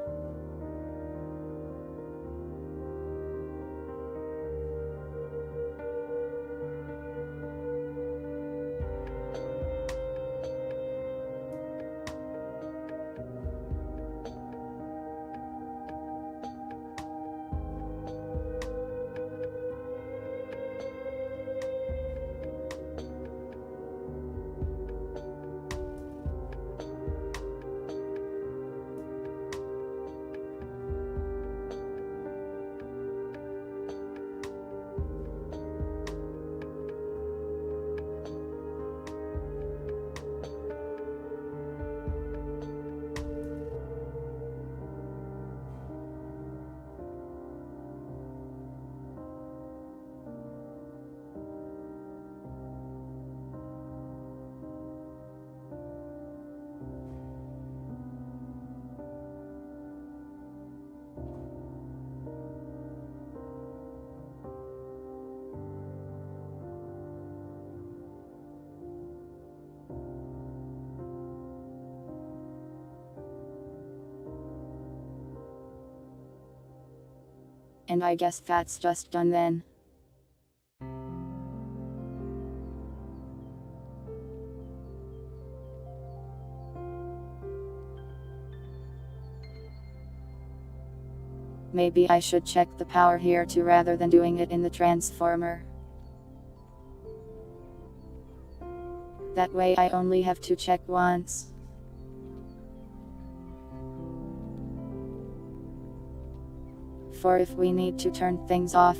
And I guess that's just done then. Maybe I should check the power here too rather than doing it in the transformer. That way I only have to check once. For if we need to turn things off.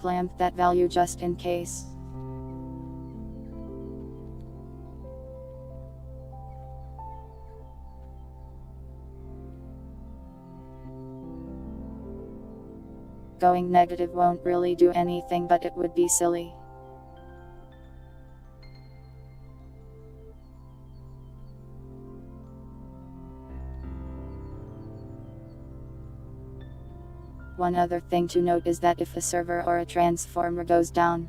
Clamp that value just in case. Going negative won't really do anything, but it would be silly. One other thing to note is that if a server or a transformer goes down,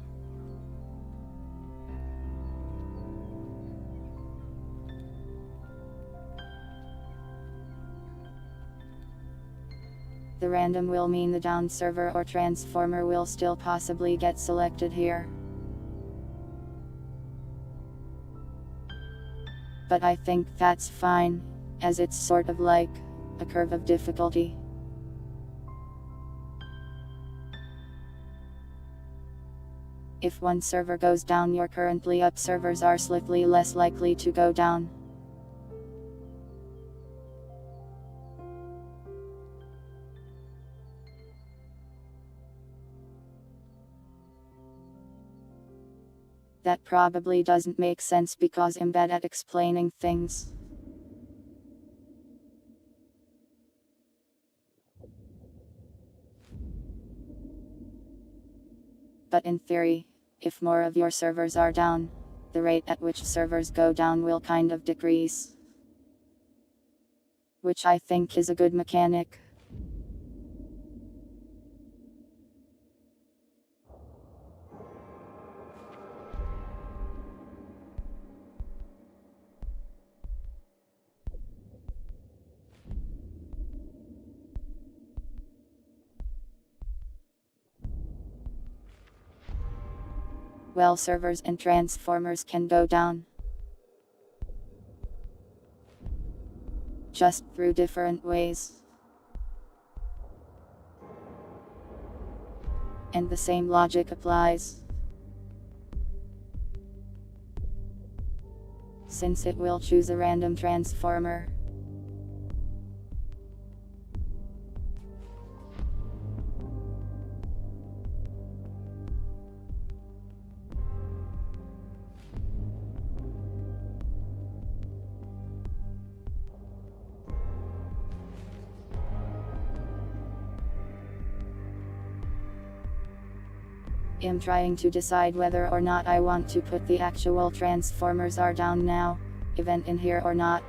the random will mean the down server or transformer will still possibly get selected here. But I think that's fine, as it's sort of like a curve of difficulty. If one server goes down, your currently up servers are slightly less likely to go down. That probably doesn't make sense because I'm bad at explaining things. But in theory, if more of your servers are down, the rate at which servers go down will kind of decrease. Which I think is a good mechanic. Well, servers and transformers can go down, just through different ways. And the same logic applies, since it will choose a random transformer. I'm trying to decide whether or not I want to put the actual transformers are down now event in here or not.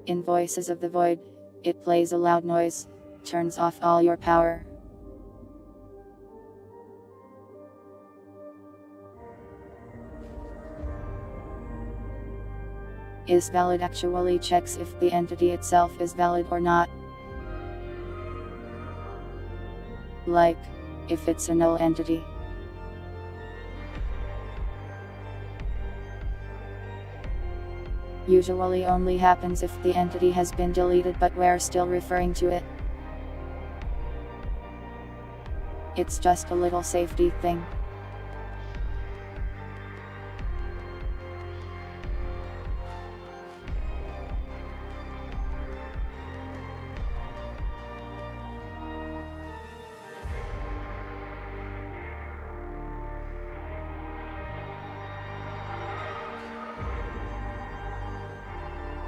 In Voices of the Void, it plays a loud noise, turns off all your power. Is valid actually checks if the entity itself is valid or not. Like, if it's a null entity. Usually only happens if the entity has been deleted but we're still referring to it. It's just a little safety thing.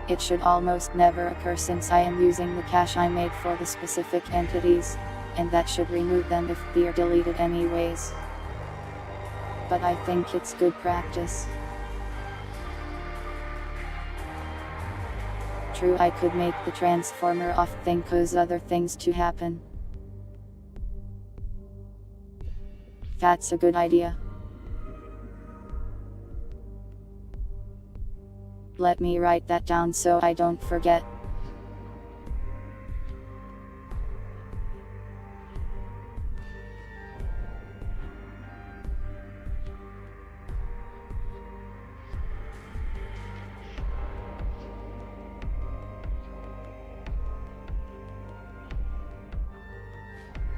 It should almost never occur since I am using the cache I made for the specific entities, and that should remove them if they're deleted anyways. But I think it's good practice. True, I could make the transformer off thing cause other things to happen. That's a good idea. Let me write that down so I don't forget.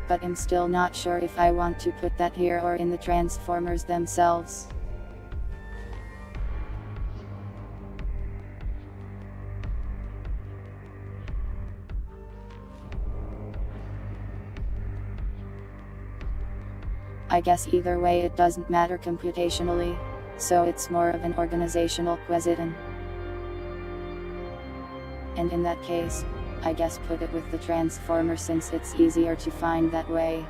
But I'm still not sure if I want to put that here or in the transformers themselves. I guess either way it doesn't matter computationally, so it's more of an organizational question. And in that case, I guess put it with the transformer since it's easier to find that way.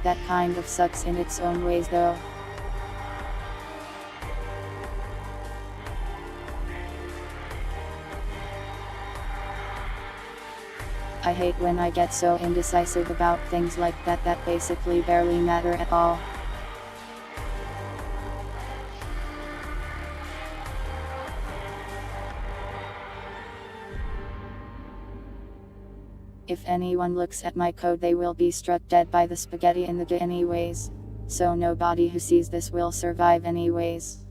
That kind of sucks in its own ways though. I hate when I get so indecisive about things like that basically barely matter at all. If anyone looks at my code they will be struck dead by the spaghetti in the GUI anyways. So nobody who sees this will survive anyways.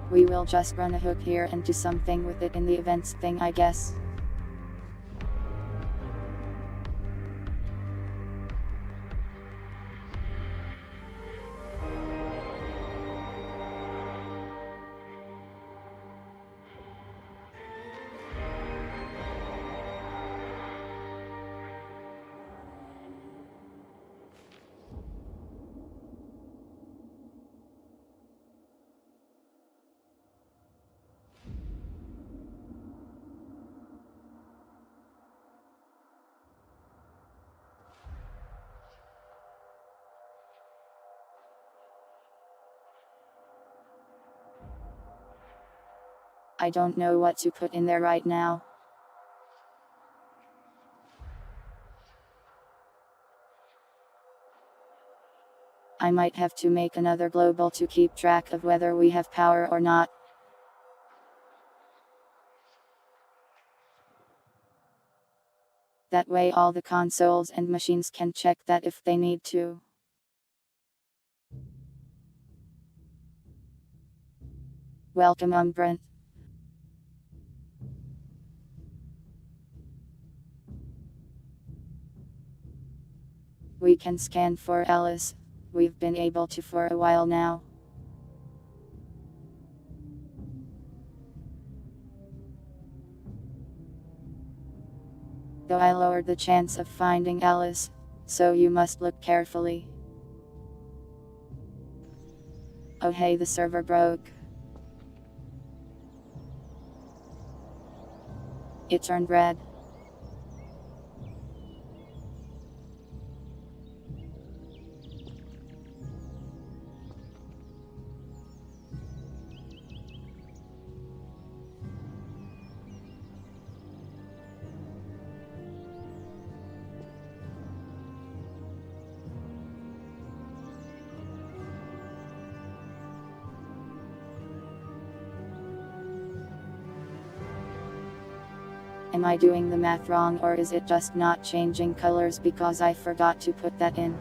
We will just run a hook here and do something with it in the events thing I guess. I don't know what to put in there right now. I might have to make another global to keep track of whether we have power or not. That way all the consoles and machines can check that if they need to. Welcome Brent. We can scan for Alice. We've been able to for a while now. Though I lowered the chance of finding Alice, so you must look carefully. Oh hey, the server broke. It turned red. Am I doing the math wrong or is it just not changing colors because I forgot to put that in?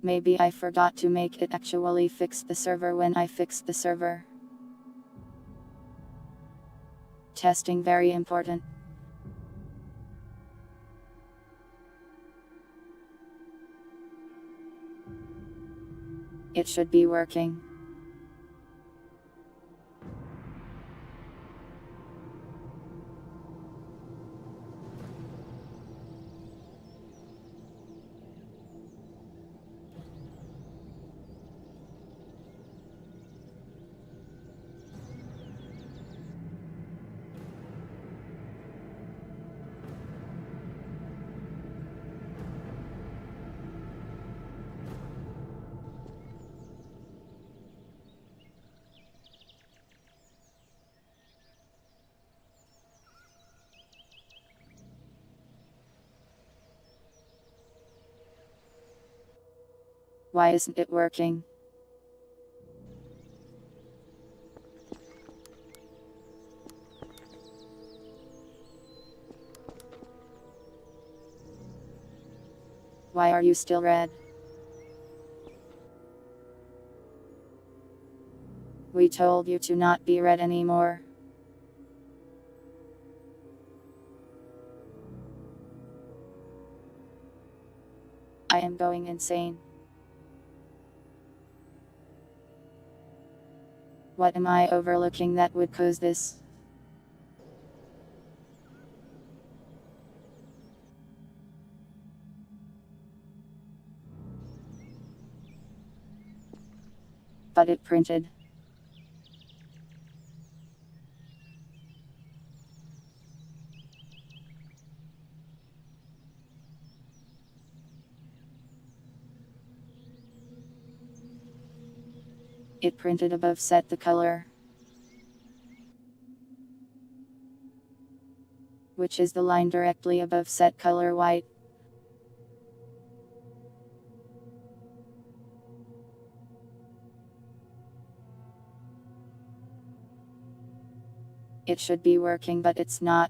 Maybe I forgot to make it actually fix the server when I fixed the server. Testing very important. It should be working. Why isn't it working? Why are you still red? We told you to not be red anymore. I am going insane. What am I overlooking that would cause this? But it printed. It printed above set the color, which is the line directly above set color white. It should be working, but it's not.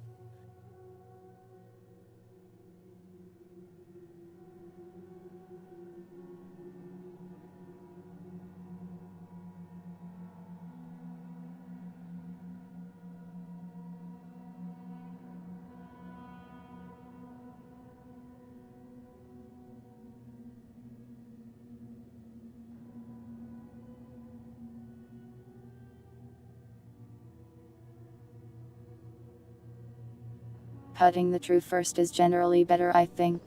Putting the true first is generally better, I think.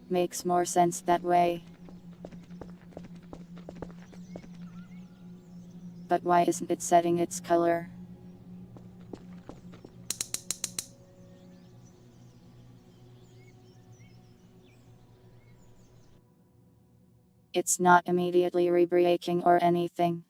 Makes more sense that way. But why isn't it setting its color? It's not immediately rebreaking or anything.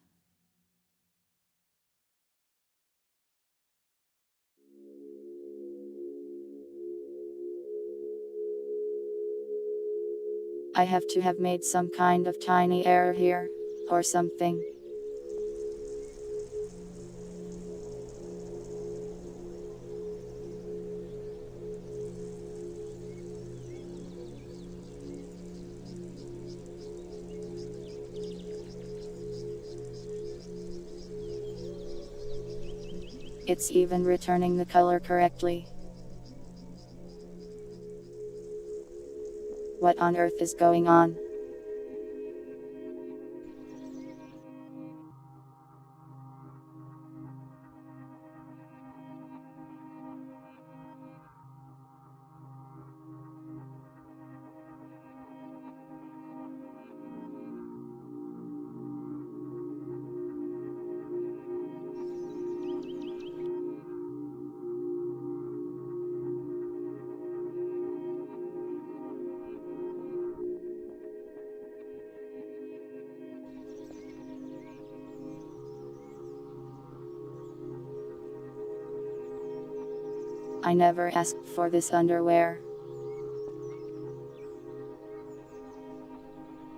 I have to have made some kind of tiny error here, or something. It's even returning the color correctly. What on earth is going on? I never asked for this underwear.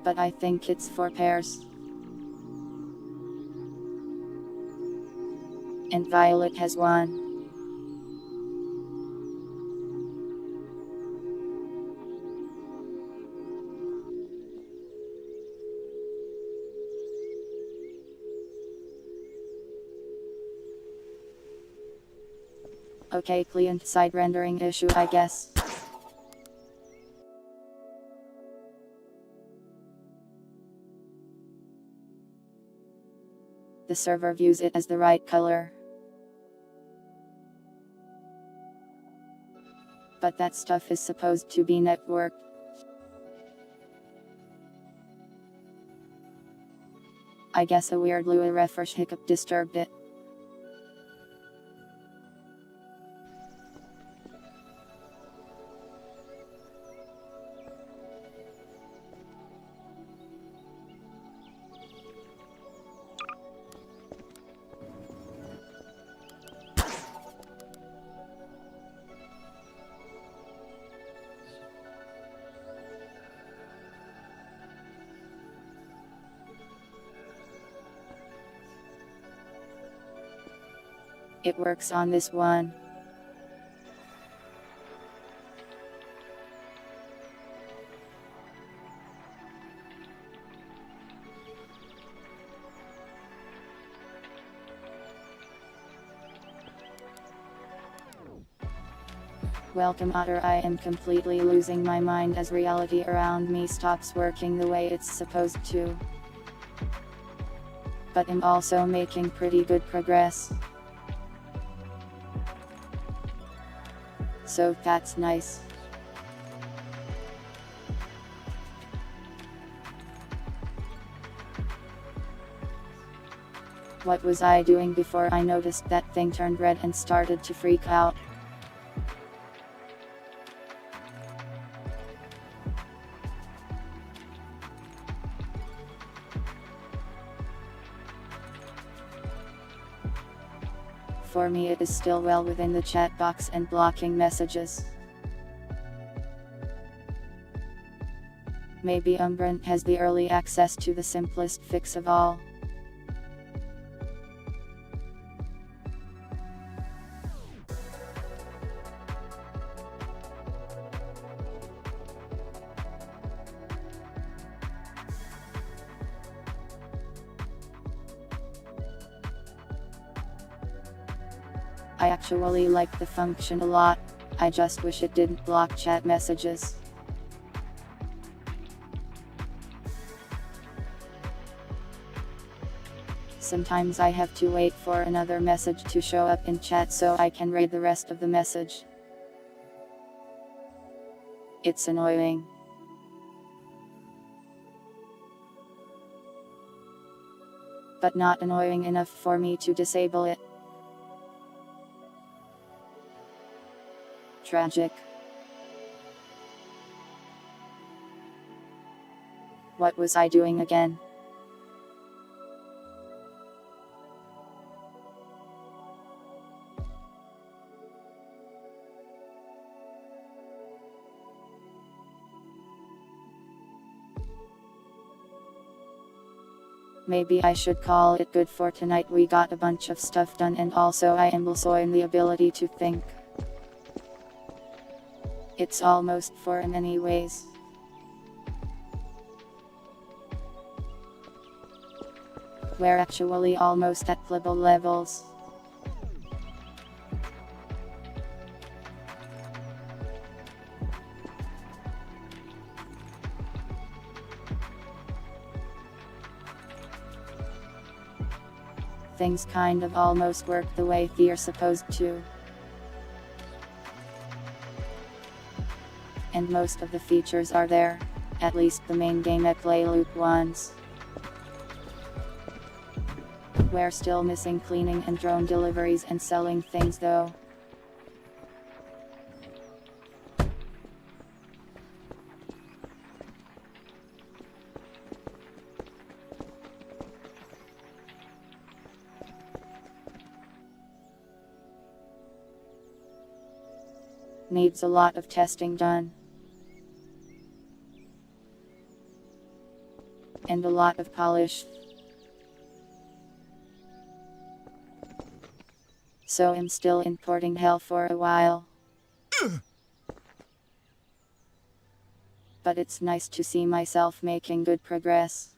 But I think it's 4 pairs. And Violet has 1. Okay, client-side rendering issue, I guess. The server views it as the right color. But that stuff is supposed to be networked. I guess a weird Lua refresh hiccup disturbed it. It works on this one. Welcome Otter, I am completely losing my mind as reality around me stops working the way it's supposed to. But I'm also making pretty good progress. So that's nice. What was I doing before I noticed that thing turned red and started to freak out? For me it is still well within the chat box and blocking messages. Maybe Umbran has the early access to the simplest fix of all. I actually like the function a lot, I just wish it didn't block chat messages. Sometimes I have to wait for another message to show up in chat so I can read the rest of the message. It's annoying. But not annoying enough for me to disable it. Tragic. What was I doing again? Maybe I should call it good for tonight. We got a bunch of stuff done and also I am also in the ability to think. It's almost 4 in many ways. We're actually almost at playable levels. Things kind of almost work the way they're supposed to. And most of the features are there, at least the main gameplay loop ones. We're still missing cleaning and drone deliveries and selling things though. Needs a lot of testing done. And a lot of polish. So I'm still importing hell for a while. But it's nice to see myself making good progress.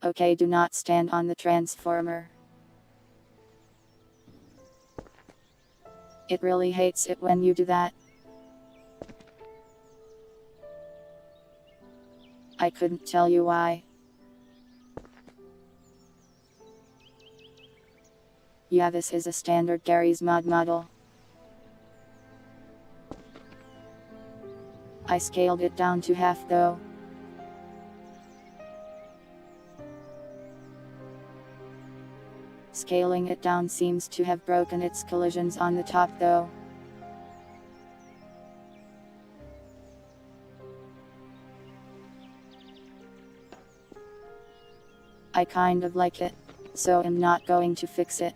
Okay, do not stand on the transformer. It really hates it when you do that. I couldn't tell you why. Yeah, this is a standard Gary's mod model. I scaled it down to half though. Scaling it down seems to have broken its collisions on the top though. I kind of like it, so I'm not going to fix it.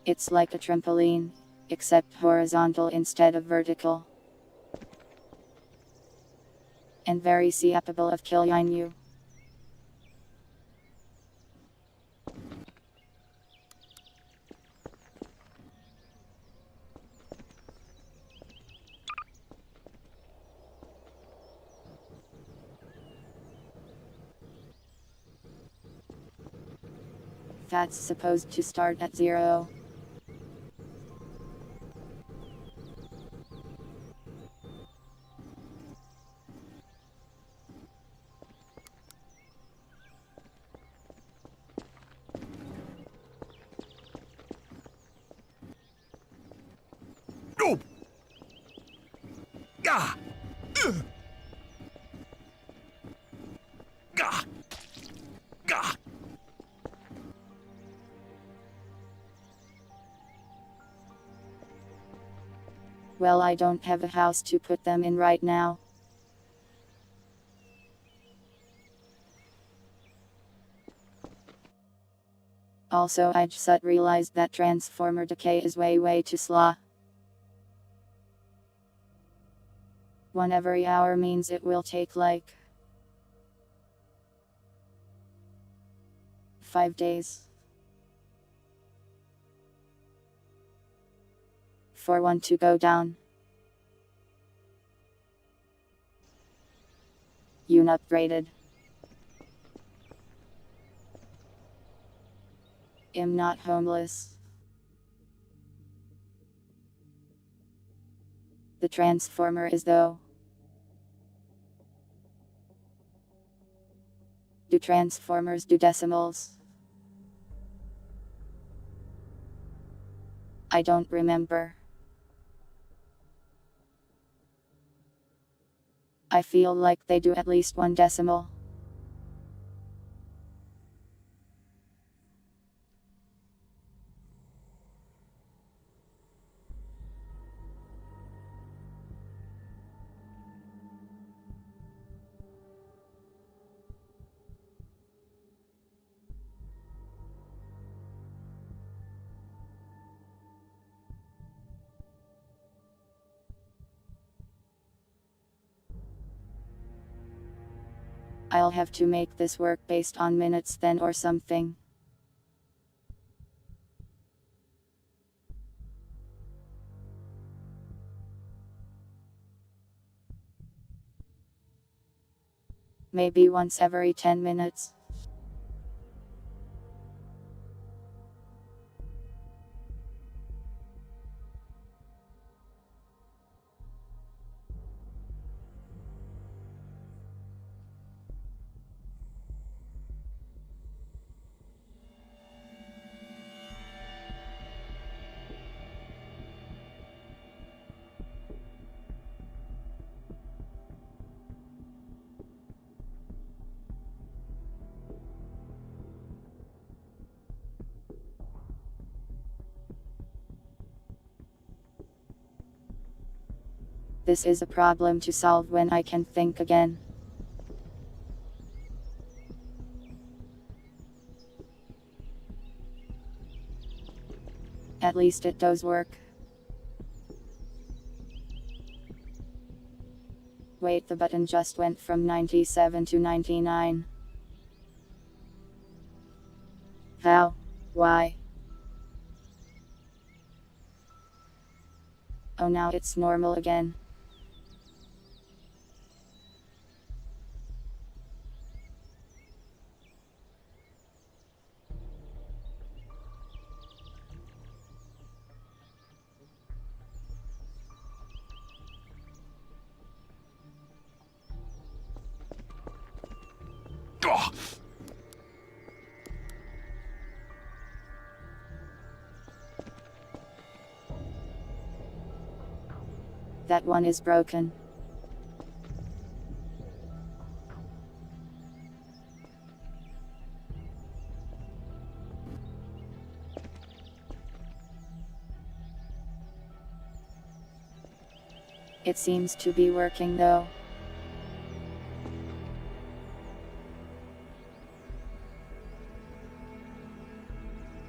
It's like a trampoline. except horizontal instead of vertical. And very capable of killing you. That's supposed to start at 0.
Nope. Gah. Gah. Gah.
Well, I don't have a house to put them in right now. Also, I just realized that transformer decay is way too slow. 1 every hour means it will take like 5 days for one to go down. You upgraded. I'm not homeless. The transformer is though. Do transformers do decimals? I don't remember. I feel like they do at least 1 decimal. I'll have to make this work based on minutes then or something. Maybe once every 10 minutes. This is a problem to solve when I can think again. At least it does work. Wait, the button just went from 97 to 99. How? Why? Oh, now it's normal again.
Gah.
That one is broken. It seems to be working though.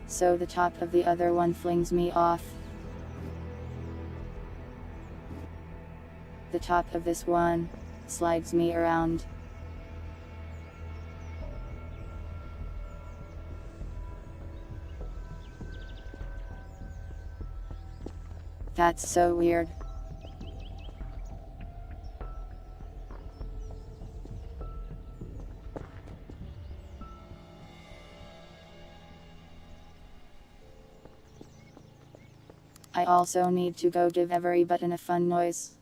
So the top of the other one flings me off. The top of this one slides me around. That's so weird. I also need to go give every button a fun noise.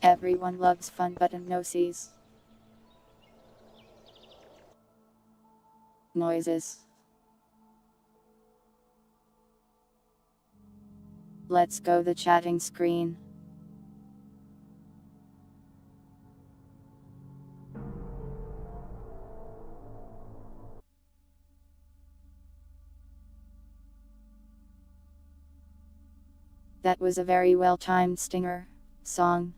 Everyone loves fun button noises. Let's go the chatting screen. That was a very well-timed stinger song.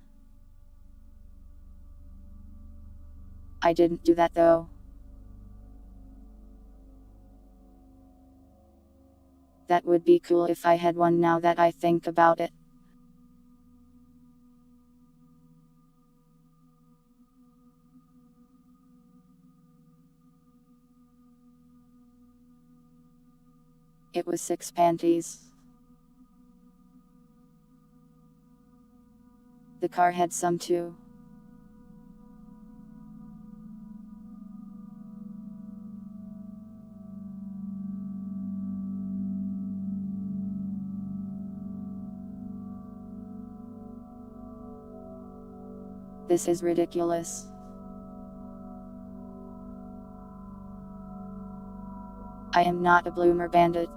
I didn't do that though. That would be cool if I had one now that I think about it. It was 6 panties. The car had some too. This is ridiculous. I am not a bloomer bandit.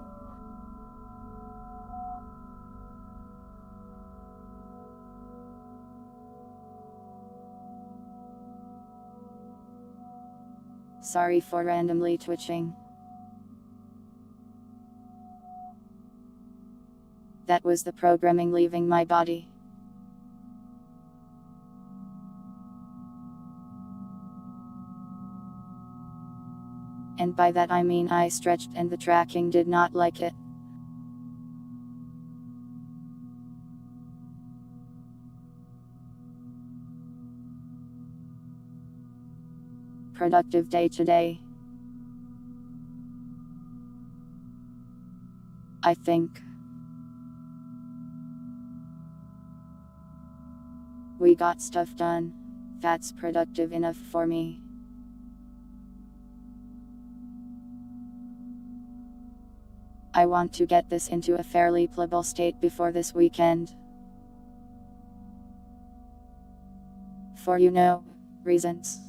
Sorry for randomly twitching. That was the programming leaving my body. And by that I mean I stretched and the tracking did not like it. Productive day today. I think. We got stuff done. That's productive enough for me. I want to get this into a fairly playable state before this weekend. For reasons.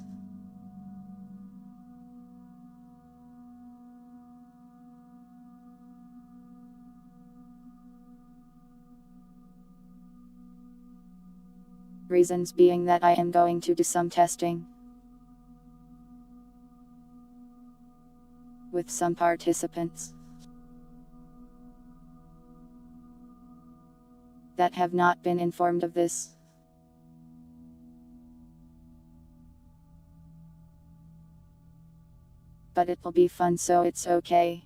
Reasons being that I am going to do some testing with some participants that have not been informed of this. But it will be fun, so it's okay.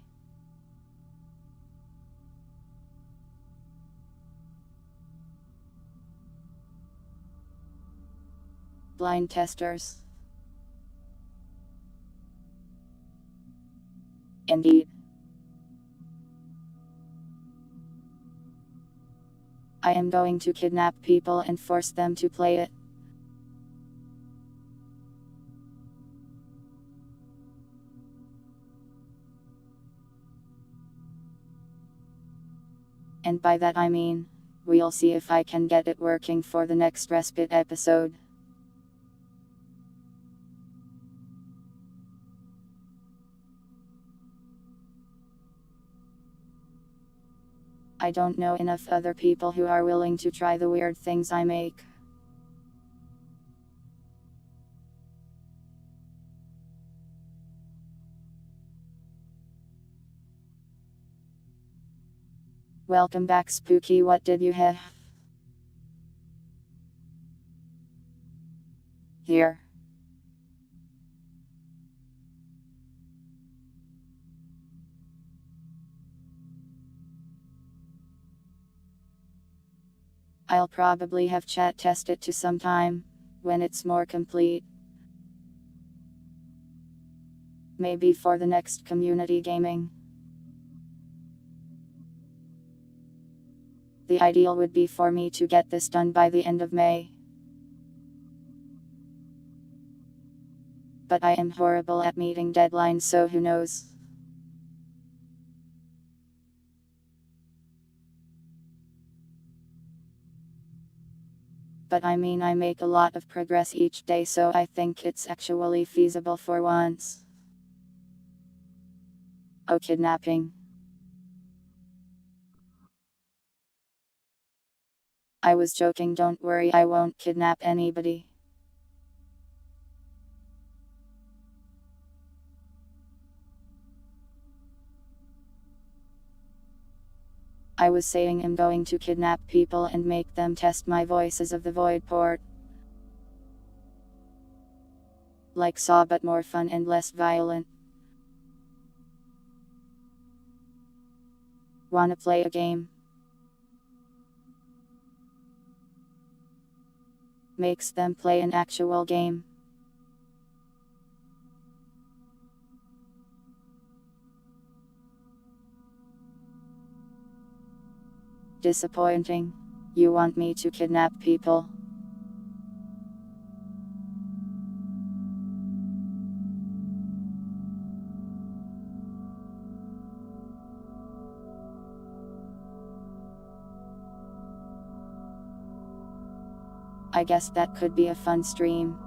Blind testers. Indeed. I am going to kidnap people and force them to play it. And by that I mean, we'll see if I can get it working for the next respite episode. I don't know enough other people who are willing to try the weird things I make. Welcome back, Spooky. What did you have? Here. I'll probably have chat test it to some time, when it's more complete. Maybe for the next community gaming. The ideal would be for me to get this done by the end of May. But I am horrible at meeting deadlines, so who knows. But I mean, I make a lot of progress each day, so I think it's actually feasible for once. Oh, kidnapping. I was joking, don't worry, I won't kidnap anybody. I was saying I'm going to kidnap people and make them test my voices of the void port. Like Saw, but more fun and less violent. Wanna play a game? Makes them play an actual game. Disappointing. You want me to kidnap people? I guess that could be a fun stream.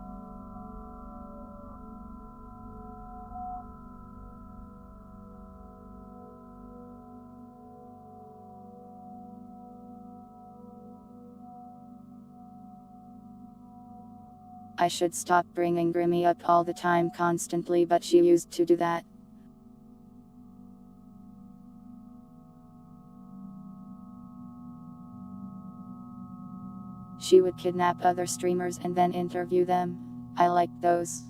I should stop bringing Grimmy up all the time constantly, but she used to do that. She would kidnap other streamers and then interview them. I liked those.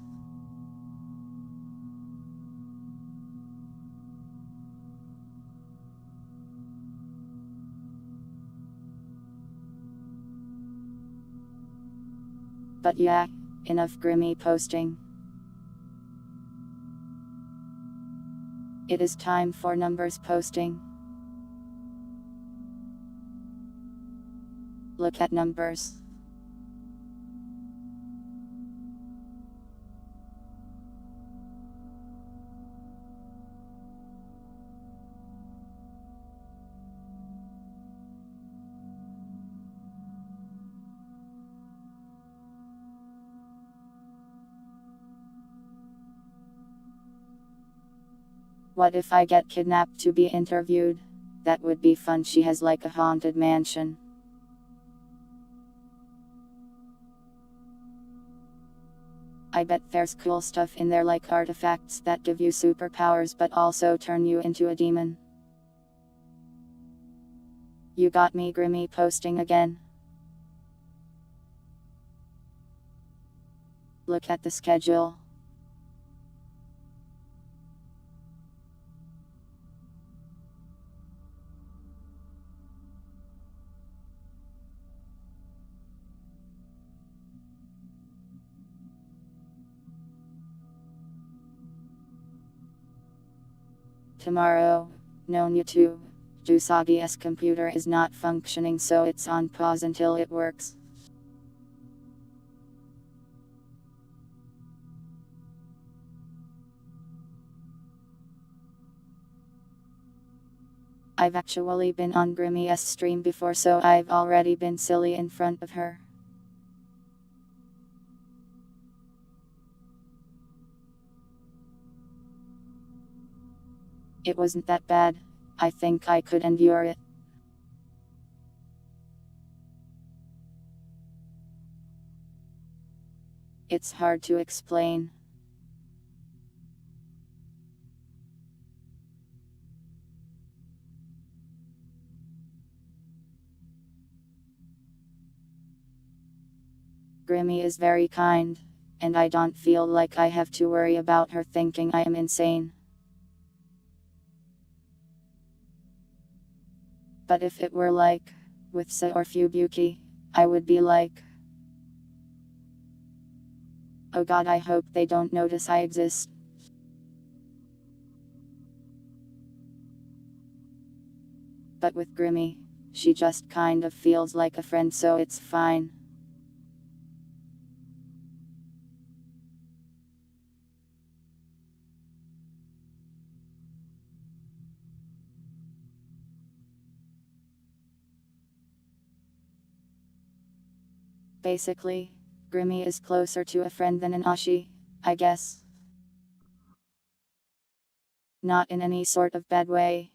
But yeah, enough Grimmy posting. It is time for numbers posting. Look at numbers. What if I get kidnapped to be interviewed? That would be fun. She has like a haunted mansion. I bet there's cool stuff in there, like artifacts that give you superpowers but also turn you into a demon. You got me, Grimmy posting again. Look at the schedule. Tomorrow, known YouTube. Jusagi's computer is not functioning, so it's on pause until it works. I've actually been on Grimmy's stream before, so I've already been silly in front of her. It wasn't that bad. I think I could endure it. It's hard to explain. Grimmy is very kind, and I don't feel like I have to worry about her thinking I am insane. But if it were like, with Sa or Fubuki, I would be like, oh god, I hope they don't notice I exist. But with Grimmy, she just kind of feels like a friend, so it's fine. Basically, Grimmy is closer to a friend than an Ashi, I guess. Not in any sort of bad way.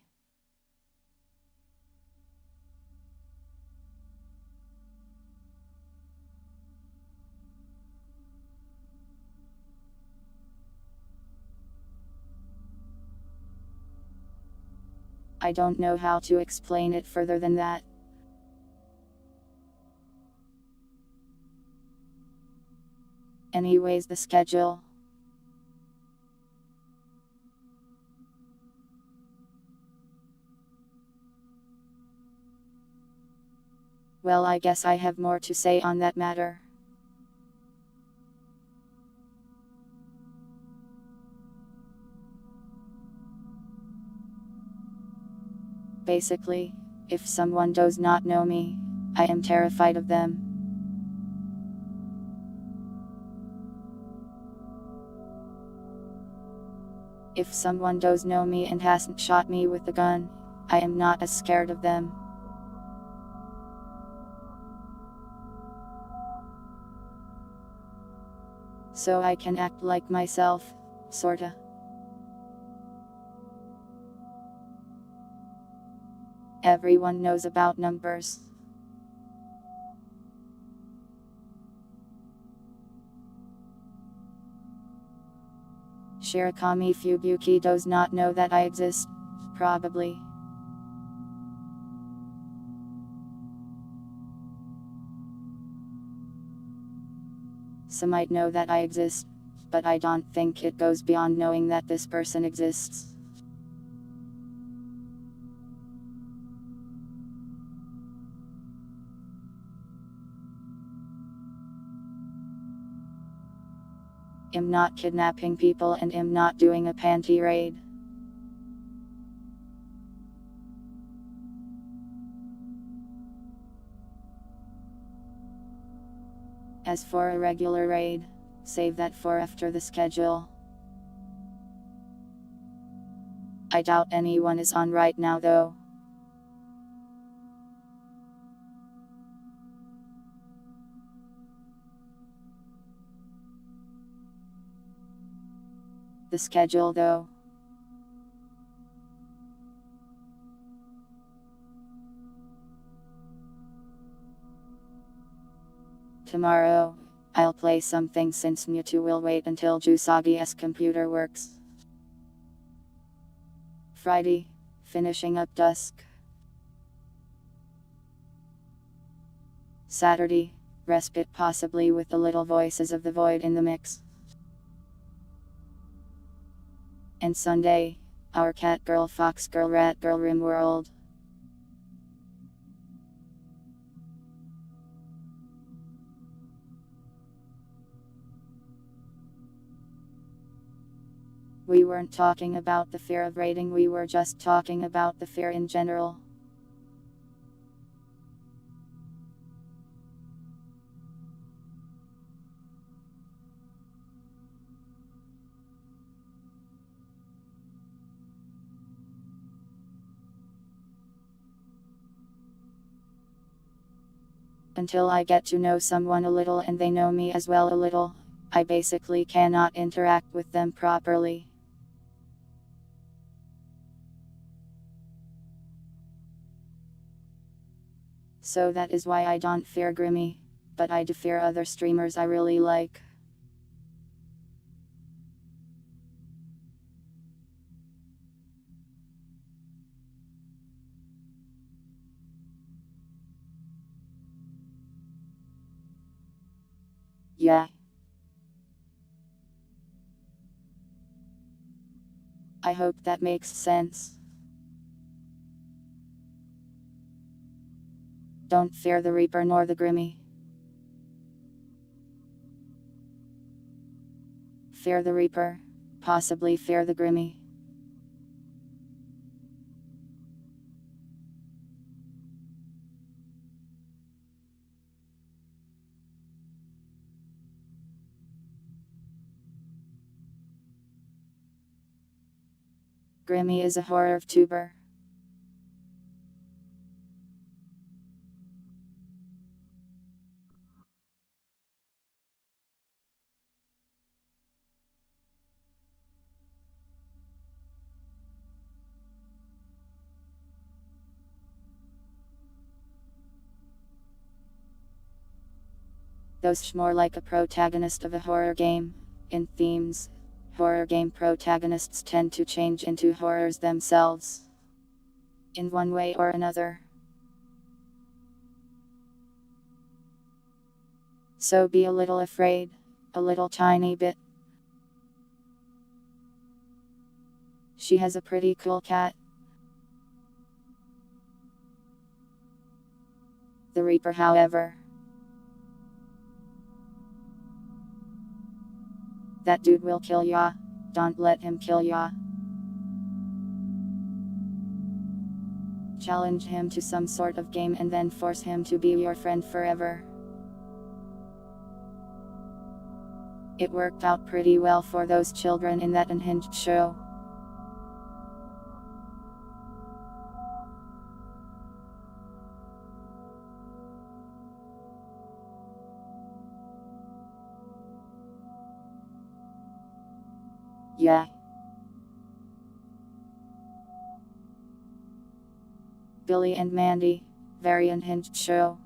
I don't know how to explain it further than that. Anyways, the schedule. Well, I guess I have more to say on that matter. Basically, if someone does not know me, I am terrified of them. If someone does know me and hasn't shot me with the gun, I am not as scared of them. So I can act like myself, sorta. Everyone knows about numbers. Shirakami Fubuki does not know that I exist, probably. Some might know that I exist, but I don't think it goes beyond knowing that this person exists. I'm not kidnapping people and I'm not doing a panty raid. As for a regular raid, save that for after the schedule. I doubt anyone is on right now though. The schedule though. Tomorrow, I'll play something since Mewtwo will wait until Jusagi's computer works. Friday, finishing up dusk. Saturday, respite possibly with the little voices of the void in the mix. And Sunday, our cat girl fox girl rat girl rim world. We weren't talking about the fear of raiding, we were just talking about the fear in general. Until I get to know someone a little and they know me as well a little, I basically cannot interact with them properly. So that is why I don't fear Grimmy, but I do fear other streamers I really like. Yeah. I hope that makes sense. Don't fear the Reaper nor the Grimmy. Fear the Reaper, possibly fear the Grimmy. Grimmy is a horror tuber. Those more like a protagonist of a horror game. In themes, horror game protagonists tend to change into horrors themselves, in one way or another. So be a little afraid, a little tiny bit. She has a pretty cool cat. The Reaper, however. That dude will kill ya. Don't let him kill ya. Challenge him to some sort of game and then force him to be your friend forever. It worked out pretty well for those children in that unhinged show. Yeah. Billy and Mandy, very unhinged show.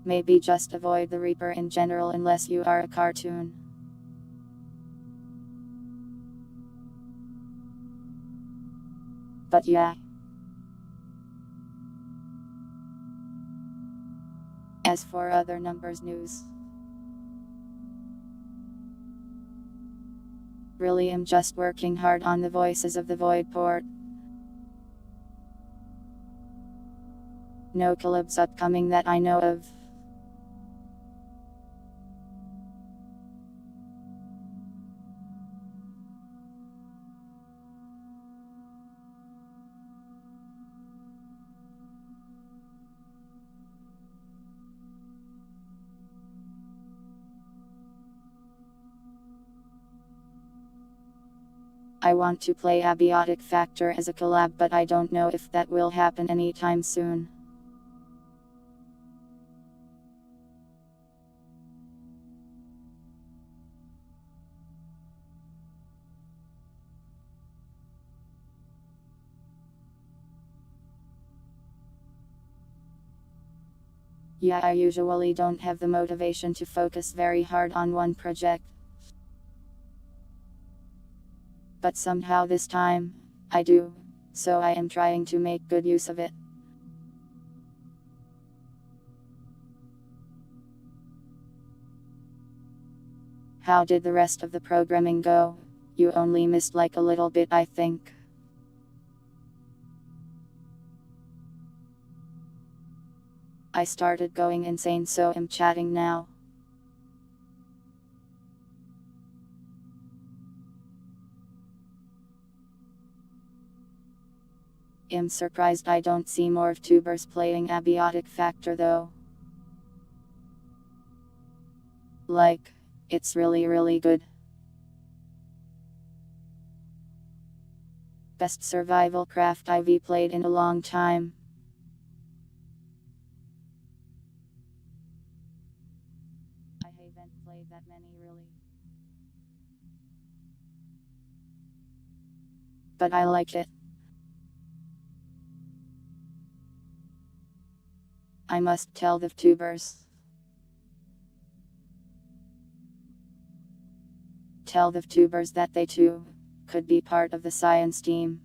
Maybe just avoid the Reaper in general unless you are a cartoon. But yeah. As for other numbers news, really am just working hard on the Voices of the Void port. No collabs upcoming that I know of. I want to play Abiotic Factor as a collab, but I don't know if that will happen anytime soon. Yeah, I usually don't have the motivation to focus very hard on one project. But somehow this time, I do, so I am trying to make good use of it. How did the rest of the programming go? You only missed like a little bit, I think. I started going insane, so I'm chatting now. I'm surprised I don't see more of tubers playing Abiotic Factor though. Like, it's really good. Best survival craft I've played in a long time. I haven't played that many really. But I like it. I must tell the tubers. Tell the tubers that they too could be part of the science team.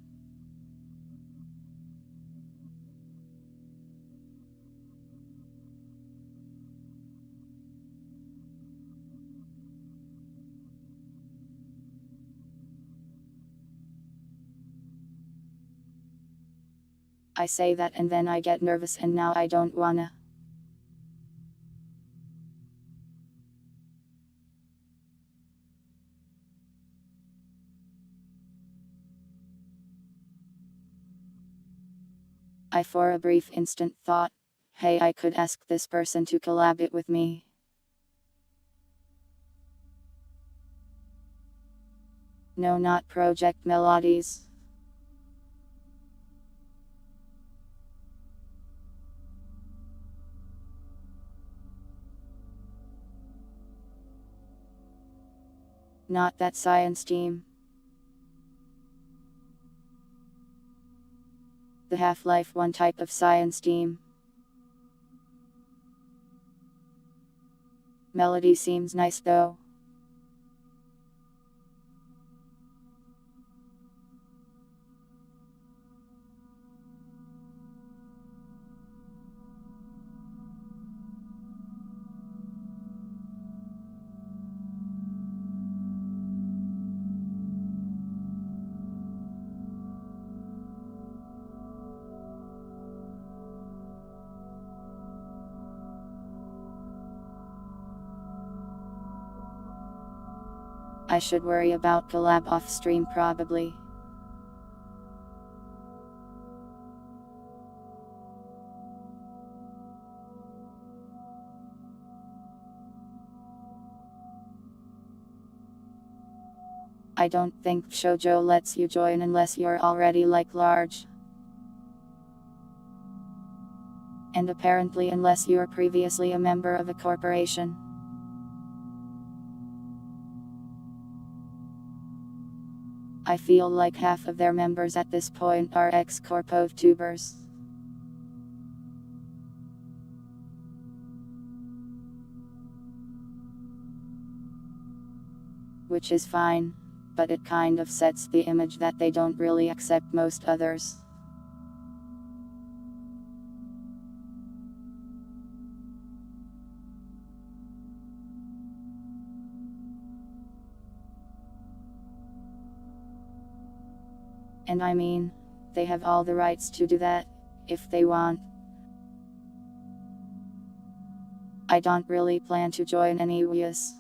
I say that and then I get nervous and now I don't wanna. I for a brief instant thought, hey, I could ask this person to collab it with me. No, not Project Melodies. Not that science team. The Half-Life 1 type of science team. Melody seems nice though. I should worry about collab off stream probably. I don't think Shoujo lets you join unless you're already like large. And apparently unless you're previously a member of a corporation. I feel like half of their members at this point are ex-corpo tubers. Which is fine, but it kind of sets the image that they don't really accept most others. And I mean, they have all the rights to do that, if they want. I don't really plan to join any WIAs.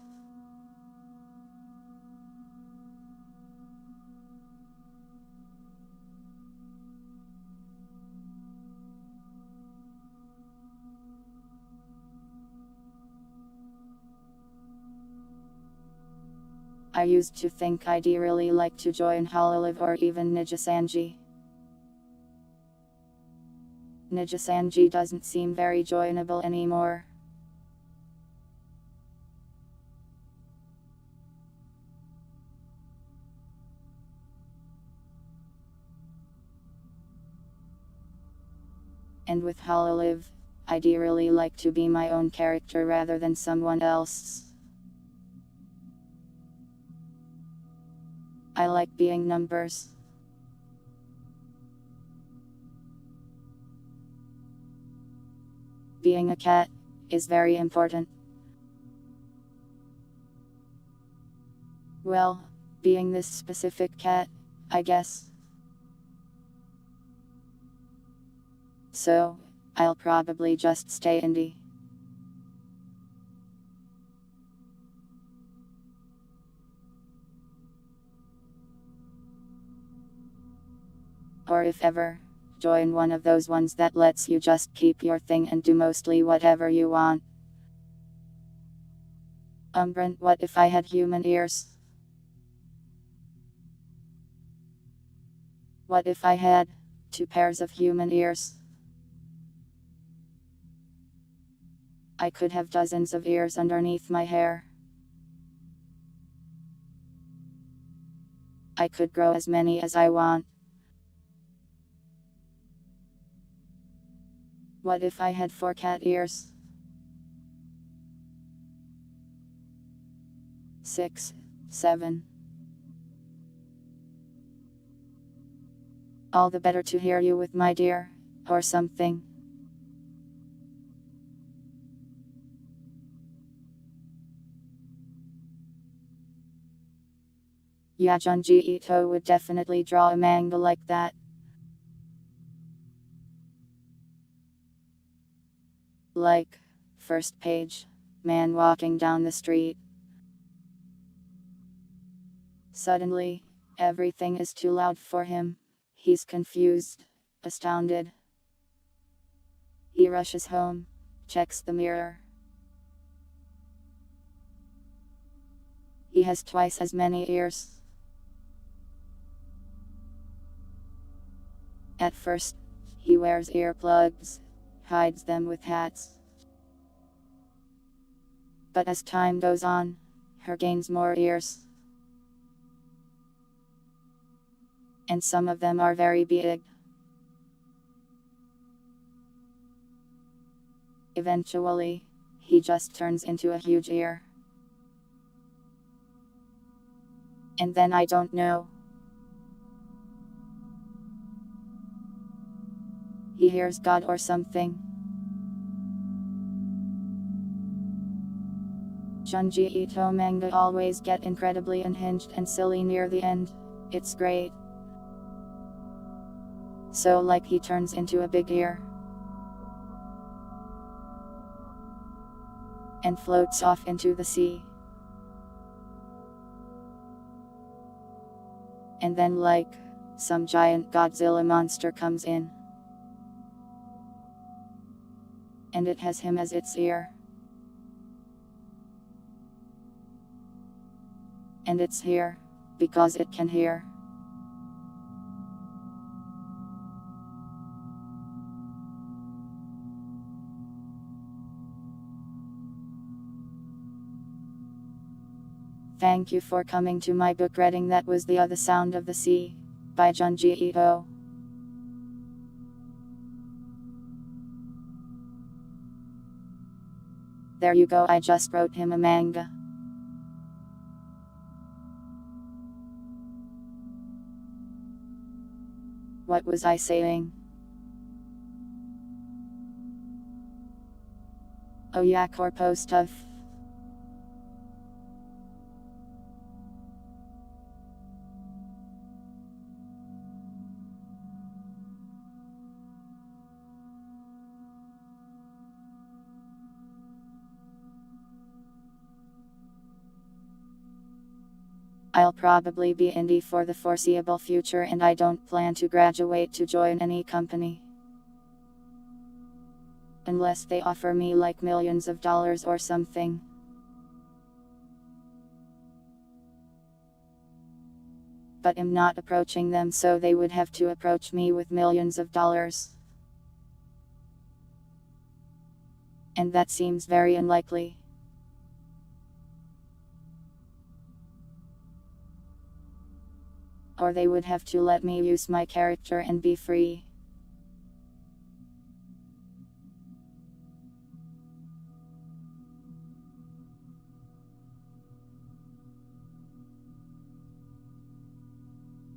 I used to think I'd really like to join Hololive or even Nijisanji. Nijisanji doesn't seem very joinable anymore. And with Hololive, I'd really like to be my own character rather than someone else's. I like being numbers. Being a cat is very important. Well, being this specific cat, I guess. So, I'll probably just stay indie. Or if ever, join one of those ones that lets you just keep your thing and do mostly whatever you want. Brent, what if I had human ears? What if I had 2 pairs of human ears? I could have dozens of ears underneath my hair. I could grow as many as I want. What if I had 4 cat ears? 6, 7. All the better to hear you with, my dear, or something. Yeah, Junji Ito would definitely draw a manga like that. Like, first page, man walking down the street. Suddenly, everything is too loud for him. He's confused, astounded. He rushes home, checks the mirror. He has twice as many ears. At first, he wears earplugs, hides them with hats. But as time goes on, he gains more ears. And some of them are very big. Eventually, he just turns into a huge ear. And then I don't know. He hears God or something. Junji Ito manga always get incredibly unhinged and silly near the end. It's great. So like he turns into a big ear. And floats off into the sea. And then like, some giant Godzilla monster comes in. And it has him as its ear. And it's here, because it can hear. Thank you for coming to my book reading. That was The Other Sound of the Sea, by Junji Ito. There you go, I just wrote him a manga. What was I saying? Oh yeah, corpo stuff. I'll probably be indie for the foreseeable future and I don't plan to graduate to join any company. Unless they offer me like millions of dollars or something. But I'm not approaching them, so they would have to approach me with millions of dollars. And that seems very unlikely. Or they would have to let me use my character and be free.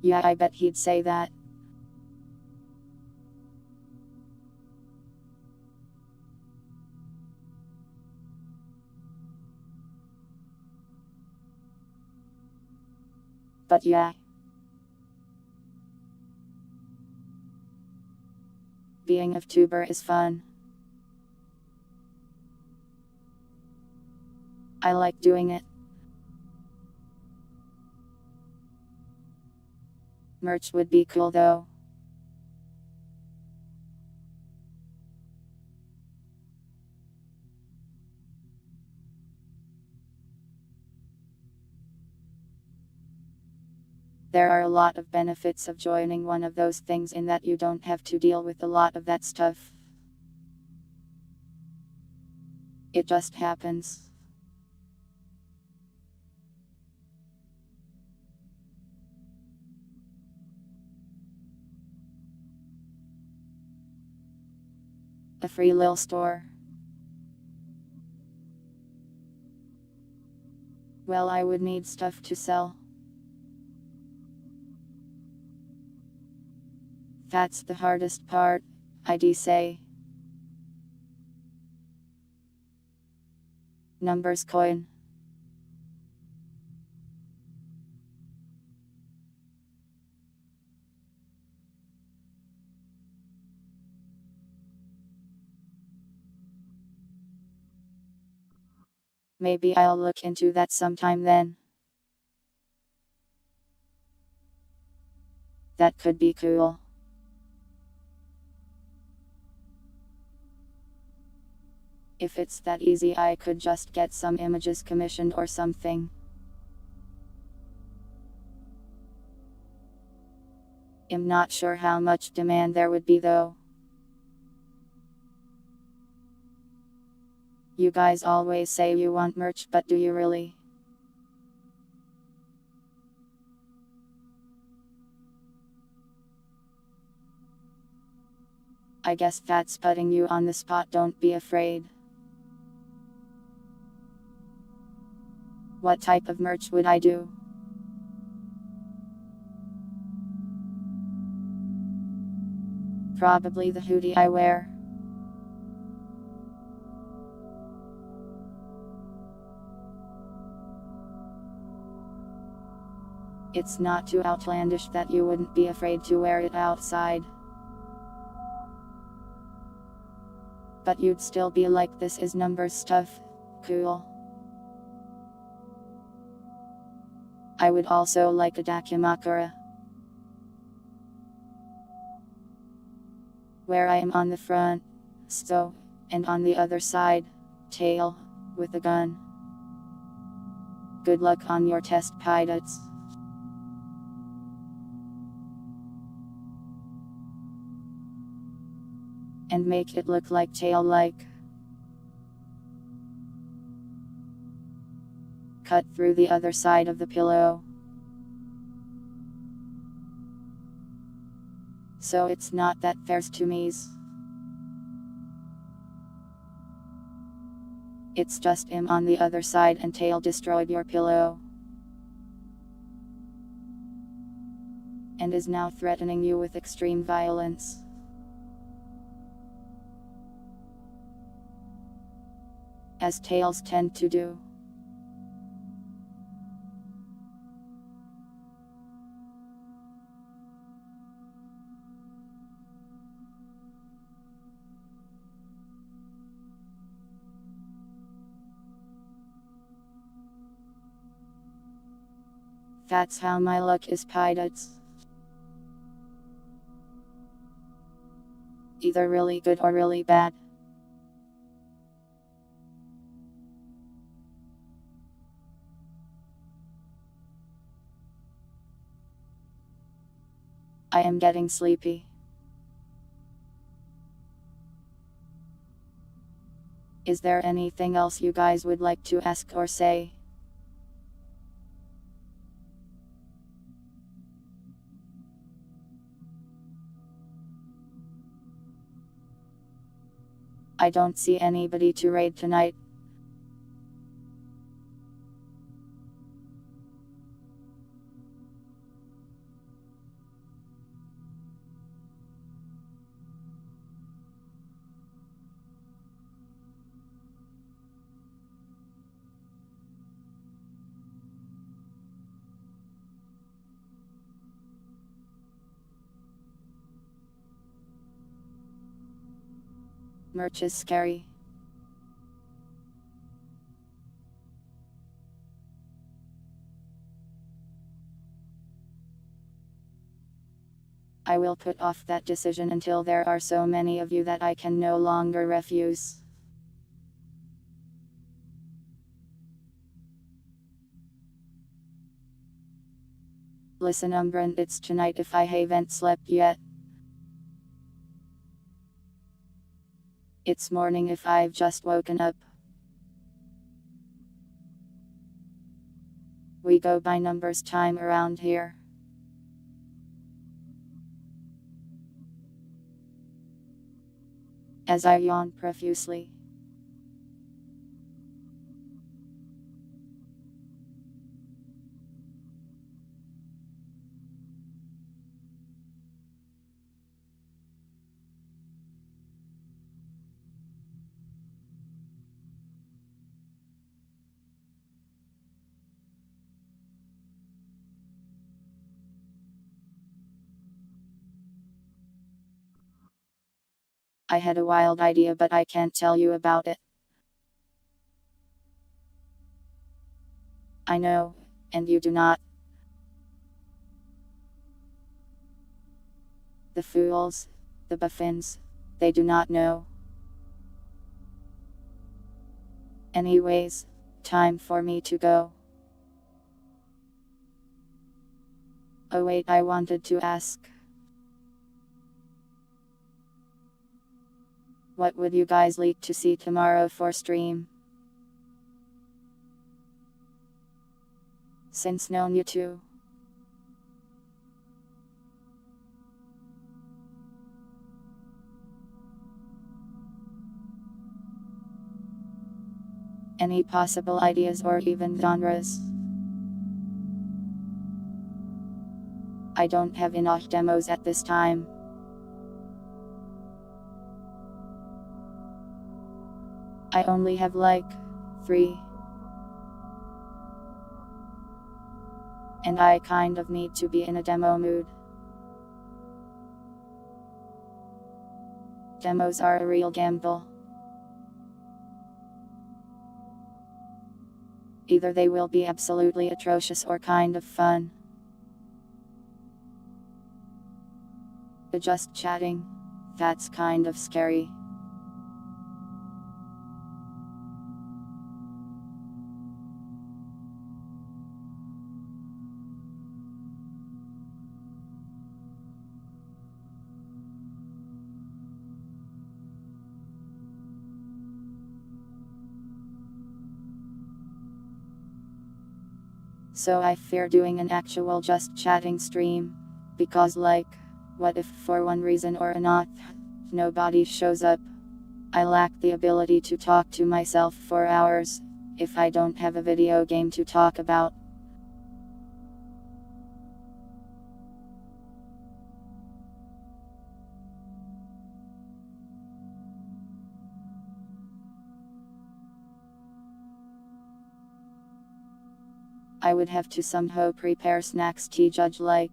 Yeah, I bet he'd say that. But yeah. Being a VTuber is fun. I like doing it. Merch would be cool though. There are a lot of benefits of joining one of those things in that you don't have to deal with a lot of that stuff. It just happens. A free lil store. Well, I would need stuff to sell. That's the hardest part, I'd say. Numbers coin. Maybe I'll look into that sometime then. That could be cool. If it's that easy, I could just get some images commissioned or something. I'm not sure how much demand there would be though. You guys always say you want merch, but do you really? I guess that's putting you on the spot, don't be afraid. What type of merch would I do? Probably the hoodie I wear. It's not too outlandish that you wouldn't be afraid to wear it outside. But you'd still be like, this is numbers stuff. Cool. I would also like a dakimakura, where I am on the front, so, and on the other side, tail, with a gun. Good luck on your test, pilots. And make it look like tail-like. Cut through the other side of the pillow, so it's not that fares to me's. It's just him on the other side and tail destroyed your pillow. And is now threatening you with extreme violence. As tails tend to do. That's how my luck is, pilots. Either really good or really bad. I am getting sleepy. Is there anything else you guys would like to ask or say? I don't see anybody to raid tonight. Merch is scary. I will put off that decision until there are so many of you that I can no longer refuse. Listen, Brent, it's tonight if I haven't slept yet. It's morning if I've just woken up. We go by numbers time around here. As I yawn profusely. I had a wild idea, but I can't tell you about it. I know, and you do not. The fools, the buffins, they do not know. Anyways, time for me to go. Oh wait, I wanted to ask. What would you guys like to see tomorrow for stream? Since known you two. Any possible ideas or even genres? I don't have enough demos at this time. I only have like 3. And I kind of need to be in a demo mood. Demos are a real gamble. Either they will be absolutely atrocious or kind of fun. Just chatting, that's kind of scary. So I fear doing an actual just chatting stream. Because like, what if for one reason or another, nobody shows up? I lack the ability to talk to myself for hours, if I don't have a video game to talk about. I would have to somehow prepare snacks to judge like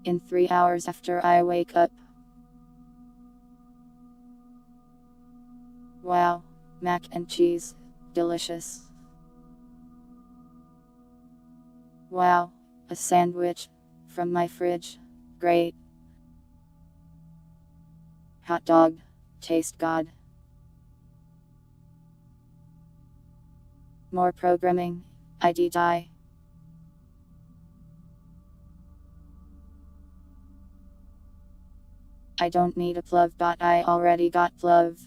in 3 hours after I wake up. Wow, mac and cheese, delicious. Wow, a sandwich from my fridge, great. Hot dog, taste god. More programming, ID die. I don't need a plug, but I already got plug.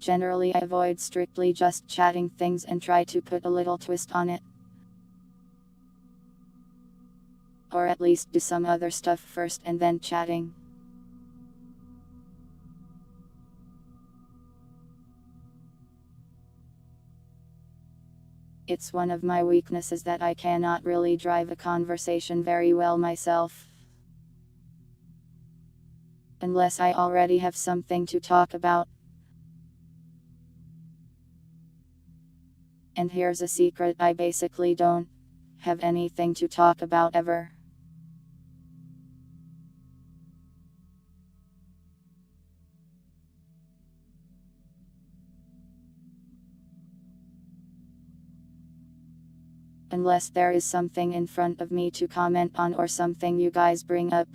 Generally I avoid strictly just chatting things and try to put a little twist on it. Or at least do some other stuff first and then chatting. It's one of my weaknesses that I cannot really drive a conversation very well myself. Unless I already have something to talk about. And here's a secret, I basically don't have anything to talk about ever. Unless there is something in front of me to comment on or something you guys bring up.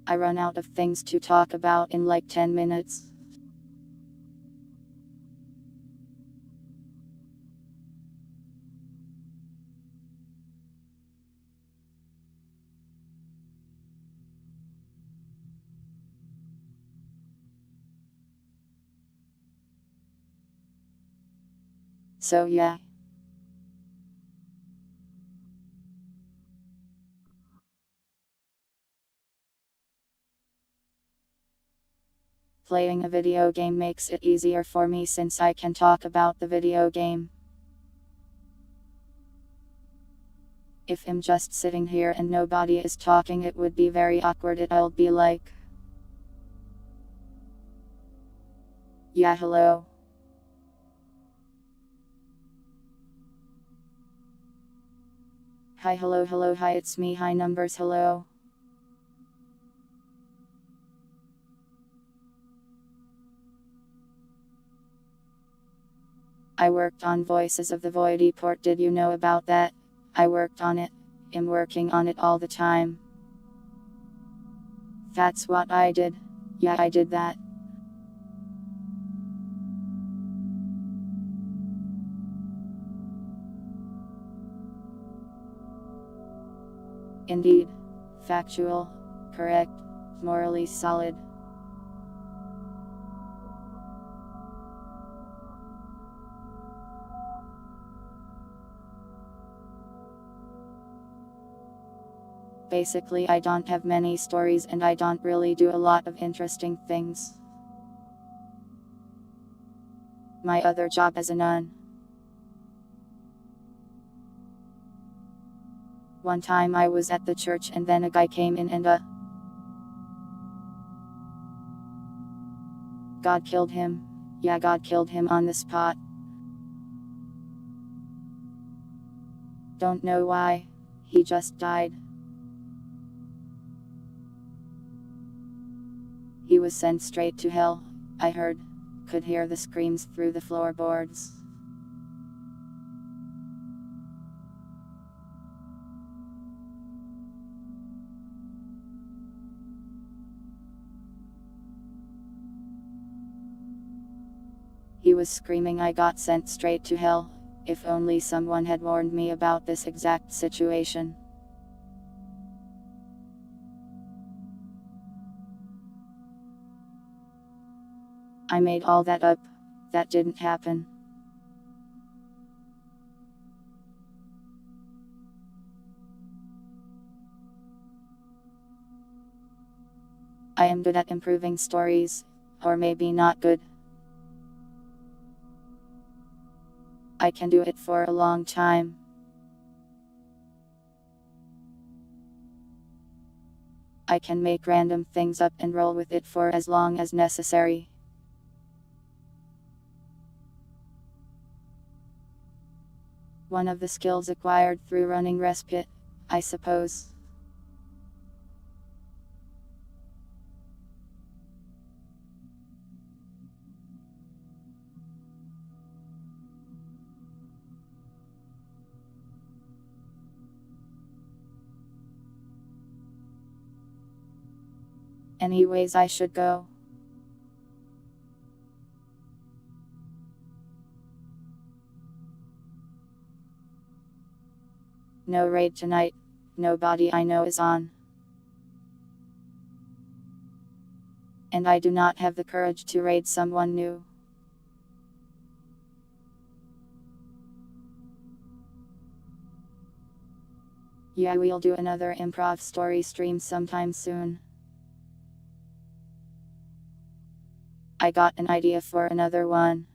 I run out of things to talk about in like 10 minutes. So yeah. Playing a video game makes it easier for me since I can talk about the video game. If I'm just sitting here and nobody is talking, it would be very awkward. It'll be like, yeah, hello. Hi, hello, hello, hi, it's me, hi, numbers, hello. I worked on Voices of the Void port. Did you know about that? I worked on it. I'm working on it all the time. That's what I did. Yeah, I did that. Indeed. Factual. Correct. Morally solid. Basically, I don't have many stories and I don't really do a lot of interesting things. My other job as a nun. One time I was at the church and then a guy came in and God killed him. Yeah, God killed him on the spot. Don't know why. He just died. He was sent straight to hell, I heard. Could hear the screams through the floorboards. He was screaming, I got sent straight to hell. If only someone had warned me about this exact situation. I made all that up. That didn't happen. I am good at improving stories. Or maybe not good. I can do it for a long time. I can make random things up and roll with it for as long as necessary. One of the skills acquired through running Respite, I suppose. Anyways, I should go. No raid tonight. Nobody I know is on. And I do not have the courage to raid someone new. Yeah, we'll do another improv story stream sometime soon. I got an idea for another one.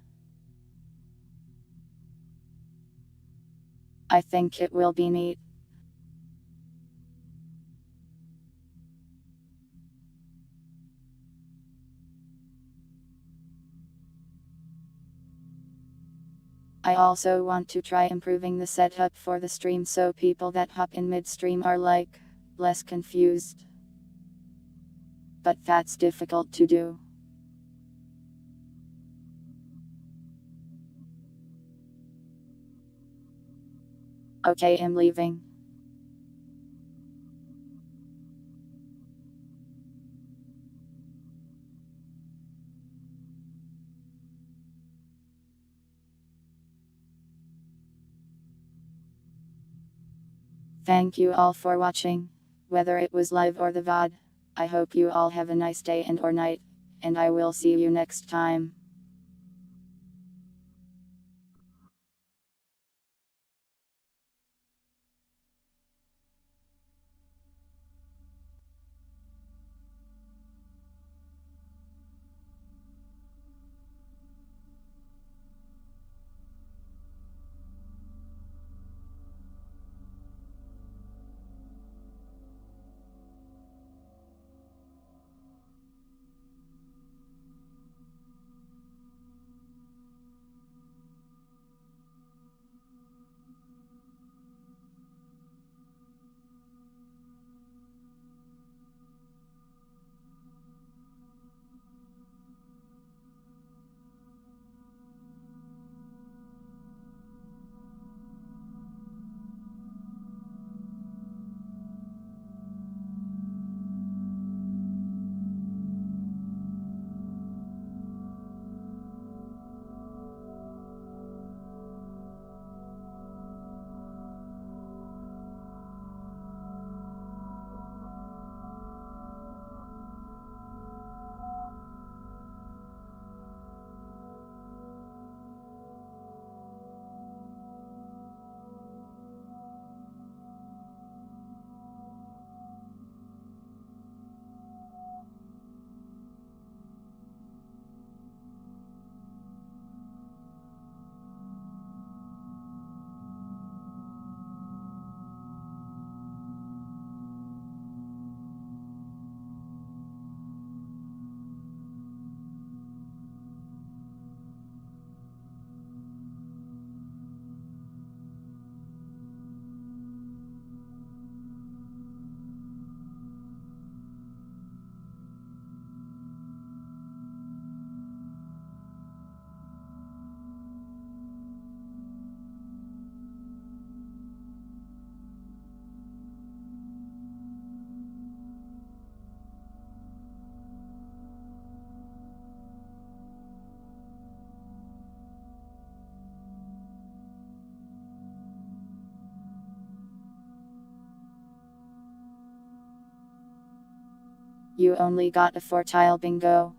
I think it will be neat. I also want to try improving the setup for the stream so people that hop in midstream are like, less confused. But that's difficult to do. Okay, I'm leaving. Thank you all for watching, whether it was live or the VOD. I hope you all have a nice day and or night, and I will see you next time. You only got a 4-tile bingo.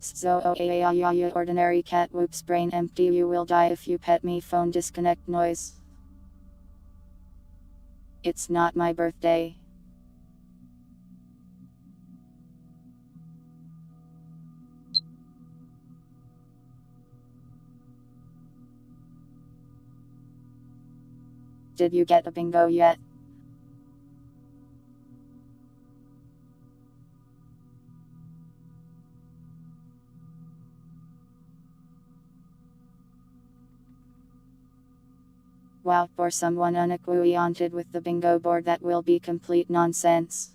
So ordinary cat whoops brain empty, you will die if you pet me, phone disconnect noise. It's not my birthday. Did you get a bingo yet? Wow, for someone unacquainted with the bingo board, that will be complete nonsense.